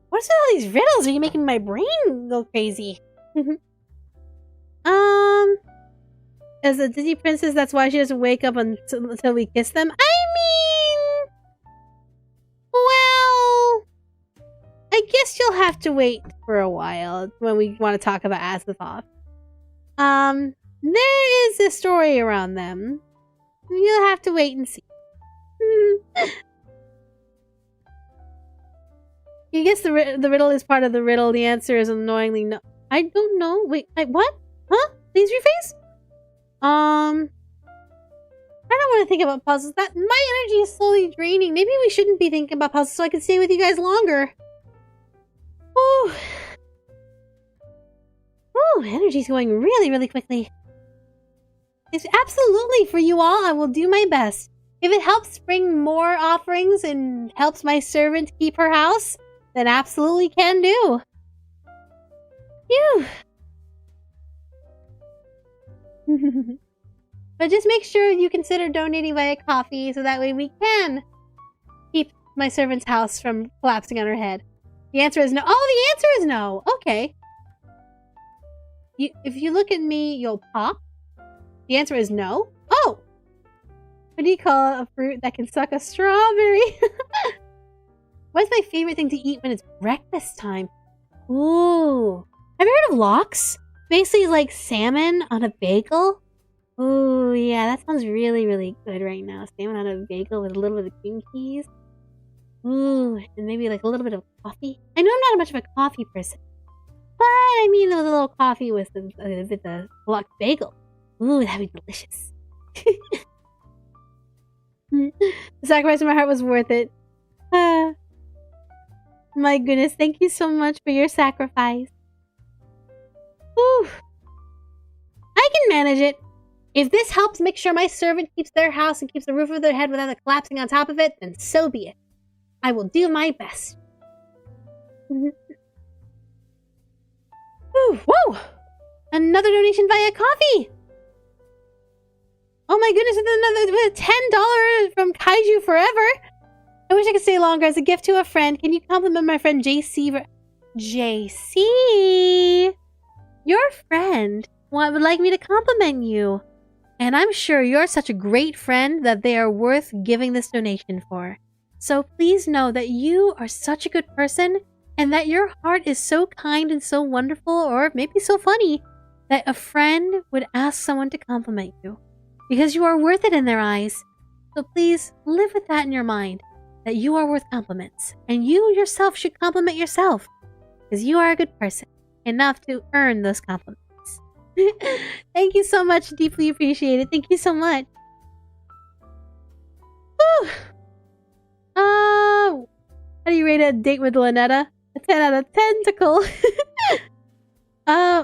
What's with all these riddles? Are you making my brain go crazy? As a Disney princess, that's why she doesn't wake up until we kiss them? I mean... Well... I guess you'll have to wait for a while when we want to talk about Azathoth. There is a story around them. You'll have to wait and see. I guess the riddle is part of the riddle. The answer is annoyingly no. I don't know. Wait, what? Huh? Please rephrase? I don't want to think about puzzles. My energy is slowly draining. Maybe we shouldn't be thinking about puzzles so I can stay with you guys longer. Ooh. Ooh, energy's going really quickly. It's absolutely for you all. I will do my best. If it helps bring more offerings and helps my servant keep her house, then absolutely can do. Phew. But just make sure you consider donating via KoFi so that way we can my servant's house from collapsing on her head? The answer is no. Oh, the answer is no. Okay. If you look at me, you'll pop. The answer is no. Oh! What do you call a fruit that can suck a strawberry? What's my favorite thing to eat when it's breakfast time? Ooh. Have you heard of lox? Basically like salmon on a bagel. Ooh, yeah, that sounds really, really good right now. Salmon on a bagel with a little bit of green peas. Ooh, and maybe like a little bit of coffee. I know I'm not much of a coffee person. But I mean a little coffee with the lox bagel. Ooh, that'd be delicious. The sacrifice of my heart was worth it. My goodness, thank you so much for your sacrifice. Whew. I can manage it. If this helps make sure my servant keeps their house and keeps the roof over their head without it collapsing on top of it, then so be it. I will do my best. Whew, whoa! Another donation via KoFi! Oh my goodness, another $10 from Kaiju Forever! I wish I could stay longer as a gift to a friend. Can you compliment my friend JC? JC? Your friend would like me to compliment you. And I'm sure you're such a great friend that they are worth giving this donation for. So please know that you are such a good person and that your heart is so kind and so wonderful, or maybe so funny, that a friend would ask someone to compliment you. Because you are worth it in their eyes. So please live with that in your mind, that you are worth compliments. And you yourself should compliment yourself. Because you are a good person, enough to earn those compliments. Thank you so much. Deeply appreciate it. Thank you so much. Whew. How do you rate a date with Ln'eta? A 10 out of 10 tentacle.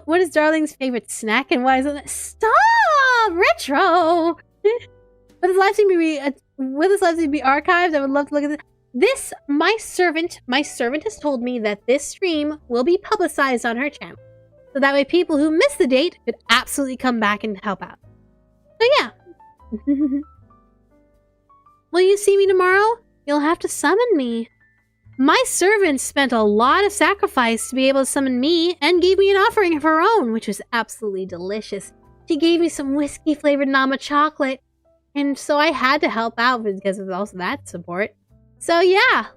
What is Darling's favorite snack and why is it? Stop! Retro! Will this live stream be archived? I would love to look at this. My servant has told me that this stream will be publicized on her channel. So that way people who miss the date could absolutely come back and help out. So yeah. Will you see me tomorrow? You'll have to summon me. My servant spent a lot of sacrifice to be able to summon me and gave me an offering of her own, which was absolutely delicious. She gave me some whiskey-flavored Nama chocolate, and so I had to help out because of also that support. So yeah.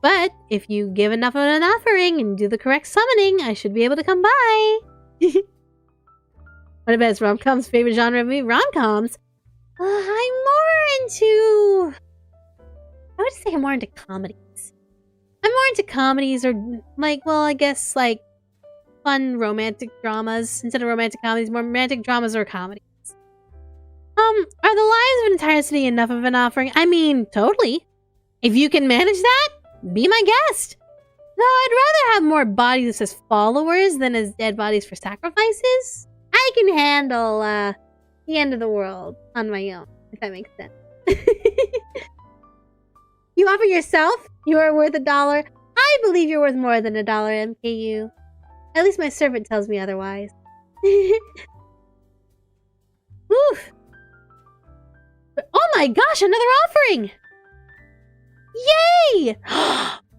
But if you give enough of an offering and do the correct summoning, I should be able to come by. What about rom-coms? Favorite genre of movie? Rom-coms? I'm more into... I would say I'm more into comedies. I'm more into comedies or, like, well, I guess, like, fun romantic dramas. Instead of romantic comedies, more romantic dramas or comedies. Are the lives of an entire city enough of an offering? I mean, totally. If you can manage that, be my guest. Though I'd rather have more bodies as followers than as dead bodies for sacrifices. I can handle, the end of the world on my own, if that makes sense. You offer yourself? You are worth $1. I believe you're worth more than $1, MKU. At least my servant tells me otherwise. Oof. Oh my gosh, another offering! Yay!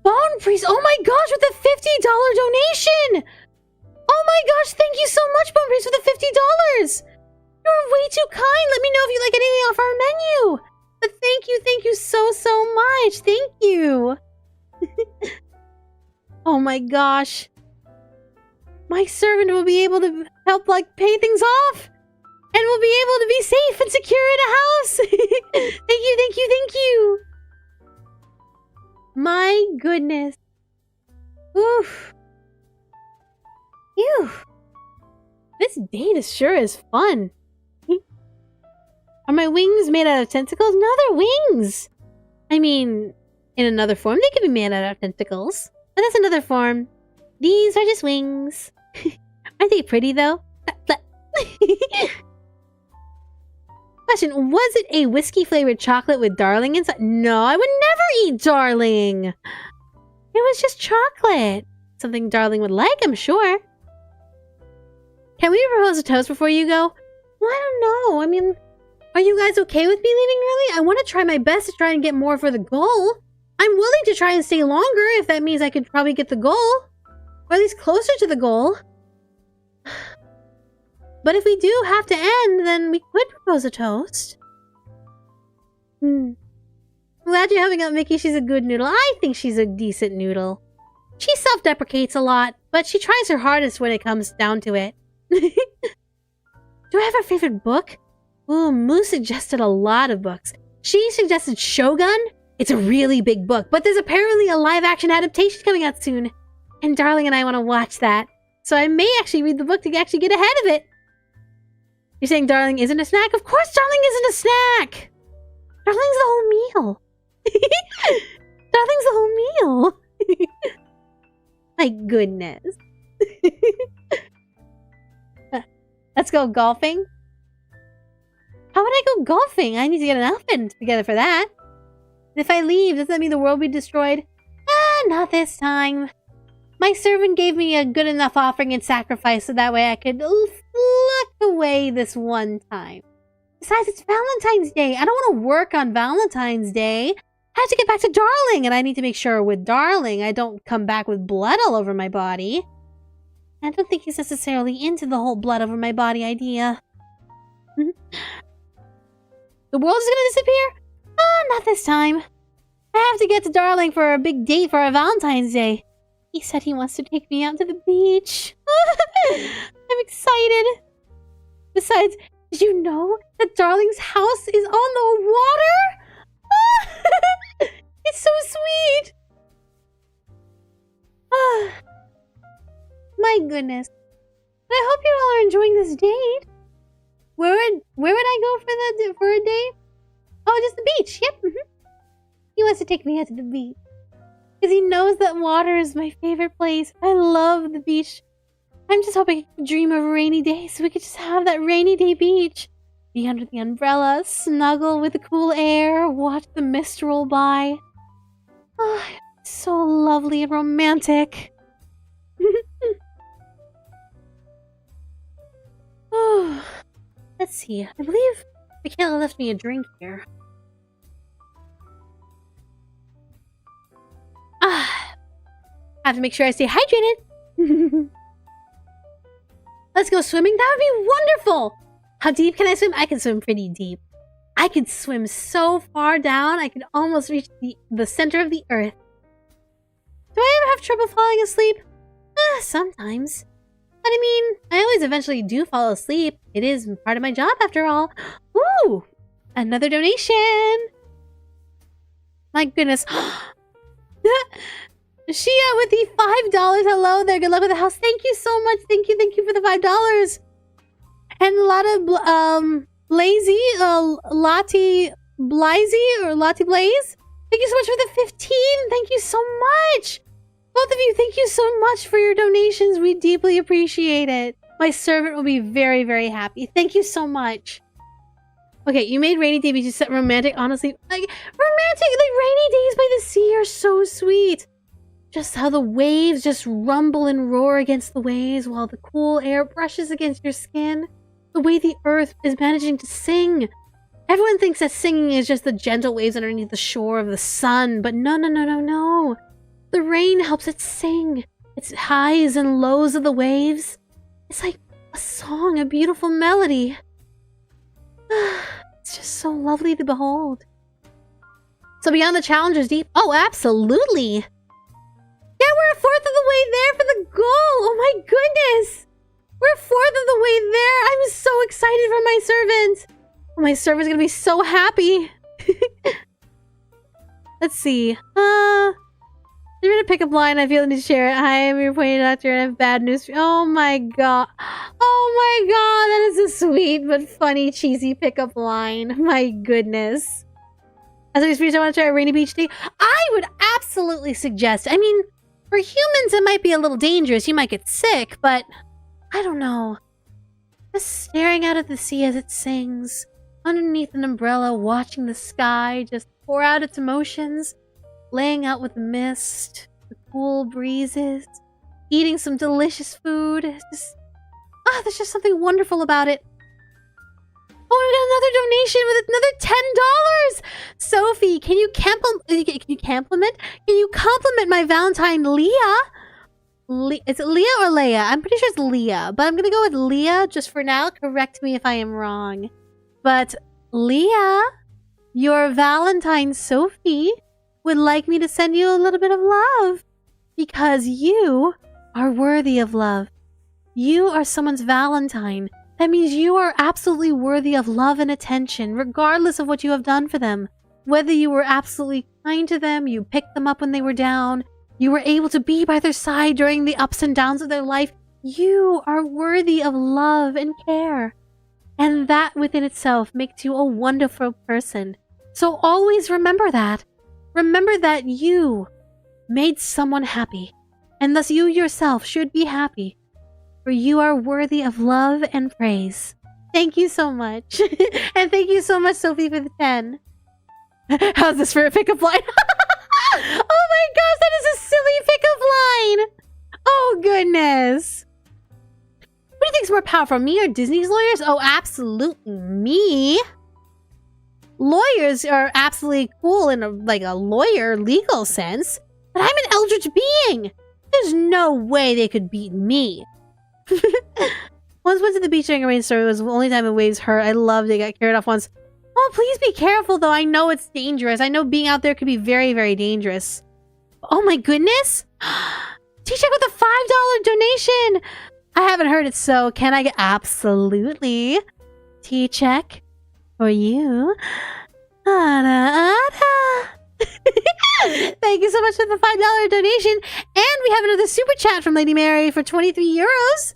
Bone Priest, oh my gosh, with a $50 donation! Oh my gosh, thank you so much, Bone Priest, for the $50! You're way too kind! Let me know if you like anything off our menu! But thank you so much! Thank you! Oh my gosh. My servant will be able to help, like, pay things off! And we'll be able to be safe and secure in a house! Thank you! My goodness. Oof. Phew. This date sure is fun. Are my wings made out of tentacles? No, they're wings. I mean, in another form, they could be made out of tentacles. But that's another form. These are just wings. Aren't they pretty, though? Question, was it a whiskey-flavored chocolate with Darling inside? No, I would never eat Darling. It was just chocolate. Something Darling would like, I'm sure. Can we propose a toast before you go? Well, I don't know. I mean, are you guys okay with me leaving early? I want to try my best to try and get more for the goal. I'm willing to try and stay longer if that means I could probably get the goal. Or at least closer to the goal. But if we do have to end, then we could propose a toast. I'm glad you're helping out Mickey. She's a good noodle. I think she's a decent noodle. She self-deprecates a lot, but she tries her hardest when it comes down to it. Do I have a favorite book? Ooh, Moo suggested a lot of books. She suggested Shogun. It's a really big book, but there's apparently a live-action adaptation coming out soon. And Darling and I want to watch that. So I may actually read the book to actually get ahead of it. You're saying Darling isn't a snack? Of course Darling isn't a snack! Darling's the whole meal. Darling's the whole meal. My goodness. Let's go golfing. How would I go golfing? I need to get an outfit together for that. If I leave, does that mean the world will be destroyed? Not this time. My servant gave me a good enough offering and sacrifice so that way I could look away this one time. Besides, it's Valentine's Day. I don't want to work on Valentine's Day. I have to get back to Darling, and I need to make sure with Darling I don't come back with blood all over my body. I don't think he's necessarily into the whole blood over my body idea. The world is gonna disappear? Not this time. I have to get to Darling for a big date for our Valentine's Day. He said he wants to take me out to the beach. I'm excited. Besides, did you know that Darling's house is on the water? It's so sweet. My goodness. But I hope you all are enjoying this date. Where would I go for a date? Oh, just the beach. Yep. He wants to take me out to the beach. Because he knows that water is my favorite place. I love the beach. I'm just hoping I can dream of a rainy day so we could just have that rainy day beach. Be under the umbrella, snuggle with the cool air, watch the mist roll by. Oh, it's so lovely and romantic. Oh, let's see. I believe Michaela left me a drink here. I have to make sure I stay hydrated. Let's go swimming. That would be wonderful. How deep can I swim? I can swim pretty deep. I could swim so far down, I could almost reach the center of the earth. Do I ever have trouble falling asleep? Sometimes. But I mean, I always eventually do fall asleep. It is part of my job after all. Ooh! Another donation! My goodness. Shia with the $5. Hello there. Good luck with the house. Thank you so much. Thank you for the $5. And a lot of Lottie Blaze or Lottie Blaze. Thank you so much for the 15. Thank you so much. Both of you, thank you so much for your donations. We deeply appreciate it. My servant will be very, very happy. Thank you so much. Okay, you made rainy day beaches romantic. Honestly, like rainy days by the sea are so sweet. Just how the waves just rumble and roar against the waves while the cool air brushes against your skin. The way the earth is managing to sing. Everyone thinks that singing is just the gentle waves underneath the shore of the sun, but no. The rain helps it sing. Its highs and lows of the waves. It's like a song, a beautiful melody. It's just so lovely to behold. So beyond the challenges deep. Oh, absolutely. Yeah, we're a fourth of the way there for the goal. Oh my goodness. We're a fourth of the way there. I'm so excited for my servant. Oh, my servant's gonna be so happy. Let's see. You're gonna pick up line. I feel the need to share it. Hi, I'm your pointed doctor and I have bad news for you. Oh my god. Oh my god. That is a sweet but funny, cheesy pickup line. My goodness. As I want to try a rainy beach day. I would absolutely suggest. I mean, for humans, it might be a little dangerous. You might get sick, but I don't know. Just staring out at the sea as it sings, underneath an umbrella, watching the sky just pour out its emotions, laying out with the mist, the cool breezes, eating some delicious food. It's just, there's just something wonderful about it. Oh, we got another donation with another $10. Sophie, can you compliment my Valentine Leah? Is it Leah or Leia? I'm pretty sure it's Leah, but I'm gonna go with Leah just for now. Correct me if I am wrong. But Leah, your Valentine Sophie would like me to send you a little bit of love because you are worthy of love. You are someone's Valentine. That means you are absolutely worthy of love and attention, regardless of what you have done for them. Whether you were absolutely kind to them, you picked them up when they were down, you were able to be by their side during the ups and downs of their life, you are worthy of love and care. And that within itself makes you a wonderful person. So always remember that. Remember that you made someone happy, and thus you yourself should be happy. For you are worthy of love and praise. Thank you so much. And thank you so much, Sophie, for the 10. How's this for a pickup line? Oh my gosh, that is a silly pickup line! Oh goodness. What do you think is more powerful, me or Disney's lawyers? Oh, absolutely me. Lawyers are absolutely cool in a lawyer legal sense, but I'm an eldritch being. There's no way they could beat me. Once went to the beach during a rainstorm. It was the only time the waves hurt. I loved it. Got carried off once. Oh, please be careful, though. I know it's dangerous. I know being out there could be very, very dangerous. Oh, my goodness. T-Check with a $5 donation. I haven't heard it, so can I get... Absolutely. T-Check for you. Thank you so much for the $5 donation. And we have another super chat from Lady Mary for 23 euros.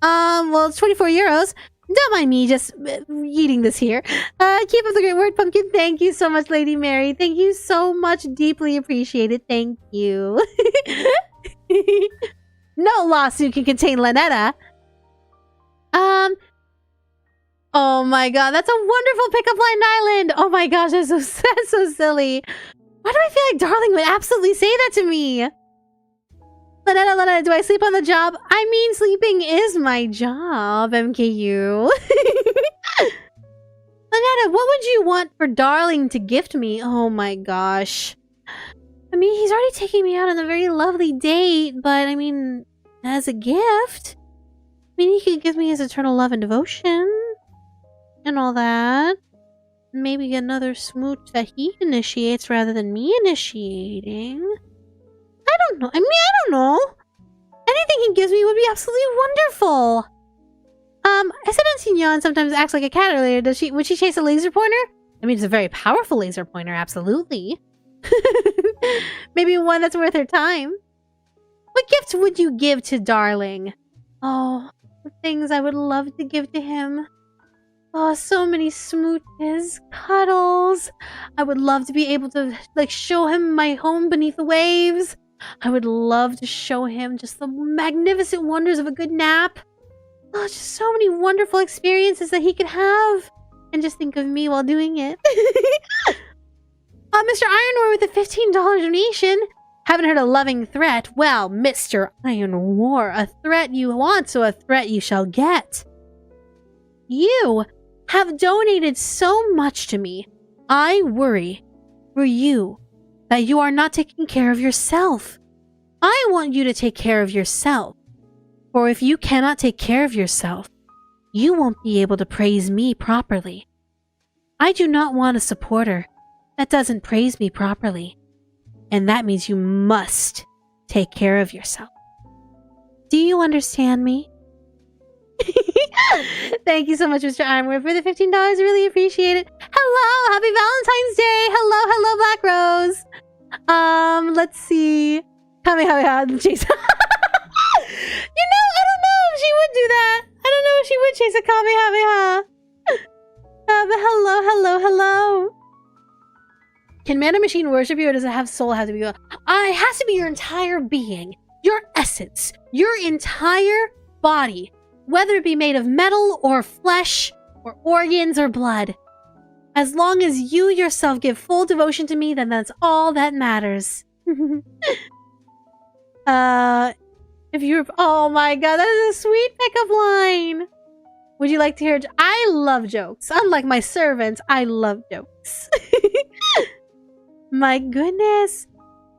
Well, it's 24 euros. Don't mind me just eating this here. Keep up the great work, Pumpkin. Thank you so much, Lady Mary. Thank you so much. Deeply appreciated. Thank you. No lawsuit can contain Ln'eta. Oh my god, that's a wonderful pickup line island. Oh my gosh, that's so silly. Why do I feel like Darling would absolutely say that to me? Ln'eta, do I sleep on the job? I mean, sleeping is my job, MKU. Ln'eta, what would you want for Darling to gift me? Oh my gosh. I mean, he's already taking me out on a very lovely date, but I mean, as a gift, I mean, he could give me his eternal love and devotion and all that. Maybe get another smooch that he initiates rather than me initiating. I don't know. I mean, I don't know. Anything he gives me would be absolutely wonderful. I said Auntie sometimes acts like a cat earlier. Would she chase a laser pointer? I mean, it's a very powerful laser pointer, absolutely. Maybe one that's worth her time. What gifts would you give to Darling? Oh, the things I would love to give to him. Oh, so many smooches, cuddles. I would love to be able to, show him my home beneath the waves. I would love to show him just the magnificent wonders of a good nap. Oh, just so many wonderful experiences that he could have. And just think of me while doing it. Mr. Ironwar with a $15 donation. Haven't heard a loving threat. Well, Mr. Ironwar, a threat you want, so a threat you shall get. You have donated so much to me. I worry for you that you are not taking care of yourself. I want you to take care of yourself. For if you cannot take care of yourself, you won't be able to praise me properly. I do not want a supporter that doesn't praise me properly. And that means you must take care of yourself. Do you understand me? Thank you so much, Mr. Ironware, for the $15. I really appreciate it. Hello, happy Valentine's Day. Hello, Black Rose. Let's see. Kamehameha, Chase. I don't know if she would do that. I don't know if she would chase a Kamehameha. But hello. Can Man or Machine worship you, or does it have soul? Have to be? It has to be your entire being, your essence, your entire body, whether it be made of metal or flesh or organs or blood. As long as you yourself give full devotion to me, then that's all that matters. If you're... Oh my god, that is a sweet pickup line! Would you like to hear? I love jokes. Unlike my servants, I love jokes. My goodness.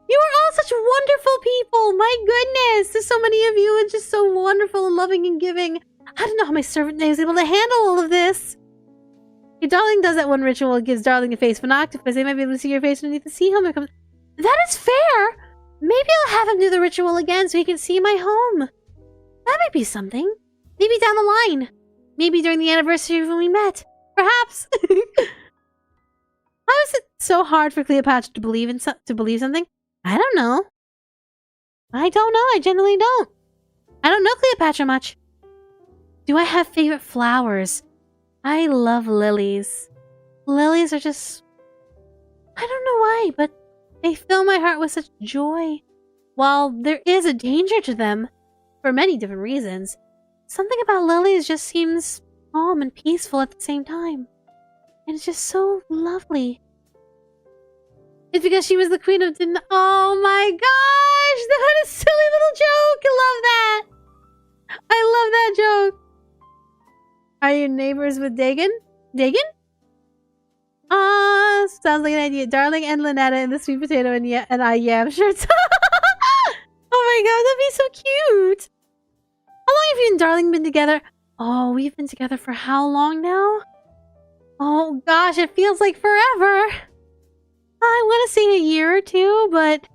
You are all such wonderful people. My goodness. There's so many of you and just so wonderful and loving and giving. I don't know how my servant is able to handle all of this. Your darling does that one ritual. It gives darling a face of an octopus. They might be able to see your face underneath the sea helmet. That is fair. Maybe I'll have him do the ritual again so he can see my home. That might be something. Maybe down the line. Maybe during the anniversary when we met. Perhaps. Why was it so hard for Cleopatra to believe something? I don't know. I don't know. I generally don't. I don't know Cleopatra much. Do I have favorite flowers? I love lilies. Lilies are just... I don't know why, but they fill my heart with such joy. While there is a danger to them, for many different reasons, something about lilies just seems calm and peaceful at the same time. And it's just so lovely. It's because she was the queen of... Oh my gosh! That is a silly little joke! I love that! I love that joke! Are you neighbors with Dagon? Dagon? Sounds like an idea. Darling and Ln'eta in the sweet potato and I yam shirts. Oh my god, that'd be so cute! How long have you and Darling been together? Oh, we've been together for how long now? Oh gosh, it feels like forever! I want to say a year or two, but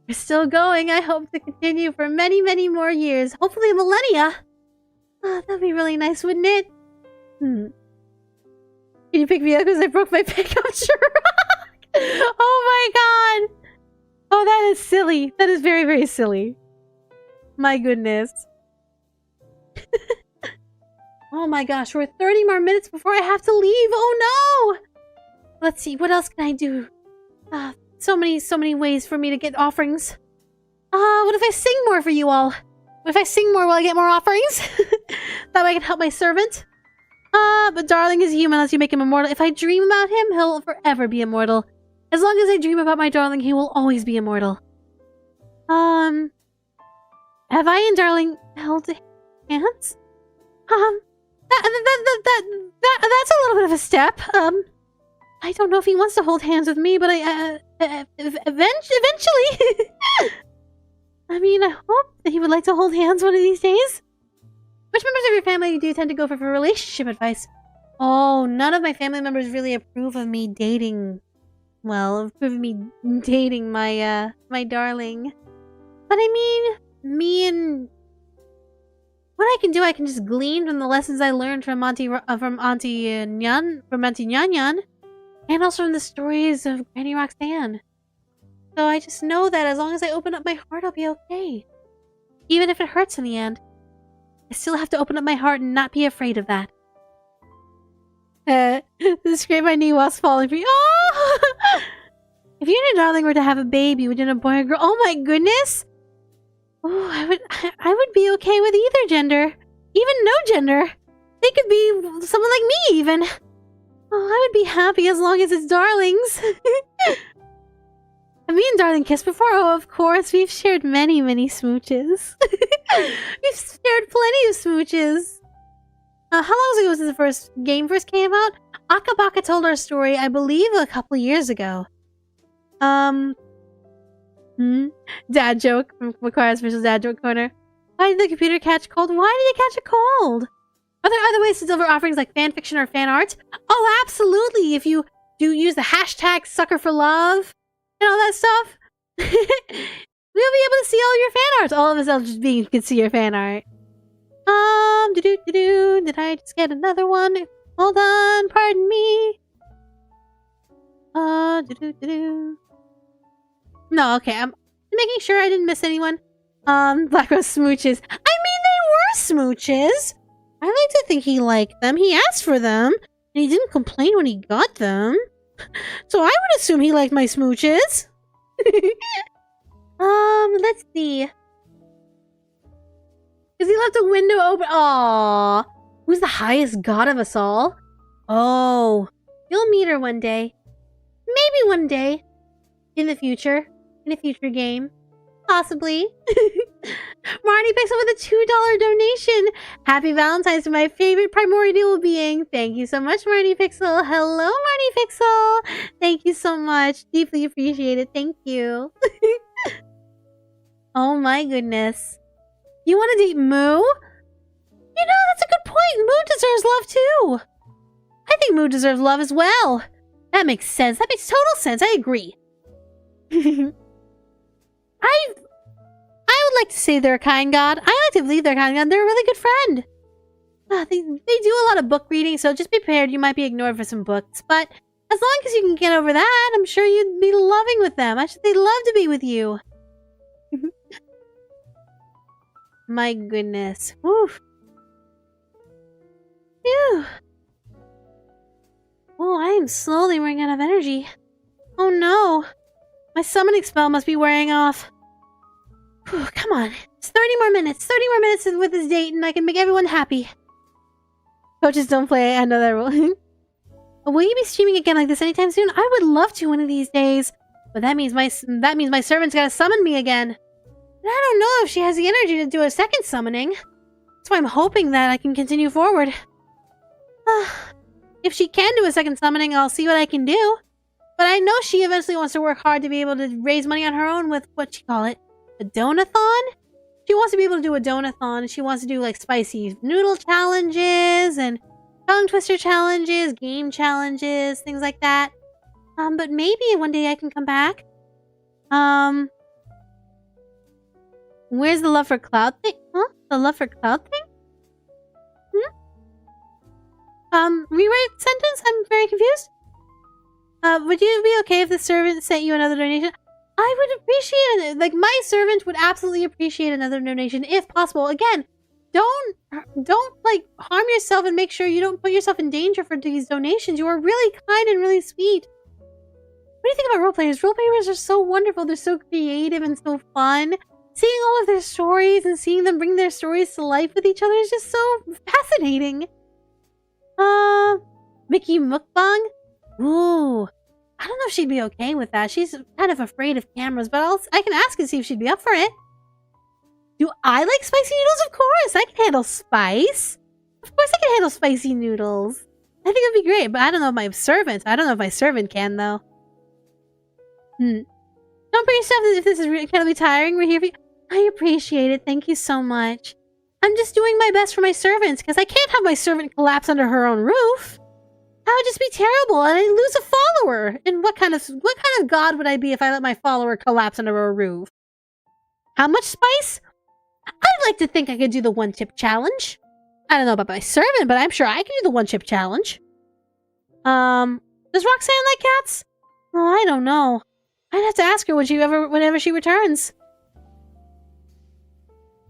we're still going. I hope to continue for many, many more years. Hopefully millennia. That'd be really nice, wouldn't it? Can you pick me up because I broke my pickup truck? Oh my god! Oh, that is silly. That is very, very silly. My goodness. Oh my gosh, we're 30 more minutes before I have to leave. Oh no! Let's see, what else can I do? So many ways for me to get offerings. What if I sing more for you all? What if I sing more, will I get more offerings? That way I can help my servant. But darling is human unless you make him immortal. If I dream about him, he'll forever be immortal. As long as I dream about my darling, he will always be immortal. Have I and darling held hands? That's a little bit of a step. I don't know if he wants to hold hands with me, but eventually. I mean, I hope that he would like to hold hands one of these days. Which members of your family do you tend to go for relationship advice? Oh, none of my family members really approve of me dating. Well, approve of me dating my my darling. But I mean, me and what I can do, I can just glean from the lessons I learned from Auntie Nyan, and also from the stories of Granny Roxanne. So I just know that as long as I open up my heart, I'll be okay. Even if it hurts in the end. I still have to open up my heart and not be afraid of that. Scrape my knee whilst falling for you. Oh! If you and your darling were to have a baby, would you want a boy or girl? Oh my goodness! Oh, I would be okay with either gender. Even no gender. They could be someone like me, even. Oh, I would be happy as long as it's darlings. Have me and darling kissed before? Oh, of course. We've shared many, many smooches. We've shared plenty of smooches. How long ago was the first game first came out? Akabaka told our story, I believe, a couple years ago. Dad joke from Requires Official Dad Joke Corner. Why did the computer catch cold? Why did it catch a cold? Are there other ways to deliver offerings like fan fiction or fan art? Oh, absolutely! If you do use the hashtag _sucker4love and all that stuff, we'll be able to see all your fan art. All of us just being can see your fan art. Did I just get another one? Hold on, pardon me. No, okay, I'm making sure I didn't miss anyone. Black Rose smooches. I mean, they were smooches. I like to think he liked them. He asked for them, and he didn't complain when he got them. So I would assume he liked my smooches. Let's see. Because he left a window open. Aww. Who's the highest god of us all? Oh. You'll meet her one day. Maybe one day. In the future. In a future game. Possibly. Marty picks up with a $2 donation. Happy Valentine's to my favorite primordial being. Thank you so much, Marty Pixel. Hello, Marty Pixel. Thank you so much. Deeply appreciate it. Thank you. Oh my goodness. You want to date Moo? You know, that's a good point. Moo deserves love too. I think Moo deserves love as well. That makes sense. That makes total sense. I agree. I would like to say they're a kind god. I like to believe they're a kind god. They're a really good friend. They do a lot of book reading, so just be prepared. You might be ignored for some books. But as long as you can get over that, I'm sure you'd be loving with them. They'd love to be with you. My goodness. Woof. Phew. Oh, I am slowly running out of energy. Oh no. My summoning spell must be wearing off. Whew, come on. It's 30 more minutes. 30 more minutes with this date and I can make everyone happy. Coaches don't play. I know that rule. Will you be streaming again like this anytime soon? I would love to one of these days. But that means my servant's gotta summon me again. And I don't know if she has the energy to do a second summoning. That's why I'm hoping that I can continue forward. If she can do a second summoning, I'll see what I can do. But I know she eventually wants to work hard to be able to raise money on her own with, what you call it, a donathon? She wants to be able to do a donathon. She wants to do like spicy noodle challenges and tongue twister challenges, game challenges, things like that. But maybe one day I can come back. Where's the love for cloud thing? Huh? The love for cloud thing? Rewrite sentence? I'm very confused. Would you be okay if the servant sent you another donation? I would appreciate it. Like, my servant would absolutely appreciate another donation if possible. Again, don't like harm yourself and make sure you don't put yourself in danger for these donations. You are really kind and really sweet. What do you think about role players? Role players are so wonderful. They're so creative and so fun. Seeing all of their stories and seeing them bring their stories to life with each other is just so fascinating. Mickey Mukbang? Ooh. I don't know if she'd be okay with that. She's kind of afraid of cameras, but I can ask and see if she'd be up for it. Do I like spicy noodles? Of course! I can handle spice! Of course I can handle spicy noodles. I think it'd be great, but I don't know if my servant can, though. Don't bring yourself if this is really incredibly tiring. We're here for you. I appreciate it. Thank you so much. I'm just doing my best for my servants, because I can't have my servant collapse under her own roof. That would just be terrible, and I'd lose a follower. And what kind of god would I be if I let my follower collapse under a roof? How much spice? I'd like to think I could do the one-chip challenge. I don't know about my servant, but I'm sure I can do the one-chip challenge. Does Roxanne like cats? Oh, I don't know. I'd have to ask her whenever she returns.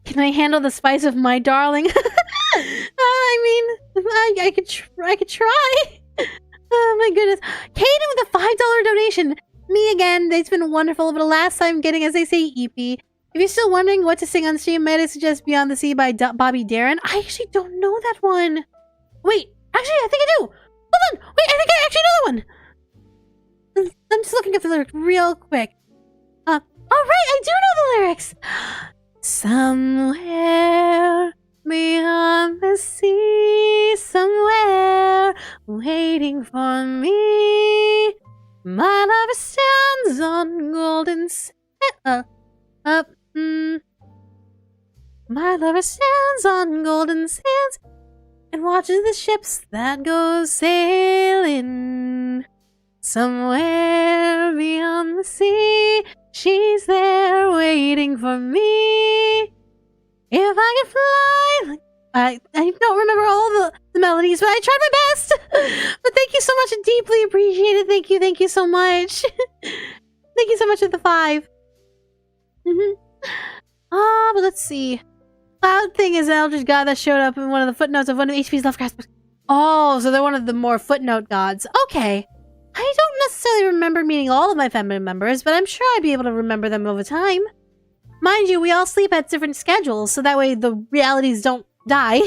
Can I handle the spice of my darling? I mean, I could try. Oh my goodness. Kaden with a $5 donation. Me again. It's been wonderful over the last time getting, as they say, EP. If you're still wondering what to sing on stream, might I suggest Beyond the Sea by Bobby Darin? I actually don't know that one. Wait, actually, I think I do. Hold on. Wait, I think I actually know that one. I'm just looking up the lyrics real quick. All right, I do know the lyrics. Somewhere beyond the sea, somewhere waiting for me, my lover stands on golden sands. My lover stands on golden sands and watches the ships that go sailing. Somewhere beyond the sea, she's there waiting for me. If I could fly, I don't remember all the melodies, but I tried my best. But thank you so much, I deeply appreciate it. Thank you so much. Thank you so much for the 5. But let's see. Cloud thing is an eldritch god that showed up in one of the footnotes of one of HP's Lovecraft books. Oh, so they're one of the more footnote gods. Okay. I don't necessarily remember meeting all of my family members, but I'm sure I'd be able to remember them over time. Mind you, we all sleep at different schedules, so that way the realities don't die.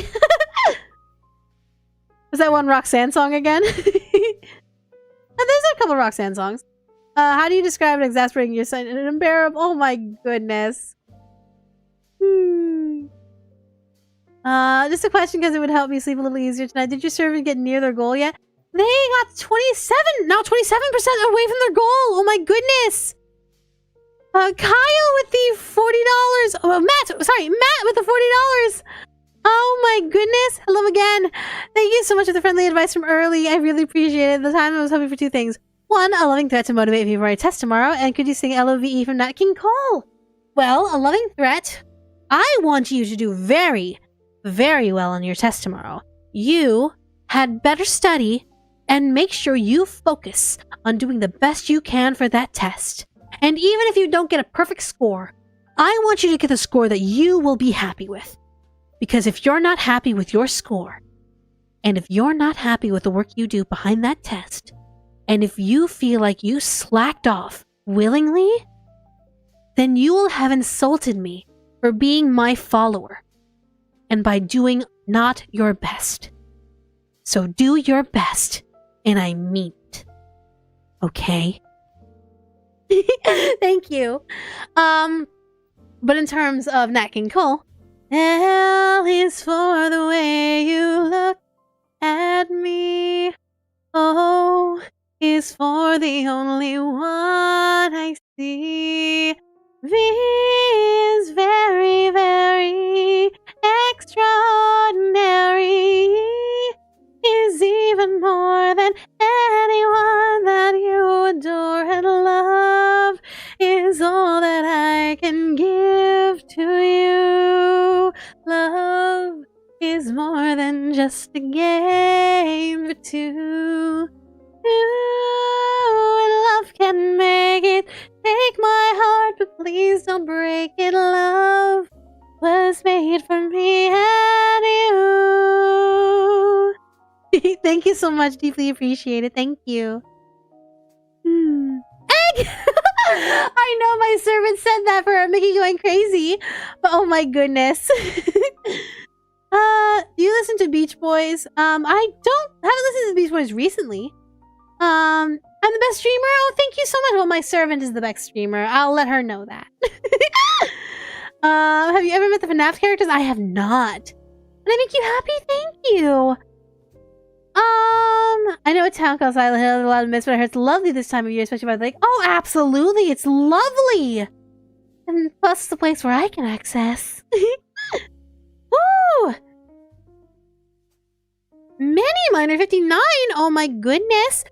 Was that one Roxanne song again? There's a couple Roxanne songs. How do you describe an exasperating your son? An unbearable? Oh my goodness. Just a question because it would help me sleep a little easier tonight. Did your servant get near their goal yet? They got 27 away from their goal. Oh my goodness. Kyle with the $40. Oh, Matt with the $40. Oh my goodness. Hello again. Thank you so much for the friendly advice from early. I really appreciate it. The time I was hoping for two things. One, a loving threat to motivate me before I test tomorrow. And could you sing LOVE from Nat King Cole? Well, a loving threat. I want you to do very, very well on your test tomorrow. You had better study and make sure you focus on doing the best you can for that test. And even if you don't get a perfect score, I want you to get the score that you will be happy with. Because if you're not happy with your score, and if you're not happy with the work you do behind that test, and if you feel like you slacked off willingly, then you will have insulted me for being my follower, and by doing not your best. So do your best, and I mean it. Okay? Thank you. But in terms of Nat King Cole, L is for the way you look at me. O is for the only one I see. V is very, very extraordinary. Is even more than anyone that you adore, and love is all that I can give to you. Love is more than just a game for two. And love can make it. Take my heart, but please don't break it. Love was made for me and you. Thank you so much. Deeply appreciate it. Thank you. Egg! I know my servant said that for Mickey going crazy, but oh my goodness. Do you listen to Beach Boys? Haven't listened to Beach Boys recently. I'm the best streamer? Oh, thank you so much. Well, my servant is the best streamer. I'll let her know that. Have you ever met the FNAF characters? I have not. Did I make you happy? Thank you. I know a town called Silent Hill has a lot of mist, but I heard it's lovely this time of year, especially by the lake. Oh, absolutely. It's lovely. And plus the place where I can access. Woo! Mini Miner 59. Oh my goodness.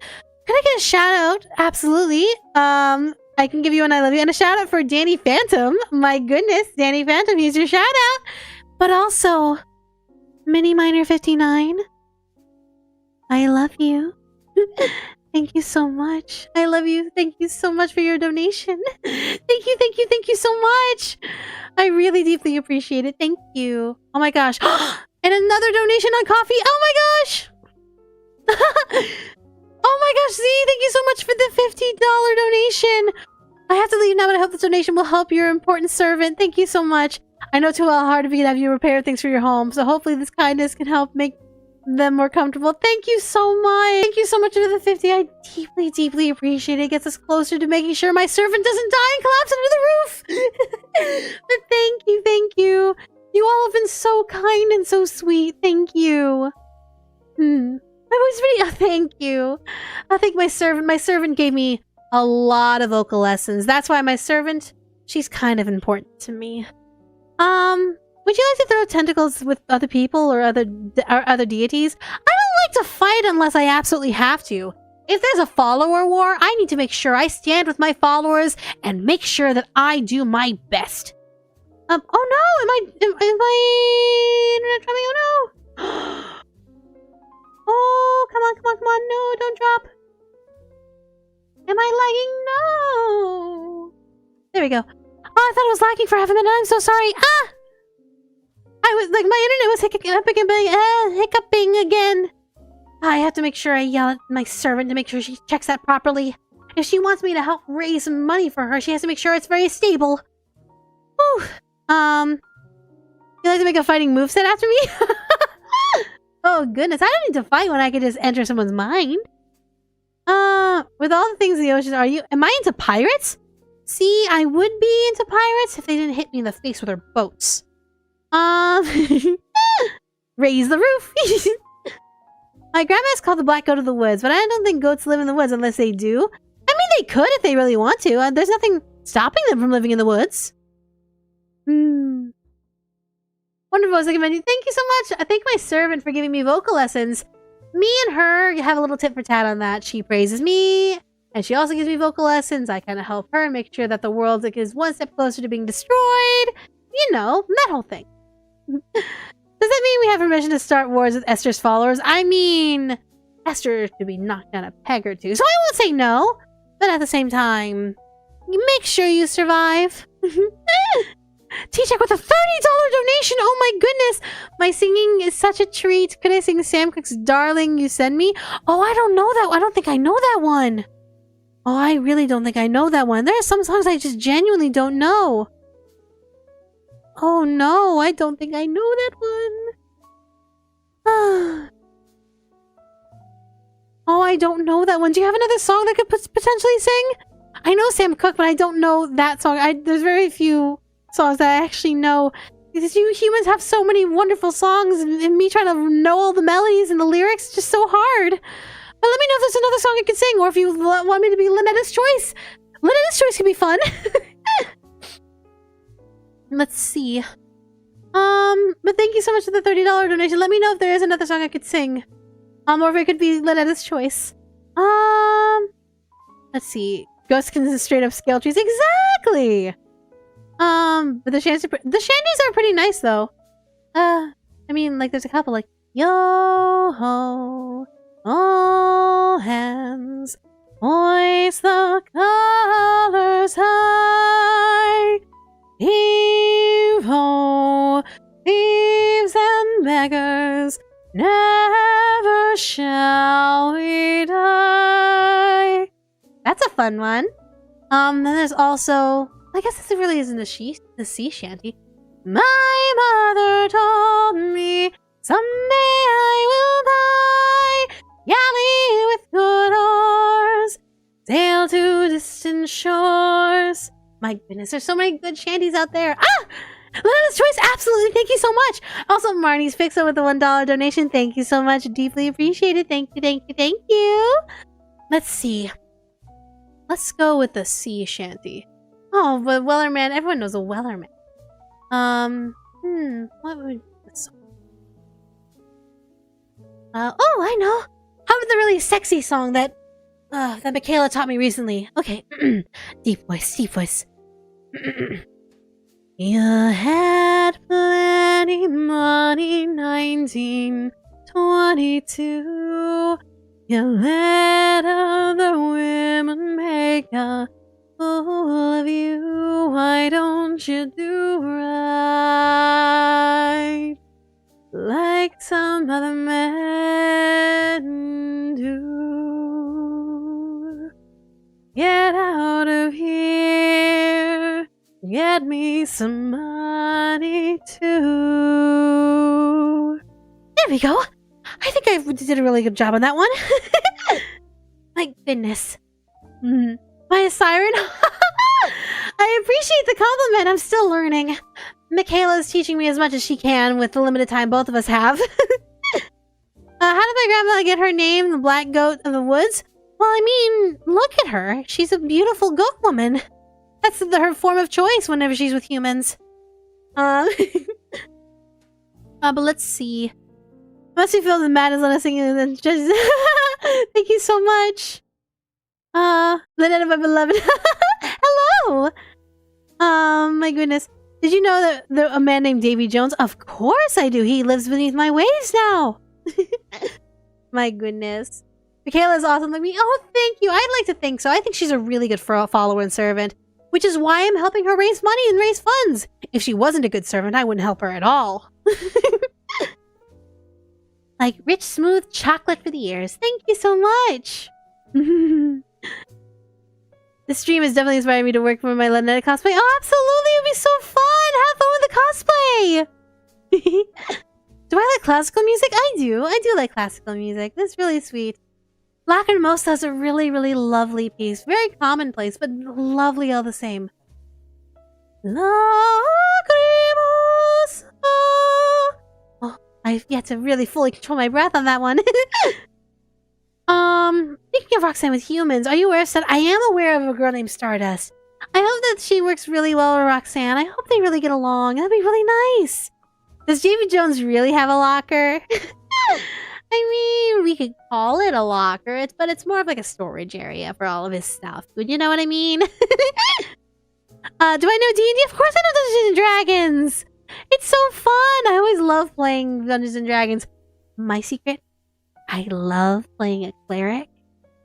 Can I get a shout out? Absolutely. I can give you an I love you and a shout out for Danny Phantom. My goodness, Danny Phantom, here's your shout out. But also, Mini Miner 59. I love you. Thank you so much. I love you. Thank you so much for your donation. Thank you so much. I really deeply appreciate it. Thank you. Oh my gosh. And another donation on KoFi. Oh my gosh. Oh my gosh, Z, thank you so much for the $50 donation. I have to leave now, but I hope this donation will help your important servant. Thank you so much. I know too hard if you can have you repair things for your home, so hopefully this kindness can help make them more comfortable. Thank you so much. Thank you so much for the 50. I deeply, deeply appreciate it. It gets us closer to making sure my servant doesn't die and collapse under the roof. But thank you. You all have been so kind and so sweet. Thank you. My voice really. Oh, thank you. I think my servant gave me a lot of vocal lessons. That's why my servant, she's kind of important to me. Would you like to throw tentacles with other people or other deities? I don't like to fight unless I absolutely have to. If there's a follower war, I need to make sure I stand with my followers and make sure that I do my best. Oh no, am I internet dropping? Oh no. Oh, come on, no, don't drop. Am I lagging? No. There we go. Oh, I thought it was lagging for half a minute. I'm so sorry. I was like, my internet was hiccuping again. I have to make sure I yell at my servant to make sure she checks that properly. If she wants me to help raise some money for her, she has to make sure it's very stable. Whew. You like to make a fighting moveset after me? Oh goodness, I don't need to fight when I can just enter someone's mind. With all the things in the ocean, am I into pirates? See, I would be into pirates if they didn't hit me in the face with their boats. Raise the roof. My grandma's called the black goat of the woods, but I don't think goats live in the woods unless they do. I mean, they could if they really want to. There's nothing stopping them from living in the woods. Wonderful, second menu. Thank you so much. I thank my servant for giving me vocal lessons. Me and her have a little tit for tat on that. She praises me, and she also gives me vocal lessons. I kind of help her and make sure that the world is one step closer to being destroyed. You know, that whole thing. Does that mean we have permission to start wars with Esther's followers? I mean, Esther should be knocked down a peg or two, so I won't say no. But at the same time, you make sure you survive. T-Check with a $30 donation! Oh my goodness! My singing is such a treat. Could I sing Sam Cooke's Darling You Send Me? Oh, I don't know that. I don't think I know that one. Oh, I really don't think I know that one. There are some songs I just genuinely don't know. Oh no, I don't think I know that one. Oh, I don't know that one. Do you have another song that could potentially sing? I know Sam Cooke, but I don't know that song. There's very few songs that I actually know. Because you humans have so many wonderful songs, and me trying to know all the melodies and the lyrics is just so hard. But let me know if there's another song I can sing, or if you want me to be Ln'eta's choice. Ln'eta's choice could be fun. Let's see. But thank you so much for the $30 donation. Let me know if there is another song I could sing. Or if it could be Ln'eta's choice. Let's see. Ghost can straight up scale trees. Exactly! But the shanties are pretty nice, though. I mean, like, there's a couple, like, yo-ho, all hands, hoist the colors high, heave-ho, thieves and beggars, never shall we die. That's a fun one. Then there's also, I guess this really isn't a sea shanty. My mother told me someday I will buy galley with good oars, sail to distant shores. My goodness, there's so many good shanties out there. Ln'eta's choice, absolutely. Thank you so much. Also, Marnie's Pixel with the $1 donation. Thank you so much. Deeply appreciated. Thank you, thank you, thank you. Let's see. Let's go with the sea shanty. Oh, but Wellerman. Everyone knows a Wellerman. What would this? Oh, I know. How about the really sexy song that Michaela taught me recently? Okay, deep voice, deep voice. You had plenty money, 1922. You let other women make a fool of you. Why don't you do right like some other men do? Get out of here. Get me some money too. There we go. I think I did a really good job on that one. My goodness. By a siren? I appreciate the compliment. I'm still learning. Michaela's teaching me as much as she can with the limited time both of us have. How did my grandma get her name, the Black Goat of the Woods? Well, I mean, look at her. She's a beautiful goat woman. That's her form of choice whenever she's with humans. But let's see. Must be filled with madness when I sing and then just thank you so much. Ln'eta, my beloved. Hello. My goodness. Did you know that a man named Davy Jones? Of course I do. He lives beneath my waves now. My goodness. Michaela is awesome like me. Oh, thank you. I'd like to think so. I think she's a really good follower and servant, which is why I'm helping her raise money and raise funds. If she wasn't a good servant, I wouldn't help her at all. Like rich, smooth chocolate for the ears. Thank you so much. This stream has definitely inspired me to work for my Ln'eta cosplay. Oh, absolutely. It would be so fun. Have fun with the cosplay. Do I like classical music? I do. I do like classical music. That's really sweet. Lacrimosa is a really, really lovely piece. Very commonplace, but lovely all the same. Lacrimosa. Oh, I've yet to really fully control my breath on that one. Speaking of Roxanne with humans, are you aware that I am aware of a girl named Stardust? I hope that she works really well with Roxanne. I hope they really get along. That'd be really nice. Does Davy Jones really have a locker? I mean, we could call it a locker, but it's more of like a storage area for all of his stuff. Would you know what I mean? Do I know D&D? Of course I know Dungeons and Dragons! It's so fun! I always love playing Dungeons and Dragons. My secret? I love playing a cleric.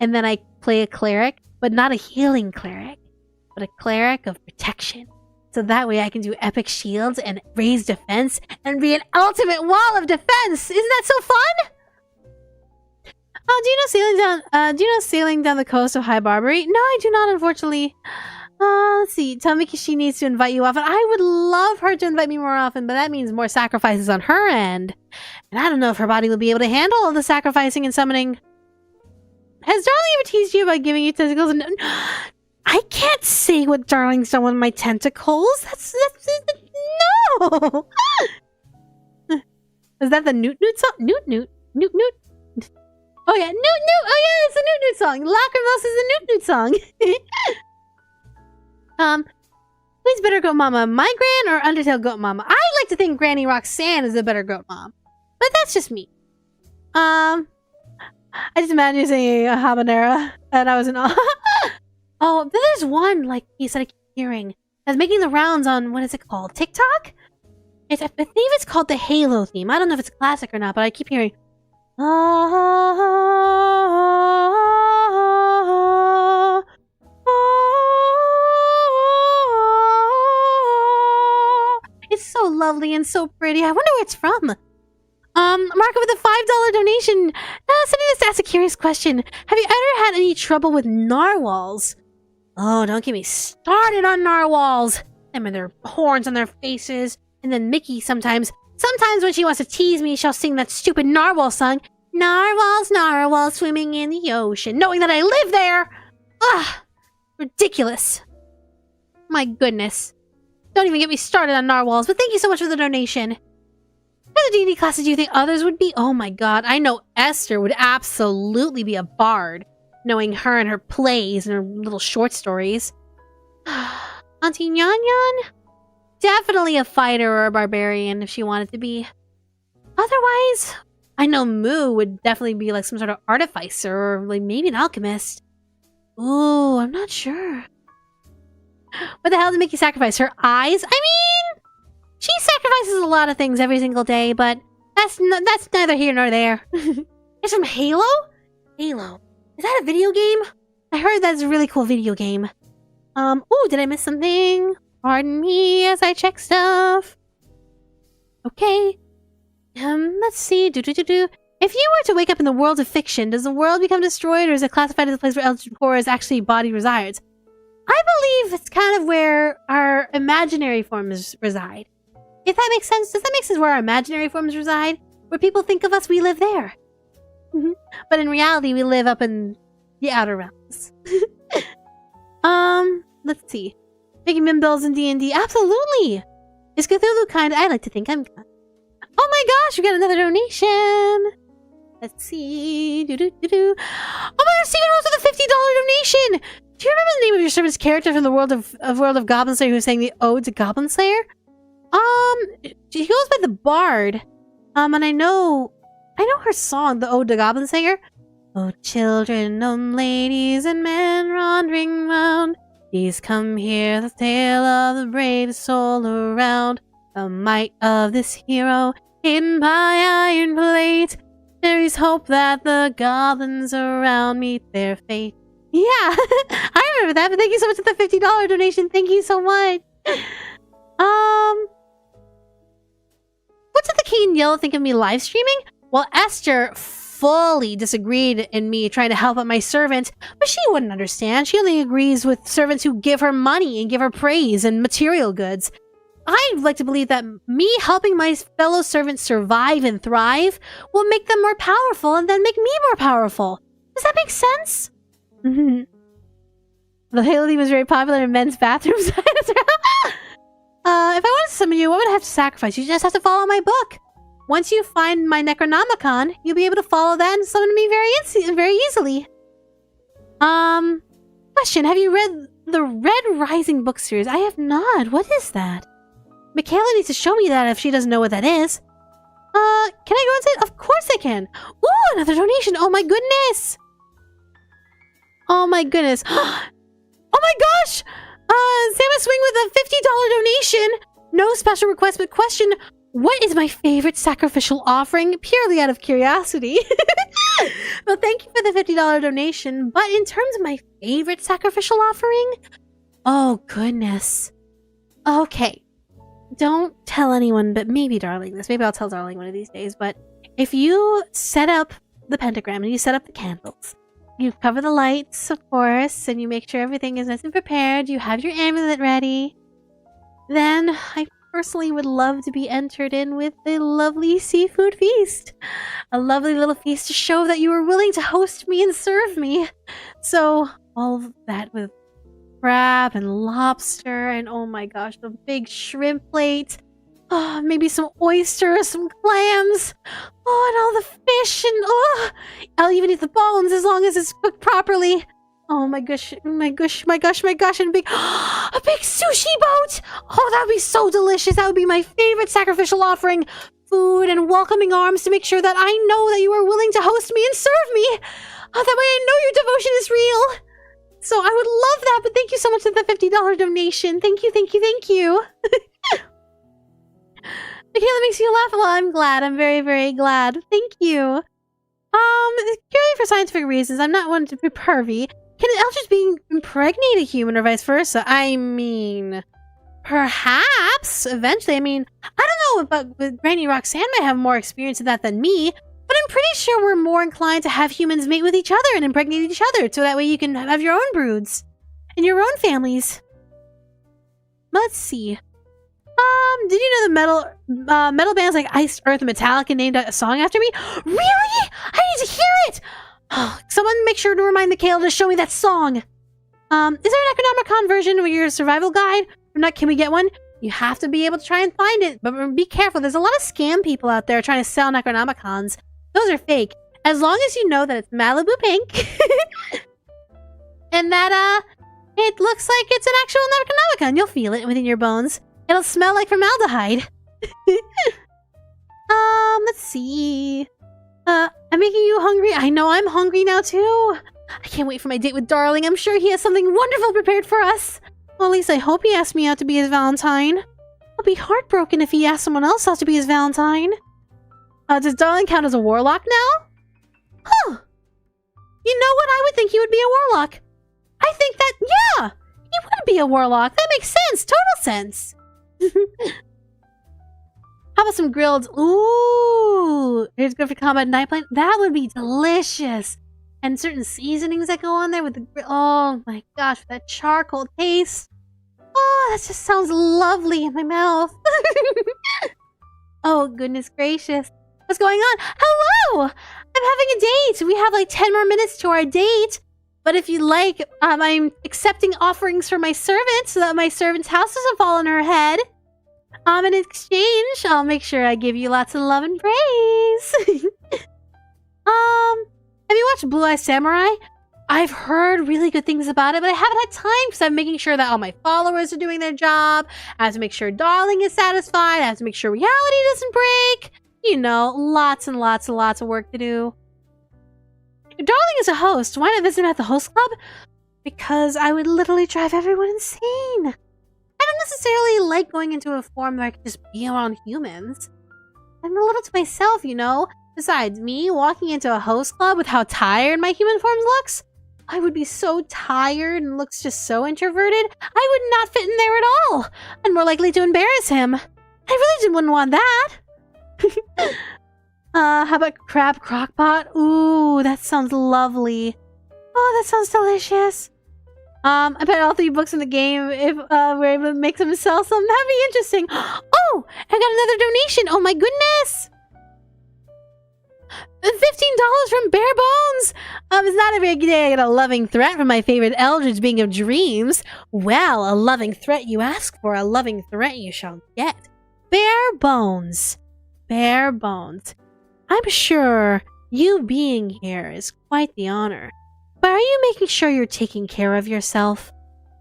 And then I play a cleric, but not a healing cleric, but a cleric of protection. So that way I can do epic shields and raise defense and be an ultimate wall of defense! Isn't that so fun? Do you know sailing down the coast of High Barbary? No, I do not, unfortunately. Let's see. Tamiki, she needs to invite you often. I would love her to invite me more often, but that means more sacrifices on her end. And I don't know if her body will be able to handle all the sacrificing and summoning. Has Darling ever teased you about giving you tentacles? And I can't say what Darling's done with my tentacles. That's no. Is that the Newt Newt song? Newt Newt. Oh yeah, Newt Newt. Oh yeah, it's the Newt Newt song. Lacrimosa is the Newt Newt song. Please, better goat mama, my gran or Undertale goat mama? I like to think Granny Roxanne is a better goat mom, but that's just me. I just imagine you saying a habanera, and I was in awe. Oh, but there's one like piece that I keep hearing that's making the rounds on what is it called? TikTok? I believe it's called the Halo theme. I don't know if it's classic or not, but I keep hearing. It's so lovely and so pretty. I wonder where it's from. Marco with a $5 donation. Sending this to ask a curious question. Have you ever had any trouble with narwhals? Oh, don't get me started on narwhals. Them and their horns on their faces. And then Mickey sometimes when she wants to tease me, she'll sing that stupid narwhal song. Narwhals, narwhals swimming in the ocean, knowing that I live there. Ugh, ridiculous. My goodness. Don't even get me started on narwhals, but thank you so much for the donation. What other D&D classes do you think others would be? Oh my god, I know Esther would absolutely be a bard, knowing her and her plays and her little short stories. Auntie Nyan Nyan? Definitely a fighter or a barbarian if she wanted to be. Otherwise, I know Moo would definitely be like some sort of artificer or like maybe an alchemist. Ooh, I'm not sure. What the hell did Mickey sacrifice? Her eyes? I mean, she sacrifices a lot of things every single day, but that's neither here nor there. It's from Halo? Halo. Is that a video game? I heard that's a really cool video game. Ooh, did I miss something? Pardon me as I check stuff. Okay. Let's see. If you were to wake up in the world of fiction, does the world become destroyed, or is it classified as a place where Eldritch Horror's actually body resides? I believe it's kind of where our imaginary forms reside. If that makes sense. Does that make sense where our imaginary forms reside? Where people think of us, we live there. But in reality, we live up in the outer realms. Let's see. Making Mimbills in D&D. Absolutely! Is Cthulhu kind? I like to think I'm kind. Oh my gosh, we got another donation! Let's see. Oh my gosh, Steven Rose with a $50 donation! Do you remember the name of your servant's character from the world of Goblin Slayer who was saying the ode to Goblin Slayer? He goes by the Bard. And I know her song, the ode to Goblin Slayer. Oh, children, ladies and men wandering round, please come hear the tale of the bravest soul around. The might of this hero, hidden by iron plate. There is hope that the goblins around meet their fate. Yeah, I remember that, but thank you so much for the $50 donation. Thank you so much. What did the King Yellow think of me live streaming? Well, Esther fully disagreed in me trying to help out my servant, but she wouldn't understand. She only agrees with servants who give her money and give her praise and material goods. I'd like to believe that me helping my fellow servants survive and thrive will make them more powerful and then make me more powerful. Does that make sense? The Halo theme was very popular in men's bathrooms. If I wanted to summon you, what would I have to sacrifice? You just have to follow my book. Once you find my Necronomicon, you'll be able to follow that and summon me very easily. Question, have you read the Red Rising book series? I have not. What is that? Michaela needs to show me that if she doesn't know what that is. Can I go inside? Of course I can. Ooh, another donation. Oh my goodness. Oh my goodness. Oh my gosh! Samus Swing with a $50 donation! No special request, but question, what is my favorite sacrificial offering? Purely out of curiosity. Well, thank you for the $50 donation, but in terms of my favorite sacrificial offering? Oh, goodness. Okay. Don't tell anyone, but maybe Darling this. Maybe I'll tell Darling one of these days, but if you set up the pentagram and you set up the candles, you cover the lights, of course, and you make sure everything is nice and prepared. You have your amulet ready. Then I personally would love to be entered in with a lovely seafood feast. A lovely little feast to show that you were willing to host me and serve me. So all of that with crab and lobster and oh my gosh, the big shrimp plate. Oh, maybe some oysters, some clams. Oh, and all the fish and oh, I'll even eat the bones as long as it's cooked properly. Oh my gosh, my gosh, my gosh, my gosh, and a big sushi boat. Oh, that would be so delicious. That would be my favorite sacrificial offering. Food and welcoming arms to make sure that I know that you are willing to host me and serve me. Oh, that way I know your devotion is real. So I would love that, but thank you so much for the $50 donation. Thank you, thank you, thank you. Michaela makes you laugh. Well, I'm glad. I'm very, very glad. Thank you. Purely for scientific reasons, I'm not one to be pervy. Can Eldritch being impregnate a human or vice versa? I mean, perhaps eventually. I mean, I don't know about Granny Roxanne might have more experience in that than me, but I'm pretty sure we're more inclined to have humans mate with each other and impregnate each other, so that way you can have your own broods and your own families. Let's see. Did you know the metal bands like Iced Earth and Metallica named a song after me? Really? I need to hear it! Oh, someone make sure to remind Michaela to show me that song. Is there an Necronomicon version of your survival guide? If not, can we get one? You have to be able to try and find it, but be careful. There's a lot of scam people out there trying to sell Necronomicons. Those are fake. As long as you know that it's Malibu pink, and that, it looks like it's an actual Necronomicon. You'll feel it within your bones. It'll smell like formaldehyde. Let's see. I'm making you hungry. I know I'm hungry now too. I can't wait for my date with Darling. I'm sure he has something wonderful prepared for us. Well, at least I hope he asked me out to be his Valentine. I'll be heartbroken if he asked someone else out to be his Valentine. Does Darling count as a warlock now? Huh. You know what? I would think he would be a warlock. I think that, yeah, he would be a warlock. That makes sense. Total sense. How about some grilled? Ooh, here's good for combat night plan. That would be delicious. And certain seasonings that go on there with the grill. Oh my gosh, that charcoal taste. Oh, that just sounds lovely in my mouth. Oh, goodness gracious. What's going on? Hello! I'm having a date. We have like 10 more minutes to our date. But if you like, I'm accepting offerings for my servant so that my servant's house doesn't fall on her head. In exchange, I'll make sure I give you lots of love and praise. Have you watched Blue Eye Samurai? I've heard really good things about it, but I haven't had time because I'm making sure that all my followers are doing their job. I have to make sure Darling is satisfied. I have to make sure reality doesn't break. You know, lots and lots and lots of work to do. If Darling is a host, why not visit him at the host club? Because I would literally drive everyone insane. I don't necessarily like going into a form where I can just be around humans. I'm a little to myself, you know? Besides, me walking into a host club with how tired my human form looks, I would be so tired and looks just so introverted, I would not fit in there at all. I'm more likely to embarrass him. I really wouldn't want that. How about crab crockpot? Ooh, that sounds lovely. Oh, that sounds delicious. I bet all 3 books in the game, if we're able to make them sell some, that'd be interesting. Oh, I got another donation. Oh my goodness. $15 from Bare Bones! It's not every day I get a loving threat from my favorite eldritch being of dreams. Well, a loving threat you ask for, a loving threat you shall get. Bare Bones. Bare Bones. I'm sure you being here is quite the honor. But are you making sure you're taking care of yourself?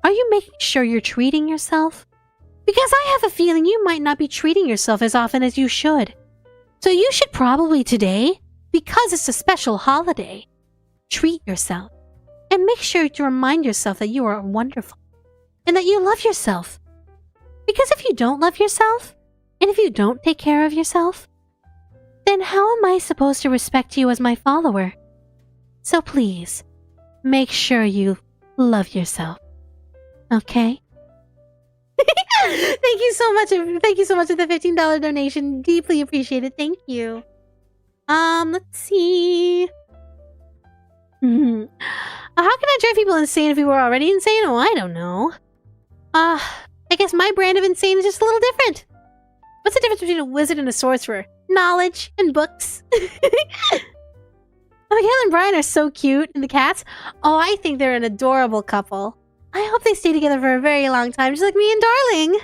Are you making sure you're treating yourself? Because I have a feeling you might not be treating yourself as often as you should. So you should probably today, because it's a special holiday, treat yourself and make sure to remind yourself that you are wonderful and that you love yourself. Because if you don't love yourself, and if you don't take care of yourself, then how am I supposed to respect you as my follower? So please, make sure you love yourself. Okay? Thank you so much. Thank you so much for the $15 donation. Deeply appreciated. Thank you. Let's see. How can I drive people insane if we were already insane? Oh, I don't know. I guess my brand of insane is just a little different. What's the difference between a wizard and a sorcerer? Knowledge and books. Michaela and Brian are so cute, and the cats. Oh, I think they're an adorable couple. I hope they stay together for a very long time, just like me and Darling.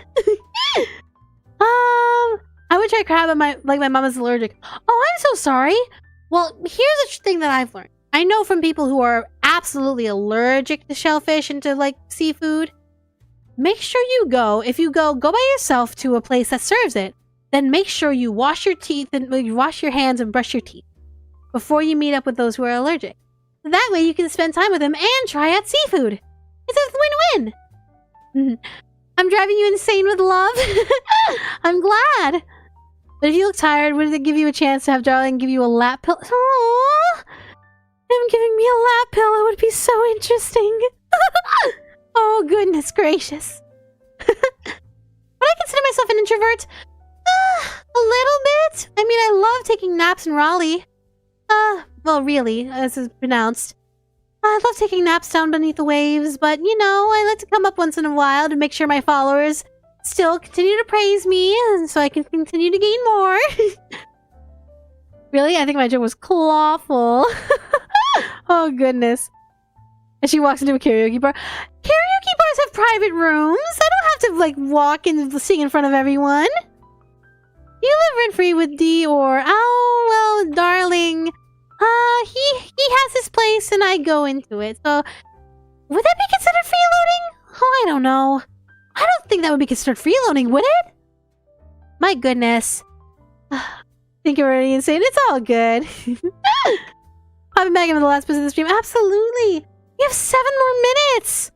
I would try crab, but my mom is allergic. Oh, I'm so sorry. Well, here's a thing that I've learned. I know from people who are absolutely allergic to shellfish and to like seafood. Make sure if you go by yourself to a place that serves it. Then make sure you wash your teeth and wash your hands and brush your teeth before you meet up with those who are allergic. That way you can spend time with them and try out seafood. It's a win-win. I'm driving you insane with love. I'm glad. But if you look tired, would it give you a chance to have Darling give you a lap pillow? Aww. Him giving me a lap pillow would be so interesting. Oh, goodness gracious. Would I consider myself an introvert? A little bit. I mean, I love taking naps in Raleigh. Well, really, as is pronounced. I love taking naps down beneath the waves, but, you know, I like to come up once in a while to make sure my followers still continue to praise me, and so I can continue to gain more. Really? I think my joke was clawful. Oh, goodness. And she walks into a karaoke bar. Karaoke bars have private rooms. I don't have to, like, walk and sing in front of everyone. You live rent-free with D or... Oh, well, Darling... he has his place and I go into it, so... Would that be considered freeloading? Oh, I don't know. I don't think that would be considered freeloading, would it? My goodness. Think you're already insane? It's all good. I've been back into the last bit of the stream. Absolutely! We have 7 more minutes!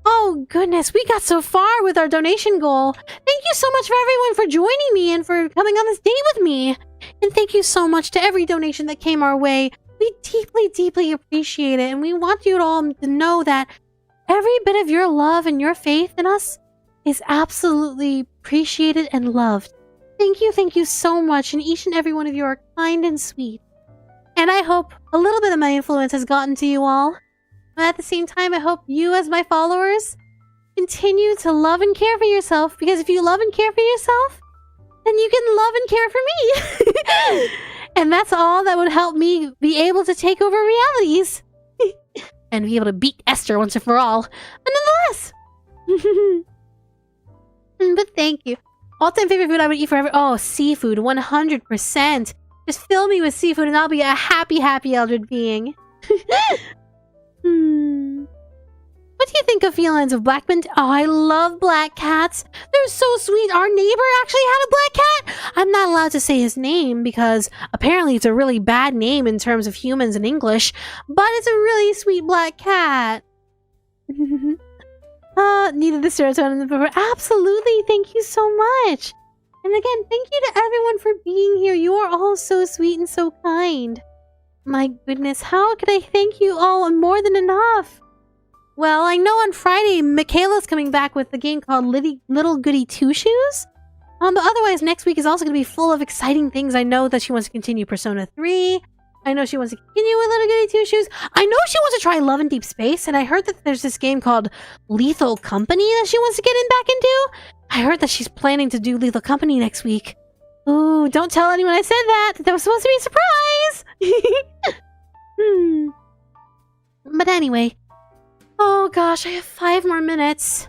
Oh, goodness. We got so far with our donation goal. Thank you so much for everyone for joining me and for coming on this date with me. And thank you so much to every donation that came our way. We deeply, deeply appreciate it. And we want you all to know that every bit of your love and your faith in us is absolutely appreciated and loved. Thank you so much. And each and every one of you are kind and sweet. And I hope a little bit of my influence has gotten to you all. But at the same time, I hope you as my followers continue to love and care for yourself. Because if you love and care for yourself, then you can love and care for me. And that's all that would help me be able to take over realities. And be able to beat Esther once and for all. But nonetheless. But thank you. All-time favorite food I would eat forever. Oh, seafood. 100%. Just fill me with seafood and I'll be a happy, happy Eldred being. What do you think of felines of Blackman? Oh, I love black cats. They're so sweet. Our neighbor actually had a black cat. I'm not allowed to say his name because apparently it's a really bad name in terms of humans in English, but it's a really sweet black cat. Needed the serotonin in the paper. Absolutely. Thank you so much. And again, thank you to everyone for being here. You are all so sweet and so kind. My goodness, how could I thank you all more than enough? Well, I know on Friday, Michaela's coming back with a game called Little Goody Two Shoes. But otherwise, next week is also going to be full of exciting things. I know that she wants to continue Persona 3. I know she wants to continue with Little Goody Two Shoes. I know she wants to try Love in Deep Space. And I heard that there's this game called Lethal Company that she wants to get back into. I heard that she's planning to do Lethal Company next week. Ooh, don't tell anyone I said that. That was supposed to be a surprise. But anyway. Oh gosh, I have 5 more minutes.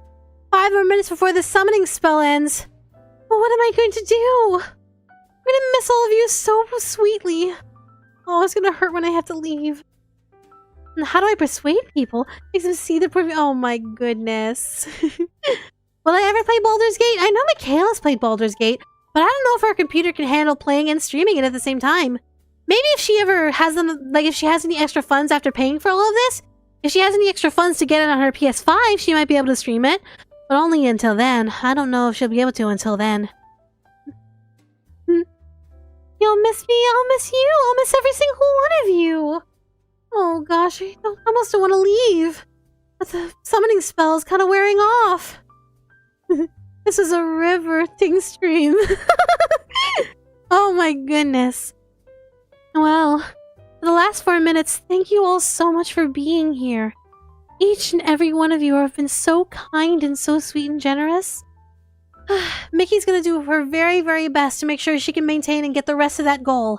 5 more minutes before the summoning spell ends. But what am I going to do? I'm gonna miss all of you so sweetly. Oh, it's gonna hurt when I have to leave. And how do I persuade people? Makes them see the oh my goodness. Will I ever play Baldur's Gate? I know Michaela's played Baldur's Gate, but I don't know if our computer can handle playing and streaming it at the same time. Maybe if she ever has them, like if she has any extra funds after paying for all of this, if she has any extra funds to get it on her PS5, she might be able to stream it. But only until then. I don't know if she'll be able to until then. You'll miss me, I'll miss you, I'll miss every single one of you. Oh gosh, I almost don't want to leave. But the summoning spell is kind of wearing off. This is a riveting stream. Oh my goodness. Well, for the last 4 minutes, thank you all so much for being here. Each and every one of you have been so kind and so sweet and generous. Mickey's gonna do her very, very best to make sure she can maintain and get the rest of that goal.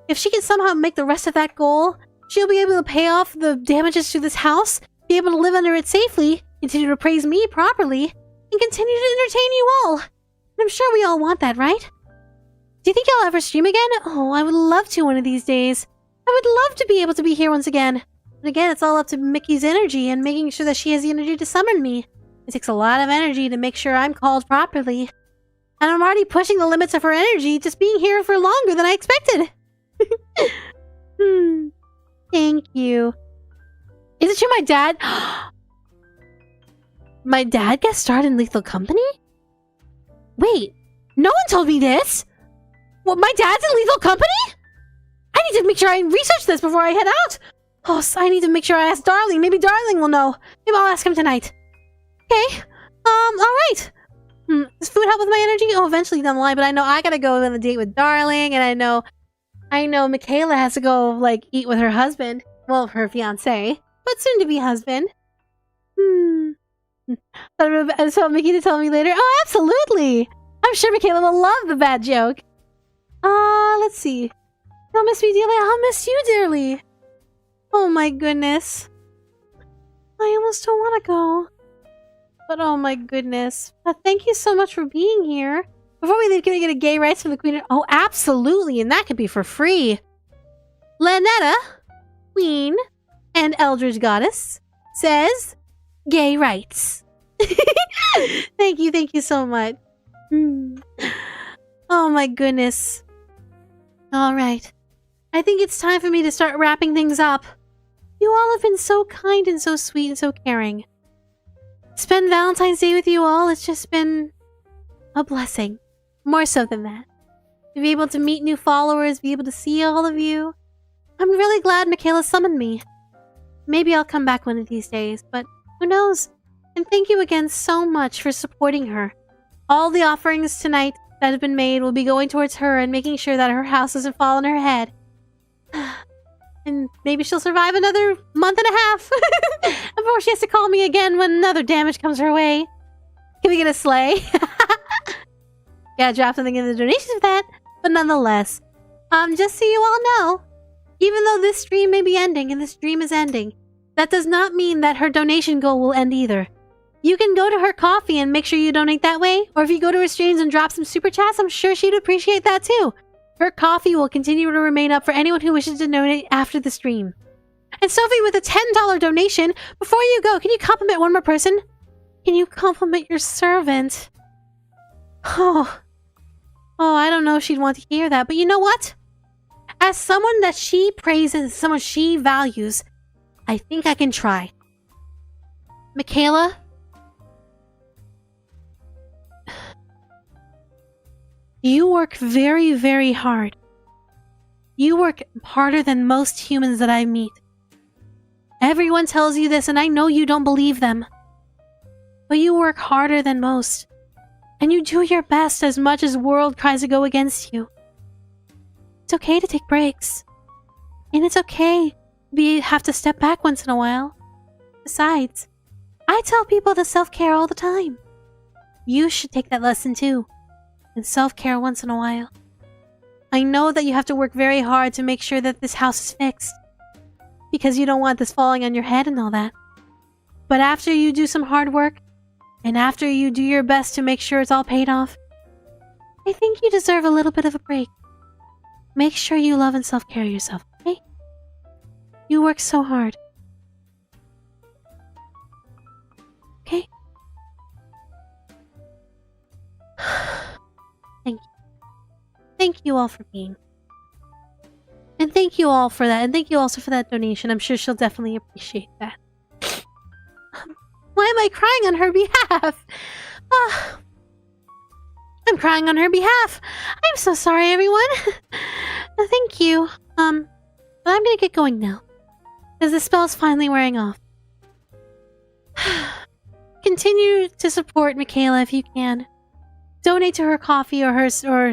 If she can somehow make the rest of that goal, she'll be able to pay off the damages to this house, be able to live under it safely, continue to praise me properly, and continue to entertain you all. And I'm sure we all want that, right? Do you think I'll ever stream again? Oh, I would love to one of these days. I would love to be able to be here once again. But again, it's all up to Mickey's energy and making sure that she has the energy to summon me. It takes a lot of energy to make sure I'm called properly. And I'm already pushing the limits of her energy, just being here for longer than I expected. Thank you. Is it true my dad... My dad guest starred in Lethal Company? Wait, no one told me this! What, my dad's in Lethal Company? I need to make sure I research this before I head out! Oh, so I need to make sure I ask Darling. Maybe Darling will know. Maybe I'll ask him tonight. Okay. Alright. Does food help with my energy? Oh, eventually down the line, but I know I gotta go on a date with Darling, and I know Michaela has to go, like, eat with her husband. Well, her fiancé, but soon-to-be husband. So Mickey to tell me later. Oh, absolutely! I'm sure Michaela will love the bad joke. Let's see. You'll miss me dearly. I'll miss you dearly. Oh my goodness. I almost don't want to go. But oh my goodness. Thank you so much for being here. Before we leave, can we get a gay rights from the Queen? Oh, absolutely. And that could be for free. Ln'eta, Queen, and Eldritch Goddess says gay rights. Thank you so much. Oh my goodness. Alright. I think it's time for me to start wrapping things up. You all have been so kind and so sweet and so caring. Spend Valentine's Day with you all, it's just been a blessing. More so than that. To be able to meet new followers, be able to see all of you. I'm really glad Michaela summoned me. Maybe I'll come back one of these days, but who knows? And thank you again so much for supporting her. All the offerings tonight that have been made will be going towards her and making sure that her house doesn't fall on her head. And maybe she'll survive another month and a half before she has to call me again when another damage comes her way. Can we get a sleigh? Gotta drop something in the donations for that. But nonetheless, just so you all know, even though this stream may be ending and this stream is ending, that does not mean that her donation goal will end either. You can go to her KoFi and make sure you donate that way, or if you go to her streams and drop some super chats, I'm sure she'd appreciate that too. Her KoFi will continue to remain up for anyone who wishes to donate after the stream. And Sophie with a $10 donation, before you go, can you compliment one more person? Can you compliment your servant? Oh, I don't know if she'd want to hear that, but you know what? As someone that she praises, someone she values, I think I can try. Michaela? You work very, very hard. You work harder than most humans that I meet. Everyone tells you this, and I know you don't believe them. But you work harder than most. And you do your best as much as the world tries to go against you. It's okay to take breaks. And it's okay to have to step back once in a while. Besides, I tell people to self-care all the time. You should take that lesson too. And self-care once in a while. I know that you have to work very hard to make sure that this house is fixed. Because you don't want this falling on your head and all that. But after you do some hard work, and after you do your best to make sure it's all paid off, I think you deserve a little bit of a break. Make sure you love and self-care yourself, okay? You work so hard. Okay? Thank you. Thank you all for being. And thank you all for that. And thank you also for that donation. I'm sure she'll definitely appreciate that. Why am I crying on her behalf? I'm crying on her behalf. I'm so sorry, everyone. Thank you. But I'm gonna get going now. Because the spell's finally wearing off. Continue to support Michaela if you can. Donate to her coffee or her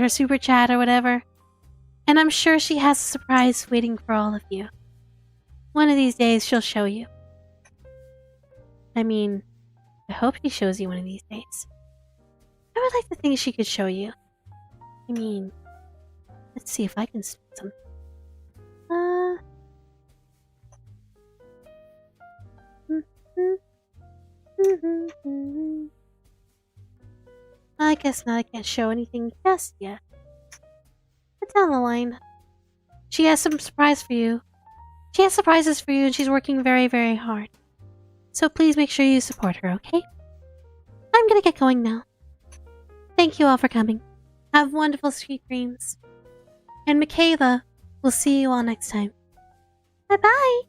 super chat or whatever. And I'm sure she has a surprise waiting for all of you. One of these days she'll show you. I mean, I hope she shows you one of these days. I would like to think she could show you. I mean, let's see if I can spit something. I guess not. I can't show anything just yet. But down the line, she has some surprise for you. She has surprises for you, and she's working very, very hard. So please make sure you support her, okay? I'm gonna get going now. Thank you all for coming. Have wonderful sweet dreams. And Michaela, we'll see you all next time. Bye-bye!